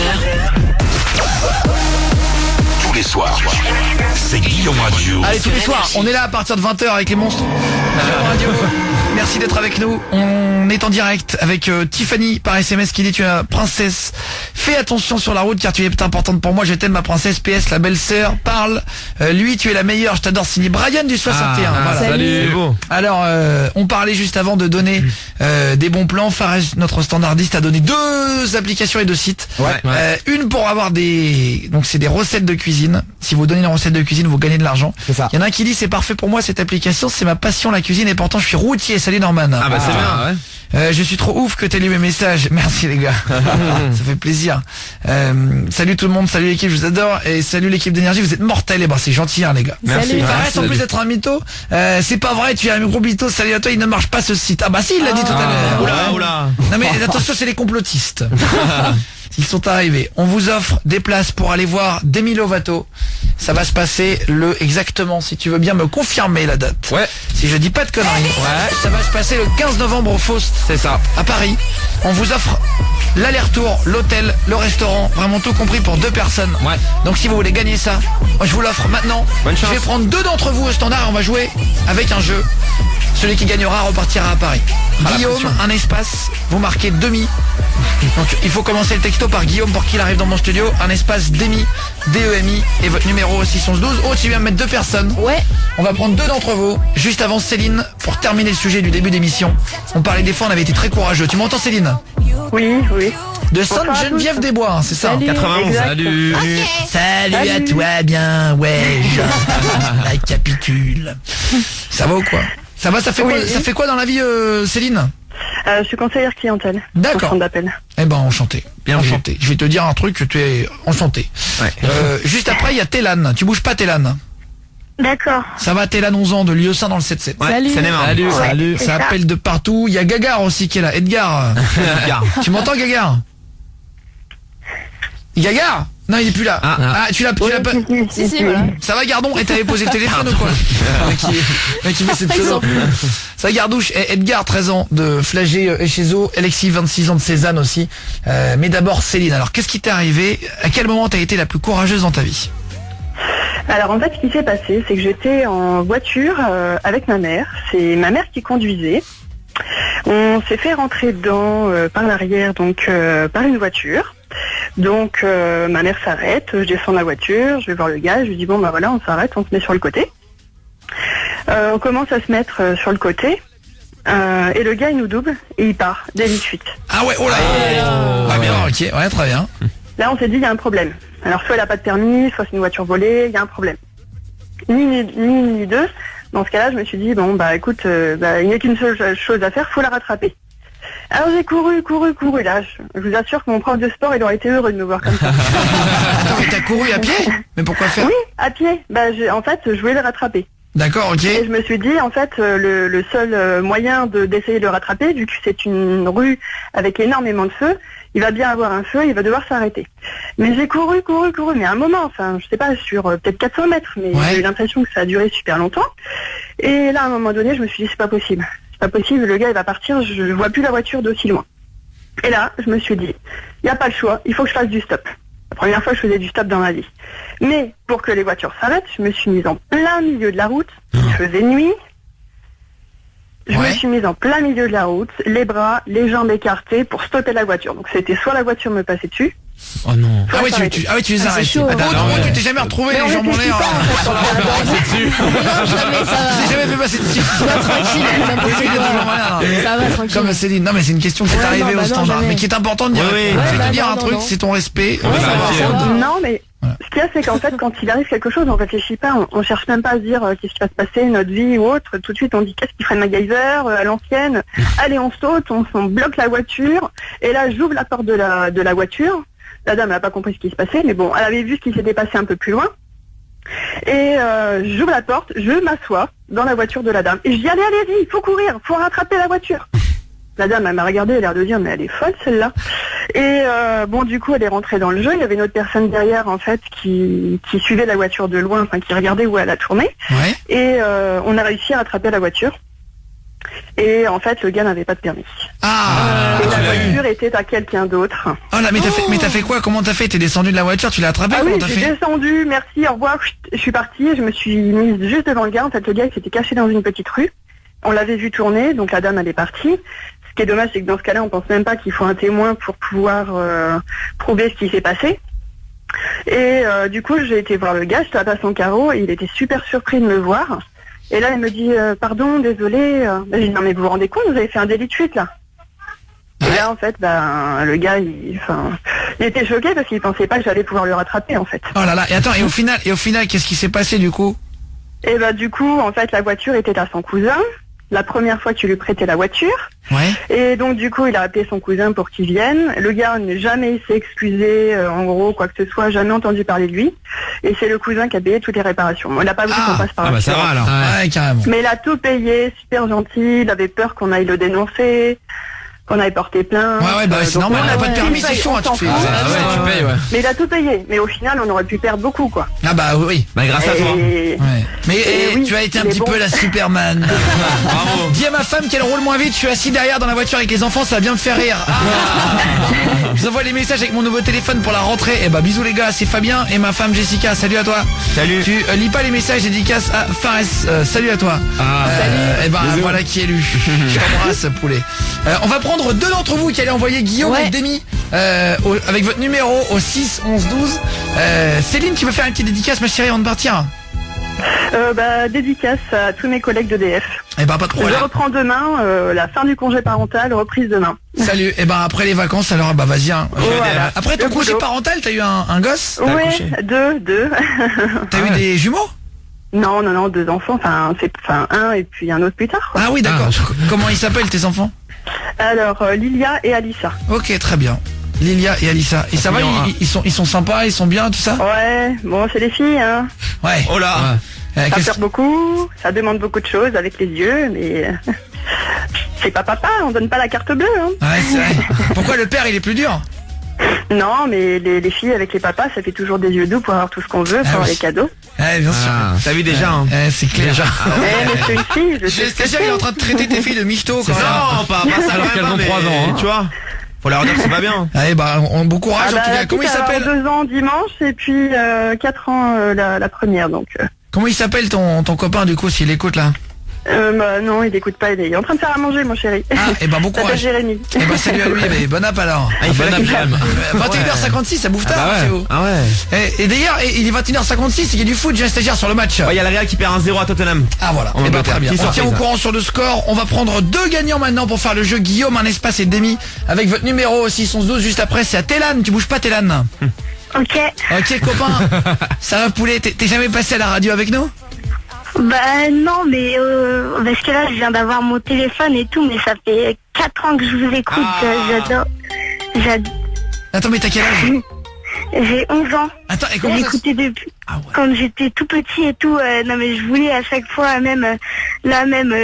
Tous les soirs, c'est Guillaume Radio. Allez, tous les soirs, on est là à partir de 20h avec les monstres. Guillaume Radio. Merci d'être avec nous. On est en direct avec Tiffany par SMS qui dit tu es la princesse. Fais attention sur la route car tu es importante pour moi. Je t'aime ma princesse. PS la belle-sœur parle. Lui tu es la meilleure. Je t'adore. Signé Brian du 61. Voilà. Salut. C'est beau. Alors on parlait juste avant de donner des bons plans. Fares, notre standardiste, a donné 2 applications et 2 sites. Ouais. Une pour avoir donc c'est des recettes de cuisine. Si vous donnez une recette de cuisine, vous gagnez de l'argent. C'est ça. Il y en a un qui dit c'est parfait pour moi cette application, c'est ma passion la cuisine et pourtant je suis routier. Salut Norman. Ah bah c'est bien, ouais. Je suis trop ouf que t'aies lu mes messages. Merci les gars. Ça fait plaisir. Salut tout le monde, salut l'équipe, je vous adore. Et salut l'équipe d'énergie, vous êtes mortels. Et ben c'est gentil hein les gars. Merci. Salut. Fares, en plus d'être un mytho, c'est pas vrai, tu es un gros mytho, salut à toi, il ne marche pas ce site. Ah bah si, il l'a dit tout à l'heure. Oula. Non mais attention, c'est les complotistes. Ils sont arrivés. On vous offre des places pour aller voir Demi Lovato. Ça va se passer exactement, si tu veux bien me confirmer la date. Ouais. Si je dis pas de conneries. Ouais. Ça va se passer le 15 novembre au Faust. C'est ça. À Paris. On vous offre l'aller-retour, l'hôtel, le restaurant, vraiment tout compris pour 2 personnes. Ouais. Donc si vous voulez gagner ça, moi je vous l'offre maintenant. Bonne chance. Je vais prendre 2 d'entre vous au standard et on va jouer avec un jeu. Celui qui gagnera repartira à Paris. Guillaume, un espace, vous marquez demi. Donc il faut commencer le texto par Guillaume pour qu'il arrive dans mon studio. Un espace demi, DEMI et votre numéro 612. Oh, tu viens de mettre 2 personnes. Ouais. On va prendre 2 d'entre vous. Juste avant Céline, pour terminer le sujet du début d'émission. On parlait des fois, on avait été très courageux. Tu m'entends Céline? Oui. De Bonsoir à Sainte-Geneviève des Bois, hein, c'est ça? Salut. 91. Exact. Salut. Salut à toi, bien, ouais, la capitule. Ça va ou quoi? Ça va, ça fait quoi dans la vie, Céline? Je suis conseillère clientèle. D'accord. Au centre d'appel. Eh ben, enchanté. Bien enchanté. Je vais te dire un truc que tu es enchanté. Ouais. Juste après, il y a Télan. Tu bouges pas, Télan. D'accord. Ça va, Télan, 11 ans, de Lieu-Saint dans le 7-7. Ouais, Salut. ça démarre. Salut. Salut. Ça appelle de partout. Il y a Gagar aussi qui est là. Edgar. Tu m'entends, Gagar? Gagar? Non, il est plus là. Ah. Tu l'as pas. Si, voilà. Ça va, Gardon? Et t'avais posé le téléphone ou quoi? Qui fait cette Ils solo. sont plus. Ça, Gardouche. Edgar, 13 ans de Flagey et Chezo. Alexis, 26 ans de Cézanne aussi. Mais d'abord, Céline. Alors, qu'est-ce qui t'est arrivé? À quel moment t'as été la plus courageuse dans ta vie? Alors en fait, ce qui s'est passé, c'est que j'étais en voiture avec ma mère. C'est ma mère qui conduisait. On s'est fait rentrer dedans par l'arrière, donc par une voiture. Donc ma mère s'arrête, je descends de la voiture, je vais voir le gars, je lui dis bon bah voilà, on s'arrête, on se met sur le côté. On commence à se mettre sur le côté. Et le gars il nous double et il part, délit de fuite. Ah ouais, oh là. Ah bien, ok, ouais, très bien. Là on s'est dit il y a un problème. Alors soit elle a pas de permis, soit c'est une voiture volée, il y a un problème. Ni deux. Dans ce cas-là, je me suis dit bon bah écoute, il n'y a qu'une seule chose à faire, faut la rattraper. Alors j'ai couru. Là, je vous assure que mon prof de sport, il aurait été heureux de me voir comme ça. Attends, mais t'as couru à pied? Mais pourquoi faire? Oui, à pied. Bah en fait, je voulais le rattraper. D'accord, ok. Et je me suis dit, en fait, le seul moyen d'essayer de le rattraper, vu que c'est une rue avec énormément de feu, il va bien avoir un feu, il va devoir s'arrêter. Mais j'ai couru, mais à un moment, enfin, je sais pas, sur peut-être 400 mètres, mais Ouais. j'ai eu l'impression que ça a duré super longtemps. Et là, à un moment donné, je me suis dit, c'est pas possible, le gars, il va partir, je vois plus la voiture d'aussi loin. Et là, je me suis dit, il n'y a pas le choix, il faut que je fasse du stop. La première fois, je faisais du stop dans ma vie. Mais pour que les voitures s'arrêtent, je me suis mise en plein milieu de la route. Il faisait nuit. Je me suis mise en plein milieu de la route, les bras, les jambes écartées pour stopper la voiture. Donc c'était soit la voiture me passait dessus. Oh non. Ah oui, tu les as arrêtés. chaud, Attends, hein. tu t'es jamais retrouvé Mais les on jambes en était l'air. Non, jamais, ça Tu t'es va. jamais fait passer dessus. Tranquille, n'importe Oui, les jambes en quoi. l'air. Ça va, tranquille. Comme Céline, non mais c'est une question qui est Ouais, arrivée non, au bah non, standard, jamais. mais qui est important de dire. Oui, oui. Je vais Ouais, te dire bah un non, truc, non. c'est ton respect. Ouais, ça va. Non, mais ce qu'il y a, c'est qu'en fait, quand il arrive quelque chose, on réfléchit pas, on cherche même pas à se dire qu'est-ce qui va se passer, notre vie ou autre. Tout de suite, on dit qu'est-ce qui ferait MacGyver à l'ancienne. Allez, on saute, on bloque la voiture. Et là, j'ouvre la porte de la voiture. La dame n'a pas compris ce qui se passait, mais bon, elle avait vu ce qui s'était passé un peu plus loin. Et j'ouvre la porte, je m'assois dans la voiture de la dame. Et je dis, allez-y, il faut courir, faut rattraper la voiture. La dame, elle m'a regardé, elle a l'air de dire, mais elle est folle celle-là. Et bon, du coup, elle est rentrée dans le jeu. Il y avait une autre personne derrière, en fait, qui suivait la voiture de loin, enfin, qui regardait où elle a tourné. Ouais. Et on a réussi à rattraper la voiture. Et en fait, le gars n'avait pas de permis. Ah, Et tu la l'as eu. voiture était à quelqu'un d'autre. Oh là, mais t'as fait quoi? Comment t'as fait? T'es descendu de la voiture, tu l'as attrapé? Ah oui, Comment t'as j'ai fait? descendu, merci, au revoir. Je suis partie, je me suis mise juste devant le gars. En fait, le gars, il s'était caché dans une petite rue. On l'avait vu tourner, donc la dame, elle est partie. Ce qui est dommage, c'est que dans ce cas-là, on pense même pas qu'il faut un témoin pour pouvoir prouver ce qui s'est passé. Et du coup, j'ai été voir le gars, je tape à son carreau, et il était super surpris de me voir. Et là, il me dit, pardon, désolé. J'ai dit, non, mais vous vous rendez compte, vous avez fait un délit de fuite, là. Et là, en fait, le gars, il était choqué parce qu'il pensait pas que j'allais pouvoir le rattraper, en fait. Oh là là, et attends, et au final, qu'est-ce qui s'est passé du coup? Et du coup, en fait, la voiture était à son cousin. La première fois qu'il lui prêtait la voiture. Ouais. Et donc, du coup, il a appelé son cousin pour qu'il vienne. Le gars n'a jamais s'est excusé, en gros, quoi que ce soit, jamais entendu parler de lui. Et c'est le cousin qui a payé toutes les réparations. Bon, il n'a pas voulu qu'on passe par Ah bah ça l'assurance. va alors. Ouais, carrément. Mais il a tout payé, super gentil. Il avait peur qu'on aille le dénoncer, qu'on aille porter plainte. Ouais, bah c'est Donc, normal, nous, on n'a pas de ouais, permis, il c'est paye, chaud, on hein, s'en tu fais. fout. Ah ouais, tu payes, ouais. Mais il a tout payé. Mais au final, on aurait pu perdre beaucoup, quoi. Ah bah oui. Bah grâce à toi. Et- Ouais. Mais Et oui, tu as été un il est petit bon. peu la Superman. Bravo. Dis à ma femme qu'elle roule moins vite, je suis assis derrière dans la voiture avec les enfants, ça va bien me faire rire. Je vous envoie les messages avec mon nouveau téléphone pour la rentrée. Et bah bisous les gars, c'est Fabien et ma femme Jessica, salut à toi. Salut. Tu lis pas les messages dédicaces à Fares, salut à toi. Et ben voilà qui est lu. Je t'embrasse poulet. On va prendre deux d'entre vous qui allez envoyer Guillaume Ouais. et Demi avec votre numéro au 6 11 12. Céline, tu veux faire une petite dédicace ma chérie avant de partir? Dédicace à tous mes collègues d'EDF. Eh ben pas de Je problème. reprends demain, la fin du congé parental, reprise demain. Salut. Et ben après les vacances alors bah vas-y. Hein. Voilà. Après ton Le congé boulot. parental, t'as eu un gosse? Oui, accouché. deux. T'as eu des jumeaux? Non, deux enfants, un et puis un autre plus tard, quoi. Ah oui d'accord. Comment ils s'appellent tes enfants? Alors, Lilia et Alissa. Ok très bien. Lilia et Alissa. Et ça va, mignon, hein. ils sont sympas, ils sont bien, tout ça? Ouais, bon, c'est les filles, hein. Ouais. Oh là. Ça Qu'est-ce- pleure beaucoup, ça demande beaucoup de choses avec les yeux, mais c'est pas papa, on donne pas la carte bleue, hein. Ouais, c'est vrai. Pourquoi le père il est plus dur? Non, mais les filles avec les papas, ça fait toujours des yeux doux pour avoir tout ce qu'on veut, pour avoir oui. les cadeaux. Ouais, bien sûr. T'as vu déjà hein. C'est clair. Mais je suis une fille, je sais ce que C'est-à-dire qu'il est en train de traiter tes filles de michto quand même. Non, pas ça. Alors quand qu'elles même, ont mais 3 ans, hein. Tu vois. Faut leur dire que c'est pas bien. Allez bah bon courage en tout cas. Comment il s'appelle? 2 ans dimanche et puis 4 ans la première, donc... Comment il s'appelle ton copain du coup s'il écoute là? Non, il n'écoute pas, il est en train de faire à manger, mon chéri. Ah et bah bon Ça s'appelle courage. Jérémy. Et bah salut à lui, mais bon app alors. Ah, il fait Bon la après-midi. 21h56 ça bouffe tard bah ouais. chez vous. Ah ouais. Et d'ailleurs il est 21h56, il y a du foot, j'ai un stagiaire sur le match. Il y a le Real qui perd 1-0 à Tottenham. Ah voilà, En et bah Angleterre. très bien. Qui On tient au surprise. courant sur le score. On va prendre deux gagnants maintenant pour faire le jeu Guillaume, un espace et Demi avec votre numéro au 6 11 12. Juste après c'est à Télan, tu bouges pas Télan. Ok. Ok copain. Ça va poulet, t'es jamais passé à la radio avec nous? Bah non, mais parce que là, je viens d'avoir mon téléphone et tout, mais ça fait 4 ans que je vous écoute. J'adore. Attends mais t'as quel âge? J'ai 11 ans. Attends et comment ça se... J'écoutais depuis Ah ouais. quand j'étais tout petit et tout. Non mais je voulais à chaque fois, même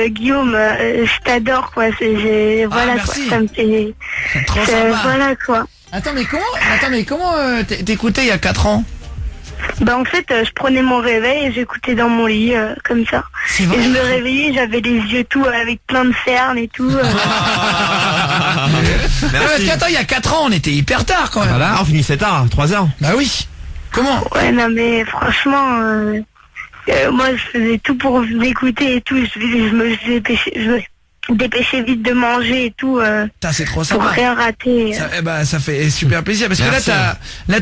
Guillaume, je t'adore quoi. Voilà quoi. merci. Ça me fait. Trop sympa. Voilà quoi. Attends mais comment t'écoutais il y a 4 ans? Bah en fait, je prenais mon réveil et j'écoutais dans mon lit comme ça. C'est vrai. Et je me réveillais, j'avais les yeux tout avec plein de cernes et tout. Ah, parce Merci. qu'attends, il y a 4 ans, on était hyper tard quand même. Voilà. Ah, on finissait tard, 3h. Bah oui. Comment? Ouais, non mais franchement, moi je faisais tout pour vous écouter et tout. Je me dépêchais, dépêcher vite de manger et tout. C'est trop pour sympa. rien rater. Ça fait super plaisir parce Merci. que là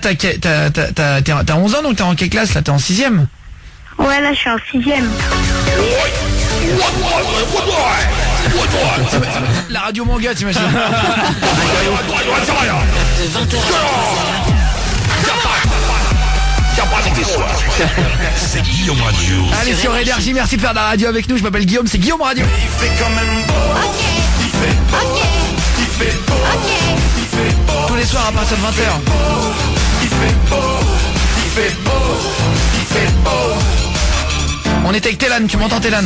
t'as 11 ans, donc t'es en quelle classe là? T'es en 6ème? Ouais, là je suis en 6ème. La radio manga, t'imagines? De 20h C'est Guillaume Radio. Allez sur Énergie, merci de faire de la radio avec nous. Je m'appelle Guillaume, c'est Guillaume Radio. Il fait quand même beau. Il fait beau. Il fait beau. Il fait beau. Tous les soirs à partir de 20h. Il fait beau. Il fait beau. Il fait beau. On est avec Télan, tu m'entends Télan?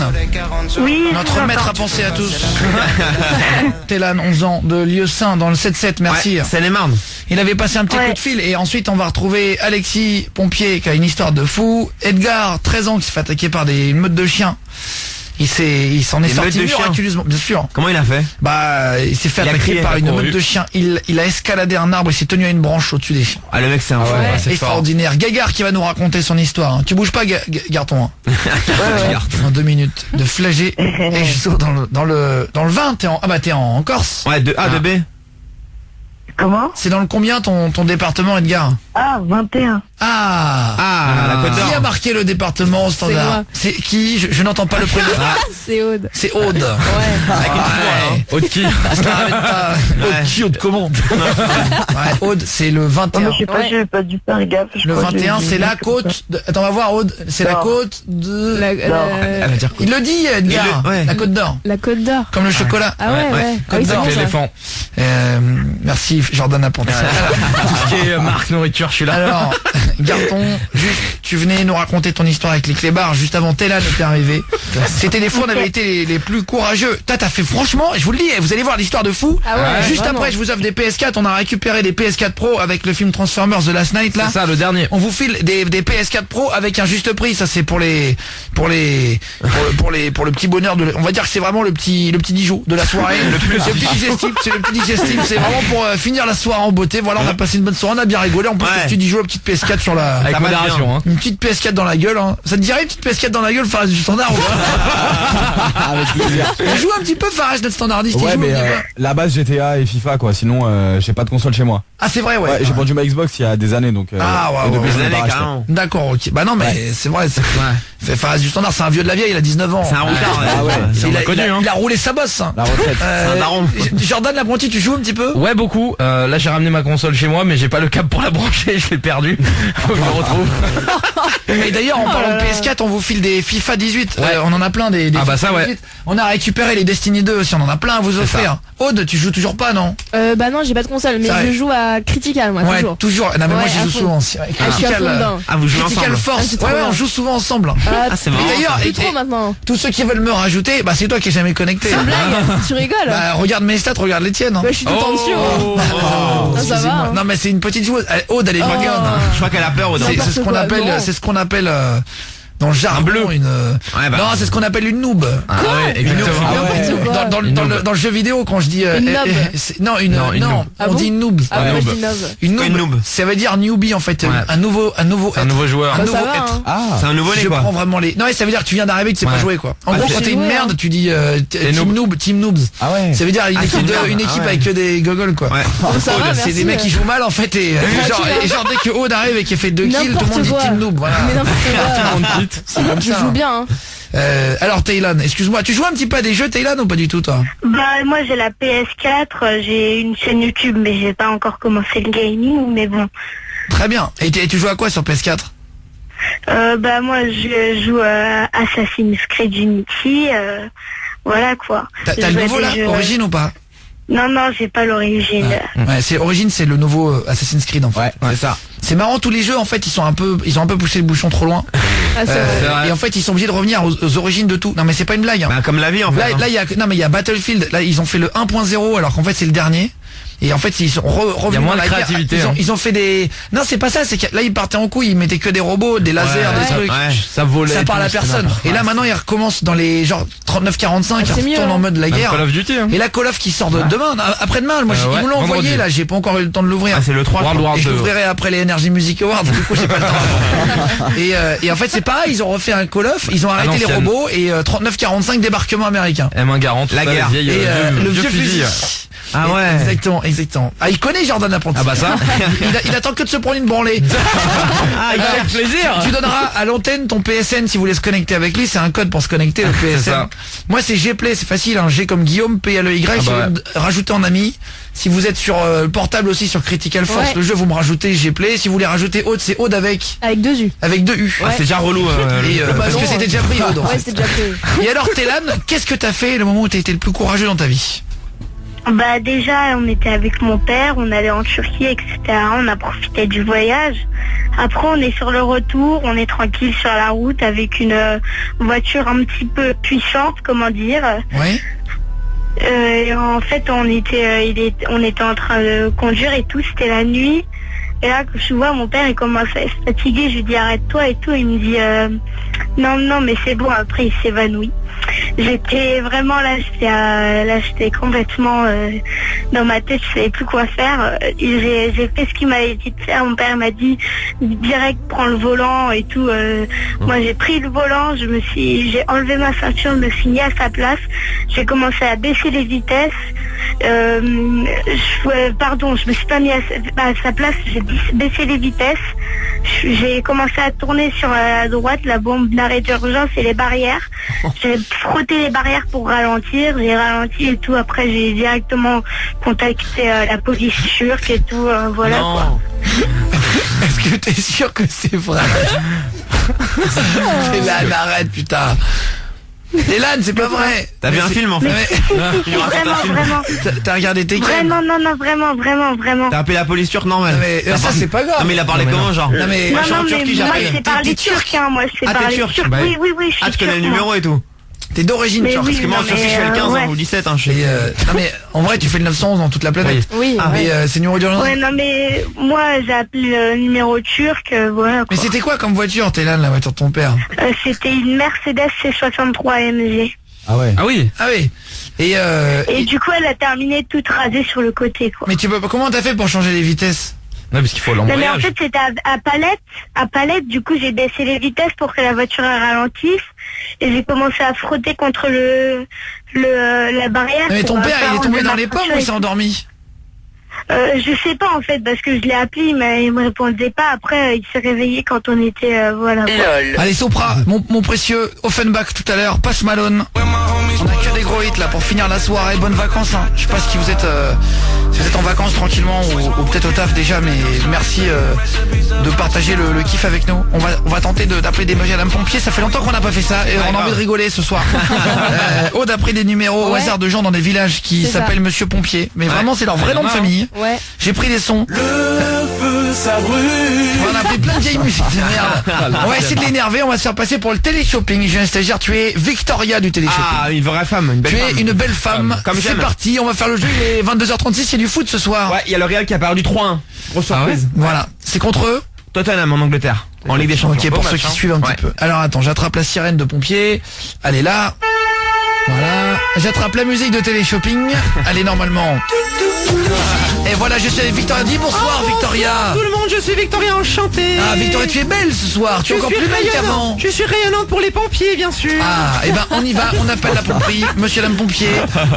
Oui. Notre maître à penser à tous. Télan, 11 ans, de Lieu-Saint dans le 7-7, merci. Ouais, Seine-et-Marne. Il avait passé un petit coup de fil et ensuite on va retrouver Alexis, pompier, qui a une histoire de fou. Edgar, 13 ans, qui se fait attaquer par des meutes de chiens. Il s'en est Des sorti meutes de chiens. miraculeusement, bien sûr. Comment il a fait? Il s'est fait Il a attaquer crié, par une couru. meute de chiens. Il a escaladé un arbre et s'est tenu à une branche au-dessus des chiens. Ah, le mec, c'est un fou. C'est extraordinaire. Gagar qui va nous raconter son histoire. hein. Tu bouges pas, Garton. Hein. Dans 2 minutes. De Flagey et je saute dans le 20. T'es en Corse. Ouais, de A, de B. Comment? C'est dans le combien ton département, Edgar? Ah, 21. La Côte Qui a d'Or. marqué le département au standard? moi. C'est qui? Je n'entends pas le prénom. C'est Aude. C'est Aude. Ouais. Aude qui? Aude qui? Aude comment? Aude, c'est le 21. Je sais pas, j'ai pas dû faire gaffe. Le 21, c'est la côte de... Attends, on va voir, Aude. C'est la Nord. côte de... Elle va dire quoi? Il le dit, Edgar. Il le- ouais. La côte d'or. La Côte d'Or. Comme le chocolat. Ah ouais, ouais. Ah oui, c'est d'Or. bon, ça. L'éléphant. Merci, Jordan Apprenti. Tout ce qui est marque nourriture, je suis là. Alors, Garton, juste, tu venais nous raconter ton histoire avec les clébards juste avant Télan était arrivé. Ces téléphones avaient été les plus courageux. T'as fait franchement, je vous le dis, vous allez voir l'histoire de fou. Ah ouais, Juste vraiment. après, je vous offre des PS4. On a récupéré des PS4 Pro avec le film Transformers The Last Night là. C'est ça, le dernier. On vous file des PS4 Pro avec un juste prix. Ça c'est pour le petit bonheur on va dire que c'est vraiment le petit Dijon de la soirée. le petit digestif. C'est le petit digestif. C'est vraiment pour finir la soirée en beauté. Voilà, on a passé une bonne soirée, on a bien rigolé. En plus, le petit Dijon, la petite PS4 sur la. Avec modération, hein. Une petite PS4 dans la gueule. Hein. Ça te dirait une petite PS4 dans la gueule, Faraz du standard ou pas? Avec plaisir. Il joue un petit peu Faraz notre standardiste. il Ouais, joue mais un petit peu. la base GTA et FIFA quoi. Sinon, j'ai pas de console chez moi. Ah c'est vrai, ouais. Ouais, j'ai vendu ma Xbox il y a des années donc. Ah, ouais, et depuis, ouais, je l'ai des pas années, racheté. carrément. D'accord, ok. Bah non, mais c'est vrai. C'est Faraz du standard, c'est un vieux de la vieille. Il a 19 ans. C'est un routard. Ah ouais. Il a, connu, il a- hein. il a roulé sa bosse. La retraite. C'est un daron. Jordan l'apprenti, tu joues un petit peu? Ouais, beaucoup. Là, j'ai ramené ma console chez moi, mais j'ai pas le câble pour la brancher, je l'ai perdu. Faut que je le retrouve. Et d'ailleurs, en parlant de PS4, on vous file des FIFA 18. Ouais. On en a plein des Ah FIFA bah ça, ouais. 18. On a récupéré les Destiny 2 aussi. On en a plein à vous offrir. Aude, tu joues toujours pas, non? Bah non, j'ai pas de console, mais Ça je va. joue à Critical, moi, Ouais, toujours. toujours. Non, mais moi Ouais, j'y à joue fond. souvent aussi. Ah, je suis à fond dedans. Ah, vous jouez Critical ensemble. Force. Ah, c'est trop Ouais, bien. on joue souvent ensemble. Ah, c'est marrant. Et d'ailleurs, Plus trop maintenant. tous ceux qui veulent me rajouter, bah c'est toi qui es jamais connecté. C'est une blague, tu rigoles. Bah regarde mes stats, regarde les tiennes. hein. Bah, je suis tout le temps dessus. Oh. Ah, ça va. Excusez-moi. hein. Non mais c'est une petite joueuse. Aude, elle est pas conne. Je crois qu'elle a peur, Audrey. C'est N'importe ce qu'on quoi, appelle, non. c'est ce qu'on appelle dans le jargon bleu. une. Ouais, bah. Non, c'est ce qu'on appelle une noob. Ah ouais, exactement. N'importe quoi. Dans le jeu vidéo, quand je dis Une noob. non, une Non, une non, noob. Ah on bon dit une noob. Ah, moi, je noob. dis noob. Une Quoi, une noob. noob Ça veut dire newbie en fait, Ouais. un nouveau C'est un être. nouveau joueur. Un Bah, ça nouveau va, être. hein. Ah. C'est un nouveau-né, Je quoi. prends vraiment les. Non, ça veut dire que tu viens d'arriver, que tu sais pas Ouais. jouer quoi. En Ah, gros, tu quand sais t'es une jouer, merde, hein. tu dis team noobs. Ah ouais. Ça veut dire une équipe, c'est une bien. équipe Ah ouais. avec que des gogoles quoi. Ouais. Ça va, C'est merci. des mecs qui jouent mal en fait et genre dès que Aude arrive et qu'il fait 2 kills, tout le monde N'importe dit quoi. team noob. Voilà. Mais n'importe quoi. C'est comme Je ça. joue bien, hein. Alors Taylan, excuse-moi, tu joues un petit peu à des jeux Taylan ou pas du tout toi? Bah moi j'ai la PS4, j'ai une chaîne YouTube mais j'ai pas encore commencé le gaming mais bon. Très bien. Et tu joues à quoi sur PS4? Bah moi je joue à Assassin's Creed Unity, voilà quoi. T'as Je le joue à nouveau des là, jeux- Origin ou pas? Non j'ai pas l'origine. Ouais, c'est Origin, c'est le nouveau Assassin's Creed en fait. Ouais, c'est ça. C'est marrant, tous les jeux en fait ils ont un peu poussé le bouchon trop loin. Ah, c'est vrai. vrai. Et en fait ils sont obligés de revenir aux origines de tout. Non mais c'est pas une blague. Hein. Bah, comme la vie, en fait. Là il y a Battlefield. Là ils ont fait le 1.0 alors qu'en fait c'est le dernier. Et en fait, ils sont revenus. Il y a moins dans de la guerre. créativité, Ils ont fait des. Non, c'est pas ça. C'est que là, ils partaient en couille. Ils mettaient que des robots, des lasers, des trucs. Ça volait. Ça parle à personne. Et là, maintenant, ils recommencent dans les genre 39-45. Ils retournent en mode la guerre. Call of Duty. Et la Call of qui sort demain, après-demain. Moi, ils me l'ont envoyé là. J'ai pas encore eu le temps de l'ouvrir. C'est le 3. Et je l'ouvrirai après les Energy Music Awards. Du coup, j'ai pas le temps. Et en fait, c'est pareil. Ils ont refait un Call of. Ils ont arrêté les robots et 39-45 débarquement américain. M1 Garant. La guerre. Le vieux fusil. Ah ouais. Exactement. Ah, il connaît Jordan Apprenti. Ah bah ça. il attend que de se prendre une branlée. Il fait plaisir. Tu donneras à l'antenne ton PSN si vous voulez se connecter avec lui. C'est un code pour se connecter, le PSN. ça. Moi, c'est Gplay, c'est facile. Hein. G comme Guillaume, P-L-E-Y. Si vous rajoutez en ami. Si vous êtes sur le portable aussi, sur Critical Force, le jeu, vous me rajoutez Gplay. Si vous voulez rajouter Aude, c'est Aude avec 2 U. Avec 2 U. C'est déjà relou. Parce que c'était déjà pris, Aude. Ouais, c'était déjà pris. Et alors, Télan, qu'est-ce que t'as fait le moment où t'as été le plus courageux dans ta vie? Bah déjà, on était avec mon père, on allait en Turquie, etc. On a profité du voyage. Après, on est sur le retour, on est tranquille sur la route avec une voiture un petit peu puissante, comment dire. Ouais. En fait, on était en train de conduire et tout, c'était la nuit. Et là, je vois mon père, il commence à se fatiguer, je lui dis arrête-toi et tout. Il me dit non, mais c'est bon, après il s'évanouit. J'étais vraiment là, j'étais complètement dans ma tête, je savais plus quoi faire. J'ai fait ce qu'il m'avait dit de faire. Mon père m'a dit direct prends le volant et tout. Moi j'ai pris le volant, j'ai enlevé ma ceinture, je me suis mis à sa place. J'ai commencé à baisser les vitesses. Je me suis pas mis à sa place, j'ai baissé les vitesses. J'ai commencé à tourner sur la droite, la bombe d'arrêt d'urgence et les barrières. J'ai frotté les barrières pour ralentir, j'ai ralenti et tout. Après, j'ai directement contacté la police turque et tout. Voilà quoi. Est-ce que t'es sûr que c'est vrai? Télan, arrête, putain. Télan, c'est pas vrai. T'as vu un film en fait? Vraiment. T'as regardé tes Vraiment, non, vraiment. T'as appelé la police turque normal? Mais ça c'est pas grave. Non mais il a parlé comment genre? Non mais Non, je suis en mais Turquie, moi j'appelle. j'ai parlé turc, hein, moi je sais parler turc? turc. Oui, je suis Ah tu connais le turc, numéro et tout? t'es d'origine Mais turque. oui, Parce que moi en non, Turquie je mais, fais le 15 ouais. ou le 17 hein, Non mais en vrai tu fais le 911 dans toute la planète. Oui. Mais c'est numéro d'urgence. Ouais, non mais moi j'ai appelé le numéro turc, voilà quoi. Mais c'était quoi comme voiture, Télan, la voiture de ton père? C'était une Mercedes C63 AMG. Ah ouais. Ah oui. Ah oui. Et du coup elle a terminé toute rasée sur le côté quoi. Mais comment t'as fait pour changer les vitesses? Non, parce qu'il faut Non mais en l'embrayage. fait c'était à palette, du coup j'ai baissé les vitesses pour que la voiture elle ralentisse et j'ai commencé à frotter contre la barrière. Mais ton pour père pas il est tombé enlever dans ma les pommes ceinture ou et il s'est tout. endormi? Je sais pas en fait parce que je l'ai appelé mais il me répondait pas. Après il s'est réveillé quand on était voilà quoi. Allez Sopra, mon précieux Offenbach tout à l'heure, Post Malone. On a que des gros hits là pour finir la soirée. Bonnes vacances hein. Je sais pas si vous êtes en vacances tranquillement ou peut-être au taf déjà, mais merci de partager le kiff avec nous. On va tenter d'appeler des Madame Pompier. Ça fait longtemps qu'on n'a pas fait ça et on a envie de rigoler ce soir. Aude a pris des numéros au hasard de gens dans des villages qui s'appellent Monsieur Pompier. Mais vraiment c'est leur vrai nom de famille. Ouais. J'ai pris des sons. Le feu ça brûle. On a pris plein de vieilles musiques. Merde. On va essayer de l'énerver. On va se faire passer pour le télé-shopping. J'ai un stagiaire. Tu es Victoria du télé-shopping. Ah une vraie femme, une belle Tu femme. es une belle femme. Comme c'est j'aime. parti. On va faire le jeu. Il est 22h36. Il y a du foot ce soir. Ouais, il y a le Real qui a perdu 3-1. Grosse surprise. Voilà. C'est contre eux. Tottenham en Angleterre, en Ligue des Champions. Ok, pour ceux qui suivent un petit peu. Alors attends, j'attrape la sirène de pompier. Elle est là. Voilà. J'attrape la musique de télé-shopping. Elle est normalement. Et voilà, je suis avec Victoria. Dis bonsoir Victoria. Tout le monde, je suis Victoria, enchantée. Ah Victoria, tu es belle ce soir. Tu es encore plus belle qu'avant. Je suis rayonnante pour les pompiers, bien sûr. Ah, et ben on y va, on appelle la pomperie, monsieur dame pompier,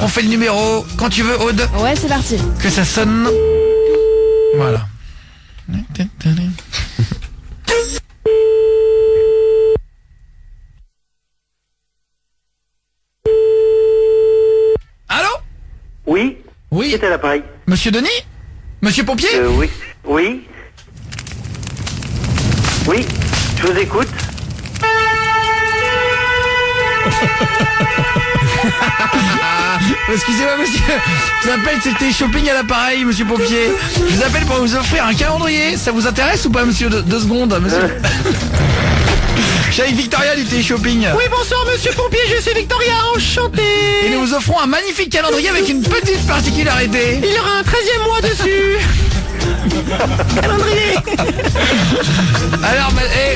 on fait le numéro, quand tu veux Aude, Ouais, c'est parti. que ça sonne. Voilà. Allô? Oui, Oui, qui est à l'appareil? monsieur Denis? Monsieur pompier? Oui, oui. Oui, je vous écoute. Excusez-moi monsieur, je vous appelle, c'était shopping à l'appareil, monsieur pompier. Je vous appelle pour vous offrir un calendrier, ça vous intéresse ou pas monsieur? Deux secondes, monsieur. Je suis avec Victoria du Télé-Shopping. Oui, bonsoir monsieur pompier, je suis Victoria, enchanté. Et nous vous offrons un magnifique calendrier avec une petite particularité. Il y aura un 13e mois dessus. Calendrier. Alors,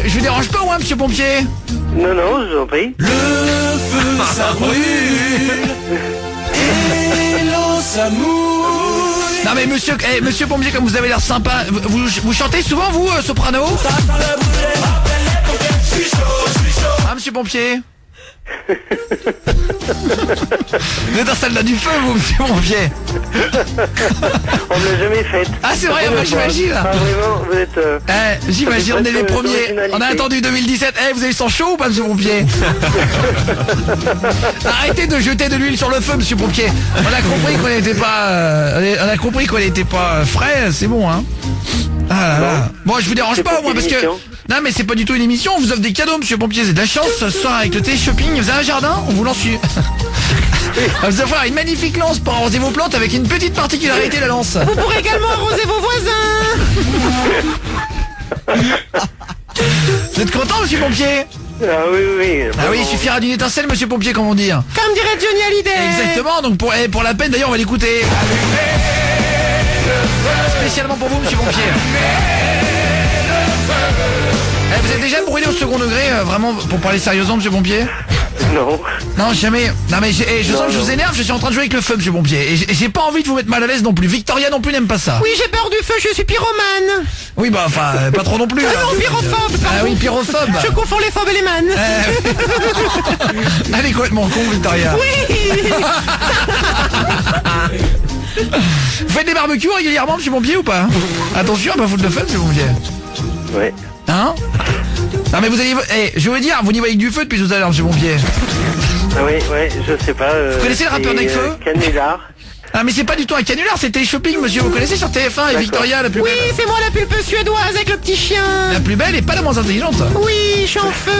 je vous dérange pas ou hein, monsieur pompier? Non, non, je vous en prie. Le feu, ça brûle. Et l'eau, ça mouille. Non mais monsieur pompier, comme vous avez l'air sympa, vous chantez souvent vous, soprano? Ah monsieur pompier. Vous êtes un soldat du feu vous monsieur pompier. On ne l'a jamais fait. Ah c'est vrai, moi j'imagine. Ah vraiment, vous êtes... j'imagine, on est les premiers. On a attendu 2017. Vous avez le sang chaud ou pas monsieur pompier? Arrêtez de jeter de l'huile sur le feu monsieur pompier. On a compris qu'on n'était pas frais, c'est bon hein. Ah là là. Bon, je vous dérange pas au moins parce que... Non mais c'est pas du tout une émission, on vous offre des cadeaux monsieur pompier, c'est de la chance ce soir avec le Télé-Shopping. Vous avez un jardin? On vous lance on vous offre une magnifique lance pour arroser vos plantes avec une petite particularité la lance. Vous pourrez également arroser vos voisins. Vous êtes content monsieur pompier? Ah oui, oui. Ah oui, il suffira d'une étincelle monsieur pompier comme on dit. Comme dirait Johnny Hallyday. Exactement, donc pour la peine d'ailleurs on va l'écouter. Spécialement pour vous monsieur pompier. Vous êtes déjà brûlé au second degré, vraiment, pour parler sérieusement, monsieur pompier? Non. Non, jamais. Non, mais je sens que je vous énerve, je suis en train de jouer avec le feu, monsieur pompier. Et j'ai pas envie de vous mettre mal à l'aise non plus. Victoria non plus n'aime pas ça. Oui, j'ai peur du feu, je suis pyromane. Oui, bah, enfin, pas trop non plus. Ah non, pyrophobe, pardon. Ah oui, pyrophobe. Je confonds les phobes et les manes. Elle est complètement con, Victoria. Oui. Vous faites des barbecues régulièrement, monsieur pompier, ou pas? Attention à pas foutre le feu, monsieur pompier. Ouais. Hein? Non mais vous allez... je veux dire, vous n'y voyez que du feu depuis tout à l'heure, monsieur pompier. Ah oui, ouais, je sais pas. Vous connaissez le rappeur Nekfeu? Canular. Ah mais c'est pas du tout un canular, c'est Télé-Shopping monsieur, vous connaissez sur TF1 et Victoria la plus belle. Oui, c'est moi la pulpe suédoise avec le petit chien. La plus belle et pas la moins intelligente. Oui, je suis en feu.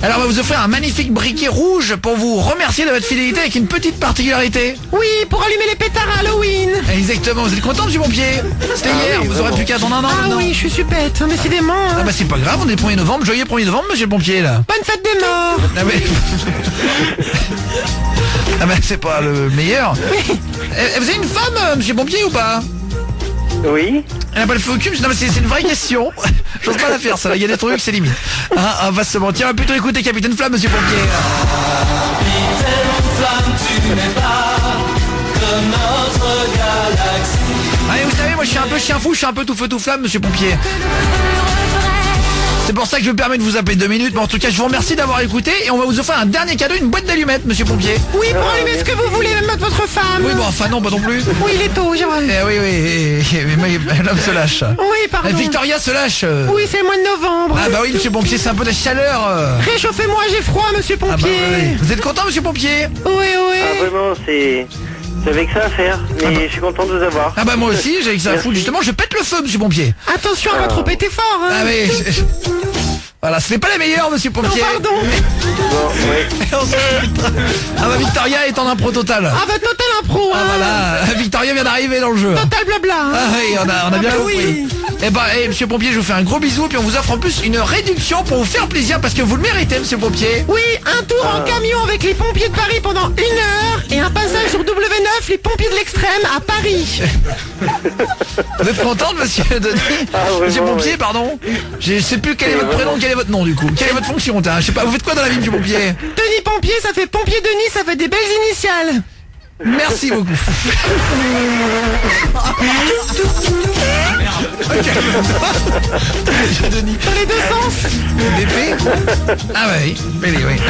Alors on va vous offrir un magnifique briquet rouge pour vous remercier de votre fidélité avec une petite particularité. Oui, pour allumer les pétards à Halloween. Exactement, vous êtes content monsieur pompier? C'était hier, oui, vous aurez plus qu'à attendre un an maintenant. Oui, je suis supette, décidément. Ah bah c'est pas grave, on est le 1er novembre, joyeux 1er novembre monsieur le pompier là. Bonne fête des morts. Ah mais... ah bah c'est pas le meilleur. Vous avez une femme monsieur pompier ou pas? Oui. Elle n'a pas le feu au cul? Non mais c'est une vraie question. J'ose pas la faire ça, il y a des trucs, c'est limite. On va se mentir, on va plutôt écouter Capitaine Flamme monsieur pompier. Capitaine Flamme, tu n'es pas de notre galaxie. Allez, vous savez, moi je suis un peu chien fou, je suis un peu tout feu tout flamme monsieur pompier. C'est pour ça que je me permets de vous appeler 2 minutes, mais en tout cas je vous remercie d'avoir écouté et on va vous offrir un dernier cadeau, une boîte d'allumettes monsieur pompier. Oui, pour allumer ce que vous voulez, même votre femme. Oui bon enfin non, pas non plus. Oui, il est tôt, j'aimerais. Oui, mais l'homme se lâche. Oui, pardon. Victoria se lâche. Oui, c'est le mois de novembre. Ah bah oui monsieur pompier, c'est un peu de chaleur. Réchauffez-moi, j'ai froid monsieur pompier. Ah bah, oui. Vous êtes content monsieur pompier? Oui. Ah vraiment, c'est... J'avais que ça à faire, mais je suis content de vous avoir. Ah bah moi aussi, j'ai que ça à foutre. Justement, je pète le feu monsieur pompier. Attention à pas trop péter fort hein. Ah mais... Voilà, ce n'est pas les meilleurs monsieur pompier. Non, pardon. Bon, oui. Ah bah Victoria est en impro total. Ah bah total impro hein. Ah voilà, Victoria vient d'arriver dans le jeu. Total blabla hein. Ah oui, on a bien compris. Oui. Eh bah, monsieur pompier, je vous fais un gros bisou, puis on vous offre en plus une réduction pour vous faire plaisir, parce que vous le méritez, monsieur pompier. Oui, un tour en camion avec les pompiers de Paris pendant 1 heure et un passage sur W9, les pompiers de l'extrême à Paris. Vous êtes content, monsieur Denis? Monsieur pompier, pardon. Je sais plus quel est votre prénom, quel est votre nom du coup. Quelle est votre fonction? Je sais pas, vous faites quoi dans la vie, monsieur pompier? Denis Pompier, ça fait pompier Denis, ça fait des belles initiales. Merci beaucoup. Denis. Dans les deux sens. Bébé. Ah bah oui.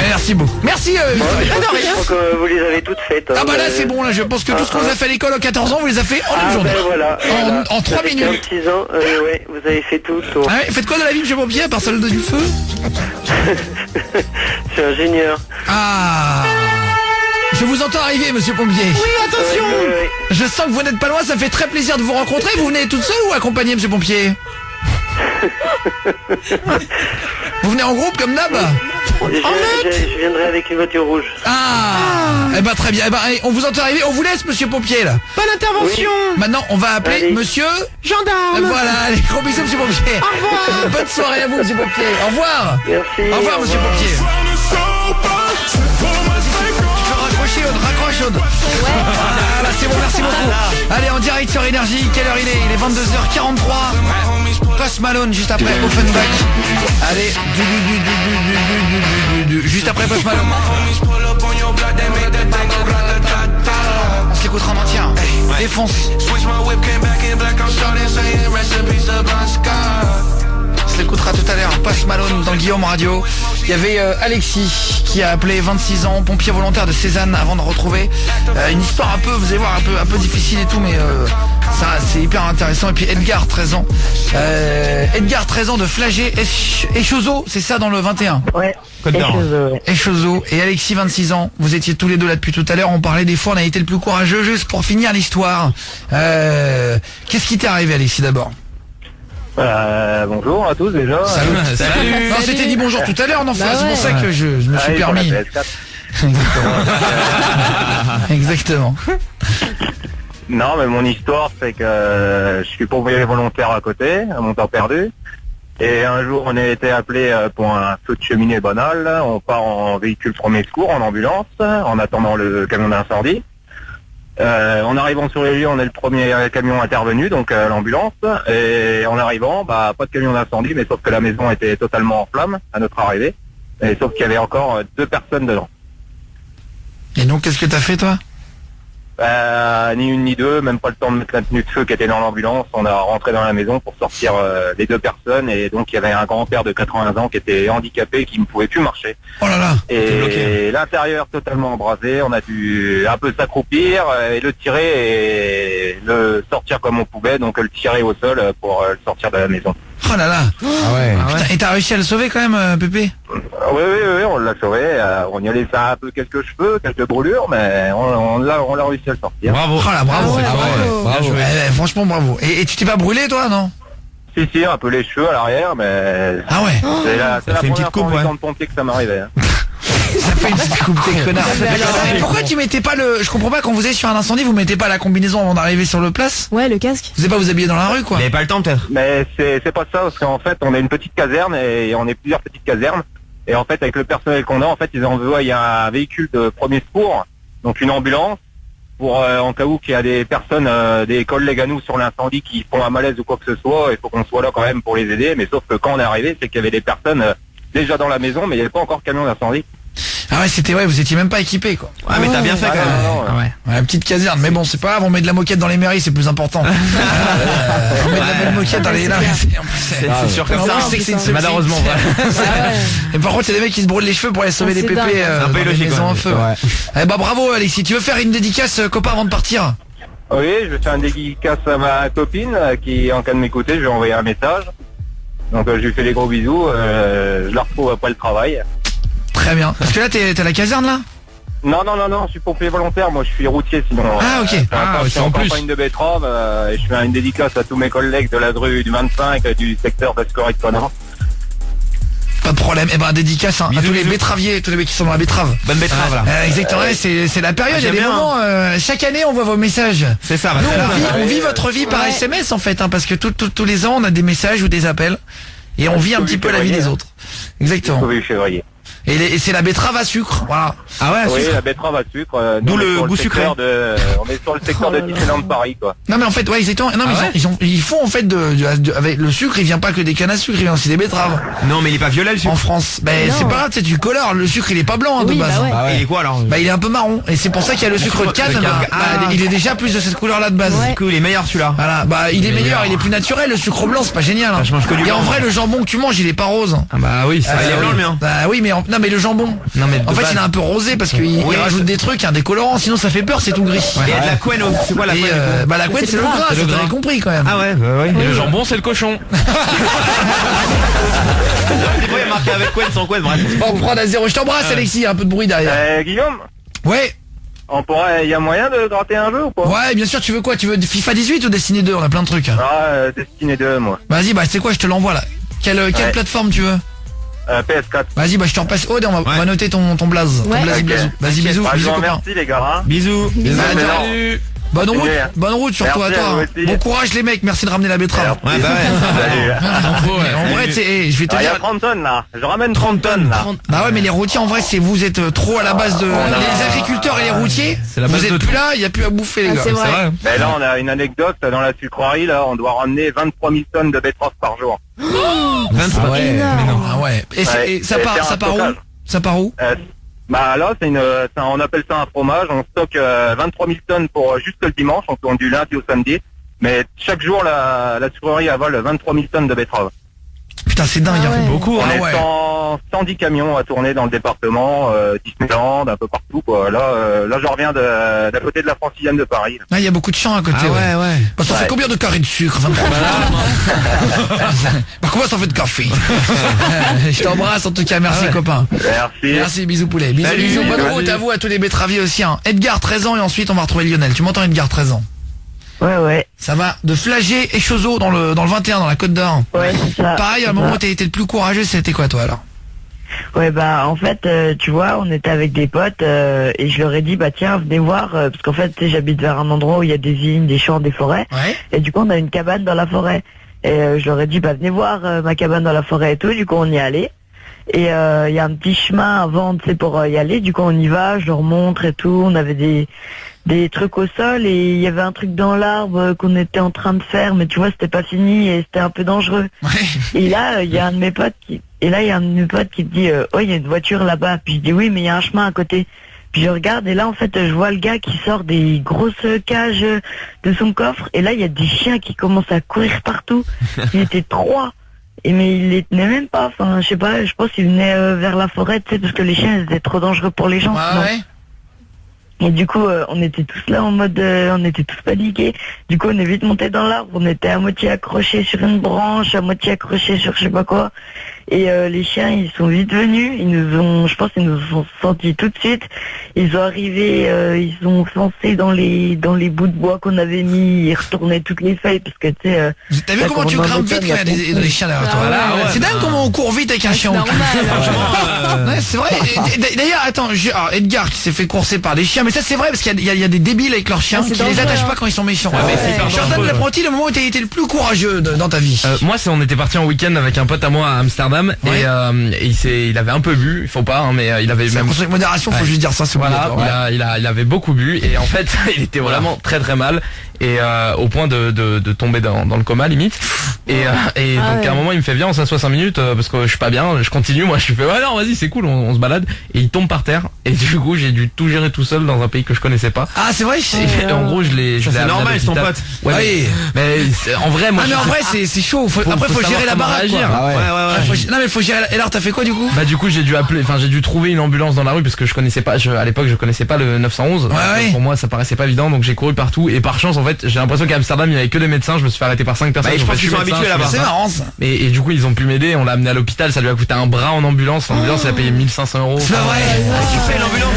Merci beaucoup. Merci Victoria. Je crois que vous les avez toutes faites. Ah bah là c'est bon, là je pense que tout ce qu'on vous a fait à l'école en 14 ans, vous les avez fait en une journée. Ben voilà. En 3 minutes. 6 ans, ouais, vous avez fait tout le tour. Ah ouais, faites quoi dans la vie, monsieur pompier, à part celle du feu? Je suis ingénieur. Ah. Je vous entends arriver, monsieur pompier. Oui, attention. Oui. Je sens que vous n'êtes pas loin, ça fait très plaisir de vous rencontrer. Vous venez toute seule ou accompagnée, monsieur pompier? Vous venez en groupe comme d'hab? Je viendrai avec une voiture rouge. Ah, eh ben très bien. Eh ben, on vous entend arriver. On vous laisse, monsieur pompier là. Bonne intervention. Maintenant, on va appeler Allez. monsieur. Gendarme. Voilà, allez, gros bisous, monsieur pompier. Au revoir. Bonne soirée à vous, monsieur pompier. Au revoir. Merci. Au revoir, monsieur pompier. Tu peux raccrocher, Aude, raccroche, Aude. Voilà, c'est bon, merci beaucoup. Allez, en direct sur Énergie. Quelle heure il est? Il est 22h43. Post Malone, juste après Offenbach. Allez, juste après Post Malone. On s'écoutera en entier. Défonce. On s'écoutera tout à l'heure. Post Malone dans Guillaume Radio. Il y avait Alexis qui a appelé 26 ans, pompier volontaire de Cézanne, avant de retrouver une histoire un peu, vous allez voir, un peu difficile et tout, mais ça c'est hyper intéressant. Et puis Edgar, 13 ans. Edgar, 13 ans de Flagey et Chozo, c'est ça dans le 21. Ouais. Et Chozo et Alexis, 26 ans. Vous étiez tous les deux là depuis tout à l'heure. On parlait des fois, on a été le plus courageux. Juste pour finir l'histoire. Qu'est-ce qui t'est arrivé, Alexis, d'abord? Bonjour à tous déjà. Salut. Non, c'était dit bonjour tout à l'heure. Non, c'est pour ça que je me suis permis. Exactement. Non, mais mon histoire, c'est que je suis pompier volontaire à côté, à mon temps perdu. Et un jour, on a été appelé pour un feu de cheminée banal. On part en véhicule premier secours, en ambulance, en attendant le camion d'incendie. En arrivant sur les lieux, on est le premier camion intervenu, donc l'ambulance. Et en arrivant, pas de camion d'incendie, mais sauf que la maison était totalement en flammes à notre arrivée. Et sauf qu'il y avait encore 2 personnes dedans. Et donc, qu'est-ce que t'as fait, toi? Ni une ni deux, même pas le temps de mettre la tenue de feu qui était dans l'ambulance. On a rentré dans la maison pour sortir les 2 personnes, et donc il y avait un grand-père de 80 ans qui était handicapé et qui ne pouvait plus marcher. Oh là là. Et l'intérieur totalement embrasé, on a dû un peu s'accroupir et le tirer et le sortir comme on pouvait, donc le tirer au sol pour le sortir de la maison. Oh là là. Ah ouais. Putain, et t'as réussi à le sauver quand même, Pépé? Oui, on l'a sauvé. On y a laissé un peu quelques cheveux, quelques brûlures, mais on l'a réussi à le sortir. Bravo. Oh là, bravo. Bravo. Franchement, bravo. Et tu t'es pas brûlé, toi, non? Si, un peu les cheveux à l'arrière, mais... Ah ouais. C'est la première fois en pompier que ça m'arrivait. Ça fait une petite coupe des connards. Mais pourquoi tu mettais pas le... Je comprends pas, quand vous êtes sur un incendie, vous mettez pas la combinaison avant d'arriver sur le place? Ouais, le casque. Vous n'allez pas vous habiller dans la rue, quoi? Mais pas le temps, peut-être. Mais c'est pas ça, parce qu'en fait, on a une petite caserne, et on est plusieurs petites casernes. Et en fait, avec le personnel qu'on a, en fait, ils envoient un véhicule de premier secours, donc une ambulance, pour en cas où qu'il y a des personnes, des collègues à nous sur l'incendie qui font un malaise ou quoi que ce soit, il faut qu'on soit là quand même pour les aider. Mais sauf que quand on est arrivé, c'est qu'il y avait des personnes déjà dans la maison, mais il n'y avait pas encore de camion d'incendie. Ah ouais, c'était vous étiez même pas équipé, quoi. Ah mais t'as bien fait quand même. Ouais, la petite caserne, mais bon, c'est pas grave, on met de la moquette dans les mairies, c'est plus important. On met de la belle moquette dans les... C'est sûr que c'est malheureusement vrai. Et par contre, il y a des mecs qui se brûlent les cheveux pour aller sauver des pépés un peu illogique, en feu. Eh bah bravo Alexis, tu veux faire une dédicace, copain, avant de partir? Oui, je vais faire une dédicace à ma copine qui, en cas de m'écouter, je vais envoyer un message. Donc je lui fais des gros bisous, je la retrouve après le travail. Très bien. Parce que là, t'es à la caserne, là? Non, je suis pompier volontaire, moi je suis routier sinon. Ah ok. Je suis en campagne de betterave et je fais une dédicace à tous mes collègues de la grue du 25 du secteur d'Escoric de Conan. Pas de problème. Et ben dédicace à tous les betteraviers, tous les mecs qui sont dans la betterave. Bonne betterave là. Exactement, c'est la période, il y a des moments, chaque année on voit vos messages. C'est ça. Nous, on vit votre vie par SMS en fait, parce que tous les ans on a des messages ou des appels et on vit un petit peu la vie des autres. Exactement. Février. Et c'est la betterave à sucre, voilà. Ah ouais, oui, la betterave à sucre. D'où le goût sucré. On est sur le secteur de Disneyland Paris, quoi. Non mais en fait, ouais, exactement. Non mais ils font en fait avec le sucre, il vient pas que des cannes à sucre, il vient aussi des betteraves. Non mais il est pas violet le sucre. En France, c'est pas grave, tu sais, tu colores. Le sucre il est pas blanc de base. Il est quoi alors? Il est un peu marron. Et c'est pour ça qu'il y a le sucre de canne. Il est déjà plus de cette couleur là de base. Du coup il est meilleur celui-là. Voilà, il est meilleur, il est plus naturel. Le sucre blanc c'est pas génial. Et en vrai le jambon que tu manges il est pas rose. Ah bah oui, il est blanc le mien. Bah oui mais non mais le jambon. Non mais en fait il est un peu rosé parce qu'il rajoute des trucs, un décolorant, sinon ça fait peur, c'est tout gris. Et de la couenne, c'est quoi la couenne? Bah la couenne c'est le gras, ça t'avais compris quand même. Ah ouais, bah ouais. Et le jambon c'est le cochon. Des fois il y a marqué avec couenne, sans couenne, bref. On prend à zéro. Je t'embrasse Alexis, il y a un peu de bruit derrière. Guillaume? Ouais. Il y a moyen de gratter un jeu ou pas? Ouais, bien sûr, tu veux quoi? Tu veux FIFA 18 ou Destiny 2? On a plein de trucs. Destiny 2 moi. Vas-y, c'est quoi, je te l'envoie là. Quelle plateforme tu veux? PS4. Vas-y, bah je te repasse Aude et on va noter ton blaze. Ouais. Ton blaze, Ok. blaze. Vas-y, bisous. Bah, je Bisous, vous copain. remercie les gars. Hein. Bisous. Salut. Bonne route surtout à Merci à toi. vous aussi. Bon courage les mecs, merci de ramener la betterave. Ouais, bah ouais. Salut. En vrai, tu sais, je vais te Ah, il y a dire. 30 tonnes là. Je ramène 30 tonnes là. Bah ouais, mais les routiers en vrai, c'est vous êtes trop à la base de les agriculteurs et les routiers. C'est la base Vous de êtes tout. plus là, il y a plus à bouffer les Ah, gars. c'est vrai. Mais là, on a une anecdote dans la sucrerie. Là, on doit ramener 23 000 tonnes de betteraves par jour. 23. Ah ouais. Énorme. Ah ouais. Et, Ouais. et ça Et part c'est un ça part où? stockage. Ça part où? Bah là, on appelle ça un fromage. On stocke 23 000 tonnes pour juste le dimanche. On tourne du lundi au samedi. Mais chaque jour, la sucrerie avale 23 000 tonnes de betteraves. Putain, c'est dingue, Ah hein. ouais. Beaucoup. On Ah est ouais. 110 camions à tourner dans le département, Disneyland, un peu partout quoi. Là je reviens d'à côté de la Francilienne de Paris. Ah, il y a beaucoup de champs à côté. Ah ouais. Bah, ça fait combien de carrés de sucre? 23 Bah, combien ça fait de café? Je t'embrasse en tout cas, merci copain. Merci. Merci, bisous poulet. Bisous, Salut. bisous, bonne Salut. route à vous, à tous les betteraviers aussi. Hein. Edgar, 13 ans, et ensuite on va retrouver Lionel. Tu m'entends Edgar, 13 ans? Ouais. Ça va de Flagey et Choseau dans le 21, dans la Côte d'Or. Ouais, c'est ça. Pareil, à un moment où t'as été le plus courageux, c'était quoi toi alors? Ouais, bah en fait, tu vois, on était avec des potes et je leur ai dit, bah tiens, venez voir, parce qu'en fait, tu sais, j'habite vers un endroit où il y a des vignes, des champs, des forêts. Ouais. Et du coup, on a une cabane dans la forêt. Et je leur ai dit, bah venez voir ma cabane dans la forêt et tout. Du coup, on y est allé. Et il y a un petit chemin avant, tu sais, pour y aller. Du coup, on y va, je leur montre et tout. On avait des trucs au sol et il y avait un truc dans l'arbre qu'on était en train de faire, mais tu vois, c'était pas fini et c'était un peu dangereux. Ouais. Et là, il y a un de mes potes qui me dit, oh, il y a une voiture là-bas. Puis je dis, oui, mais il y a un chemin à côté. Puis je regarde et là, en fait, je vois le gars qui sort des grosses cages de son coffre. Et là, il y a des chiens qui commencent à courir partout. Il était 3. Mais il les tenait même pas. Enfin, je sais pas, je pense qu'il venait vers la forêt, tu sais, parce que les chiens, ils étaient trop dangereux pour les gens. sinon. Ouais. Et du coup, on était tous là en mode, on était tous paniqués. Du coup, on est vite monté dans l'arbre. On était à moitié accrochés sur une branche, à moitié accrochés sur je sais pas quoi. Et les chiens, ils sont vite venus. Je pense, ils nous ont sentis tout de suite. Ils ont arrivé, ils ont foncé dans les bouts de bois qu'on avait mis. Ils retournaient toutes les feuilles parce que tu sais. T'as vu comment tu grimpes vite quand il y a des chiens derrière toi? Ah ouais. C'est dingue comment on court vite avec un chien au cul. Ouais, c'est vrai. Et d'ailleurs, attends, alors, Edgar qui s'est fait courser par des chiens, mais ça c'est vrai parce qu'il y a des débiles avec leurs chiens Ah, c'est qui les dangereux, attachent hein. pas quand ils sont méchants. Ah, mais c'est hyper Jordan dangereux. l'apprenti, le moment où t'as été le plus courageux dans ta vie. Moi, on était parti en week-end avec un pote à moi à Amsterdam Ouais. et il avait un peu bu, il faut pas, hein, mais il avait C'est la même. consommation avec modération, faut Ouais. juste dire ça, c'est Voilà, obligatoire. il avait beaucoup bu et en fait, il était vraiment très très mal et au point de tomber dans le coma limite. Et donc ouais. à un moment, il me fait viens, on s'assoit 5 minutes parce que je suis pas bien, je continue, moi je lui fais ouais non vas-y c'est cool, on se balade et il tombe par terre et du coup j'ai dû tout gérer tout seul dans un pays que je connaissais pas. Ah, c'est vrai. Et en gros je l'ai Ça, c'est amené à normal, c'est ton l'hôpital. pote. Ouais, Oui. mais en vrai moi Ah, mais en vrai, c'est chaud. Après, faut gérer la savoir comment baraque. réagir. Quoi. Ah ouais. Non, mais faut gérer. Et alors, t'as fait quoi du coup? Bah du coup j'ai dû trouver une ambulance dans la rue parce que je connaissais pas, à l'époque je connaissais pas le 911. Ouais. Pour moi ça paraissait pas évident donc j'ai couru partout et par chance en fait j'ai l'impression qu'à Amsterdam il y avait que des médecins, je me suis fait arrêter par 5 personnes. Bah, je En pense fait, qu'ils suis sont médecin, habitués je suis là-bas. C'est médecin. marrant ça. Et du coup ils ont pu m'aider, on l'a amené à l'hôpital, ça lui a coûté un bras en ambulance, l'ambulance elle a payé 1500 €. C'est pas vrai. Tu fais l'ambulance.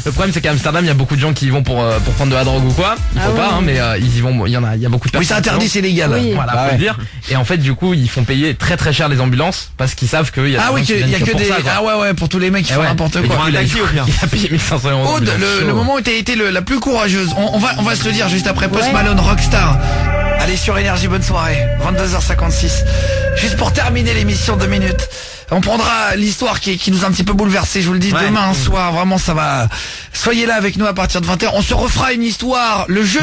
Le problème c'est qu'à Amsterdam il y a beaucoup de gens qui y vont pour prendre de la drogue ou quoi, il faut Ah pas oui. hein, mais ils y vont, il y a beaucoup de personnes. Oui, c'est interdit, qui c'est légal. Oui. Voilà, Bah faut ouais. le dire. Et en fait, du coup, ils font payer très très cher les ambulances parce qu'ils savent qu'il y a Ah des oui, gens qui il y a viennent que pour des. ça, quoi. Ah ouais, pour tous les mecs qui Eh font ouais. n'importe Et du quoi. coup, il a taxi, au pire. il a payé 1500 €. Aude, le moment où t'as été la plus courageuse, on va se le dire juste après Post Malone Rockstar. Allez sur Énergie, bonne soirée, 22h56. Juste pour terminer l'émission, 2 minutes. On prendra l'histoire qui nous a un petit peu bouleversé, je vous le dis, Ouais. demain soir, vraiment ça va. Soyez là avec nous à partir de 20h. On se refera une histoire, le jeu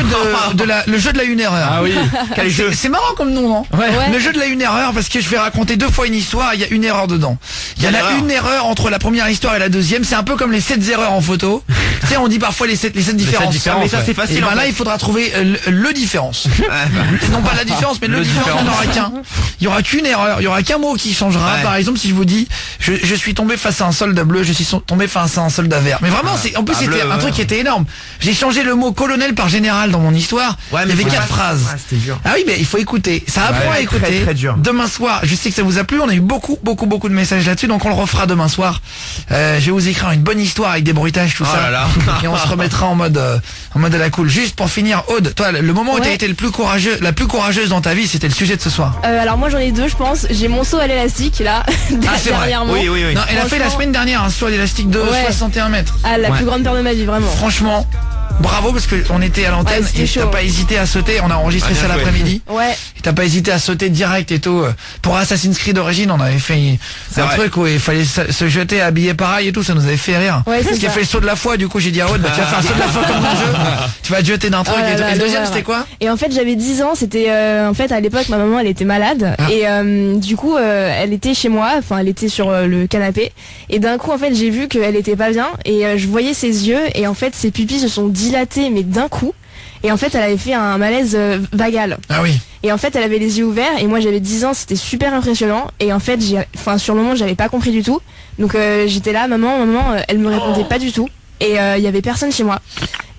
de la 1 erreur. Ah oui. Quel jeu. C'est marrant comme nom, non? Ouais. Le jeu de la 1 erreur, parce que je vais raconter 2 fois une histoire, il y a une erreur dedans. Il y en Quelle a erreur une erreur entre la première histoire et la deuxième, c'est un peu comme les 7 erreurs en photo. Tu sais, on dit parfois les 7 différences. différences, Mais ça, c'est Et facile. ben en là, fait. il faudra trouver le différence. Non pas la différence, mais le différence, il n'y en aura qu'un. Il y aura qu'une erreur, il y aura qu'un mot qui changera. Ouais. Par exemple, si je vous dis, je suis tombé face à un soldat bleu, je suis tombé face à un soldat vert. Mais vraiment, en plus, Ah, c'était bleu, un ouais. truc qui était énorme. J'ai changé le mot colonel par général dans mon histoire. Ouais, Il y mais avait faut 4 pas- phrases. Ouais, c'était dur. Ah oui, mais il faut écouter. Ça apprend à très, écouter. très dur. Demain soir, je sais que ça vous a plu. On a eu beaucoup de messages là-dessus, donc on le refera demain soir. Je vais vous écrire une bonne histoire avec des bruitages, tout Oh ça. là là. Et on se remettra en mode à la cool. Juste pour finir, Aude, toi, le moment où t'as Ouais. été la plus courageuse dans ta vie, c'était le sujet de ce soir. Alors moi j'en ai 2 je pense. J'ai mon saut à l'élastique là Ah, c'est vrai. dernièrement. Oui, oui, oui. Non, elle a fait la Franchement. semaine dernière sur l'élastique de Ouais. 61 mètres. Ah, la plus grande peur de ma vie, vraiment. Franchement, bravo parce qu'on était à l'antenne Ouais, c'était et chaud. t'as pas hésité à sauter. On a enregistré Ah, ça bien joué. l'après-midi. Ouais. Et t'as pas hésité à sauter direct et tout. Pour Assassin's Creed d'origine, on avait fait un vrai. truc où il fallait se jeter habillé pareil et tout. Ça nous avait fait rire. Ouais, c'est Parce qu'il a ça. fait le saut de la foi. Du coup, j'ai dit à Aude, bah, tu vas faire un saut de la foi comme dans le jeu. Tu vas te jeter d'un truc Oh là et tout. là, Et le deuxième, l'horreur. c'était quoi? Et en fait, j'avais 10 ans. C'était en fait à l'époque, ma maman, elle était malade Ah. et du coup, elle était chez moi. Enfin, elle était sur le canapé. Et d'un coup, en fait, j'ai vu qu'elle était pas bien et je voyais ses yeux et en fait, ses pupilles se sont dilatées, mais d'un coup. Et en fait, elle avait fait un malaise vagal. Ah oui. Et en fait, elle avait les yeux ouverts et moi j'avais 10 ans, c'était super impressionnant. Et en fait, sur le moment, j'avais pas compris du tout. Donc j'étais là, maman, elle me répondait pas du tout. Et il y avait personne chez moi.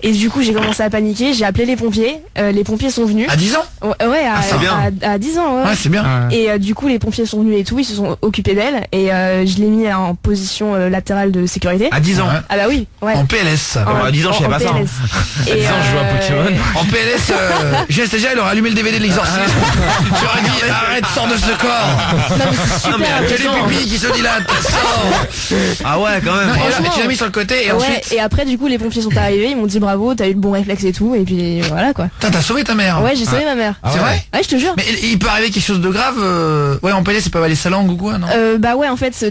Et du coup, j'ai commencé à paniquer, j'ai appelé les pompiers. Les pompiers sont venus. À 10 ans? Ouais, c'est bien. à 10 ans, ouais. Ouais, c'est bien. Et du coup, les pompiers sont venus et tout, ils se sont occupés d'elle. Et je l'ai mis en position latérale de sécurité. À 10 ans. Ouais. Ah bah oui, ouais. En PLS. à 10 ans, je savais pas ça, hein. Et, À 10 ans, je joue à Pokémon. En PLS, Jess déjà, elle aurait allumé le DVD de l'exorcisme. Tu aurais dit, arrête, sors de ce corps. Non, mais c'est super J'ai les impressionnant. pupilles qui se dilatent, sors. Ah ouais, quand même. Non, et là, franchement. tu l'as mis sur le côté et Ouais, ensuite. et après du coup les pompiers sont arrivés, ils m'ont dit bravo, t'as eu le bon réflexe et tout, et puis voilà quoi. Putain, t'as sauvé ta mère. Ouais, j'ai sauvé ma mère. C'est vrai? Ouais, je te jure. Mais il peut arriver quelque chose de grave. Ouais, en PLS, c'est pas avaler sa langue ou quoi, non? Bah ouais, en fait,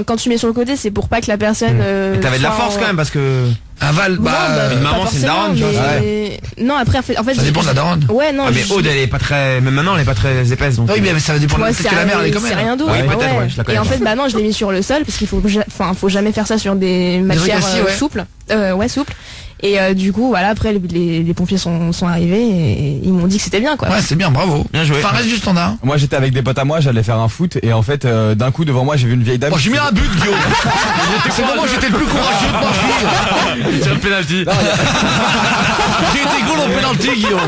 quand tu mets sur le côté, c'est pour pas que la personne. Mais t'avais de la force quand même parce que. Un val, Non, une pas maman, c'est une forcément, daronne, tu vois. mais- Non, après, en fait. Ça dépend de la daronne. Ouais, non. Ah, mais Aude, elle est pas très. Même maintenant, elle est pas très épaisse. Donc... Oui, mais ça va dépendre. Ouais, Peut-être que la mère, elle est comme c'est elle. rien d'autre. Oui, peut-être, ouais. ouais, je la connais Et en pas. fait, bah non, je l'ai mis sur le sol parce qu'il faut jamais faire ça sur des matières assis, ouais. souples. Ouais, souples. Et du coup, voilà, après, les pompiers sont arrivés et ils m'ont dit que c'était bien, quoi. Ouais, c'est bien, bravo. Bien joué. Enfin, reste du standard. Moi j'étais avec des potes à moi, j'allais faire un foot et en fait d'un coup devant moi j'ai vu une vieille dame. Bon, j'ai mis un but, Guillaume. C'est le moment où j'étais le plus courageux de ma vie. Sur le penalty. J'ai été goal en penalty, Guillaume.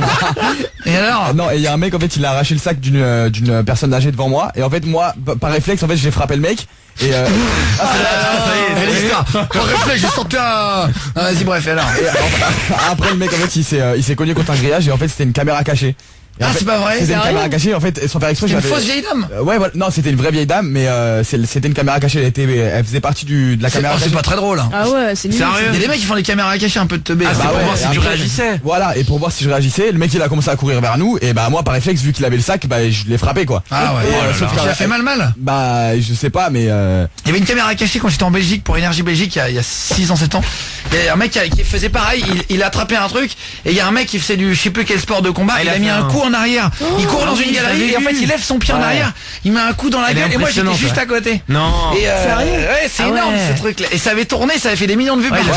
Et alors? Non, et il y a un mec en fait il a arraché le sac d'une personne âgée devant moi et en fait moi par réflexe en fait j'ai frappé le mec et Elle est l'histoire. Par réflexe, j'ai sorti un. Vas-y, bref, alors. après le mec en fait il s'est cogné contre un grillage et en fait c'était une caméra cachée. Et en Ah, fait, c'est pas vrai? C'était une Sérieux? caméra cachée en fait sans faire exprès. C'est une j'avais- fausse vieille dame? Ouais voilà, non c'était une vraie vieille dame mais c'était une caméra cachée, elle faisait partie de la caméra C'est cachée. pas très drôle. Hein. Ah ouais, c'est nul. Il y a des mecs qui font des caméras cachées un peu de teubé. Ah, c'est Bah pour ouais, voir si et tu après, réagissais. Voilà, et pour voir si je réagissais, le mec il a commencé à courir vers nous et bah moi par réflexe vu qu'il avait le sac, bah je l'ai frappé quoi. Ah ouais. Et, sauf Tu que- l'as fait mal. Bah je sais pas mais Il y avait une caméra cachée quand j'étais en Belgique pour Énergie Belgique il y a 6 ans, 7 ans. Il y a un mec qui faisait pareil, il a attrapé un truc et il y a un mec qui faisait du je sais plus quel sport de combat, Ah, il il a a mis fait un un- coup en arrière. Il court dans une galerie et en fait il lève son pied en arrière, il met un coup dans la Elle est gueule et moi j'étais impressionnante, juste ouais. à côté. Non. Et Sérieux? ouais, c'est Ah énorme ouais. ce truc là. Et ça avait tourné, ça avait fait des millions de vues Ouais, partout.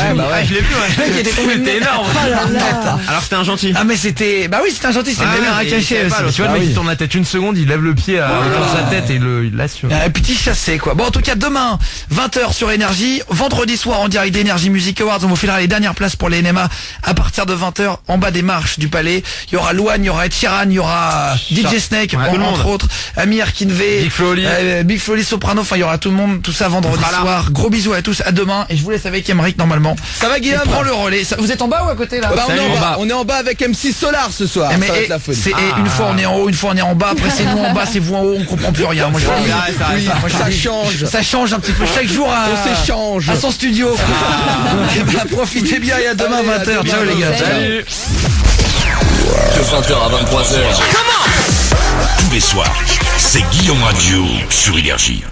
je l'ai vu, ouais. Le mec était tombé de C'était nez. énorme. Oh là là. Alors c'était un gentil. Ah mais c'était bah oui, c'était un gentil, c'était une Ah, caméra mais il cachée savait pas, aussi. Tu vois, le Ah mec oui. il tourne la tête une seconde, il lève le pied à hauteur de sa tête et il l'assure. Un petit chassé quoi. Bon en tout cas demain 20h sur Énergie, vendredi soir en direct d'Energy Music Awards, on vous filera les dernières places pour les NMA à partir de 20h en bas des marches du palais. Il y aura Louane, il y aura Ed Sheeran, il y aura DJ Snake Ouais, tout le entre monde. autres, Amir Kinvey, Big Flo Oli. Big Flo Oli, Soprano, enfin il y aura tout le monde, tout ça vendredi On sera là. soir. Gros bisous à tous, à demain et je vous laisse avec Emeric normalement. Ça va Guillaume? Prends le relais. Vous êtes en bas ou à côté là? Bah, on est Salut. en bas. On est en bas avec M6 Solar ce soir. Mais Ça va être la folie. une fois on est en haut, une fois on est en bas, après c'est nous en bas, c'est vous en haut, on comprend plus rien. Moi, je Oui, oui, ça, moi, je ça dis- change. Ça change un petit peu chaque jour On s'échange. à son studio. Bah, profitez bien et à demain Allez, à 20h. demain, Ciao les gars. Salut. De 20h à 23h. Tous les soirs, c'est Guillaume Radio sur Énergie.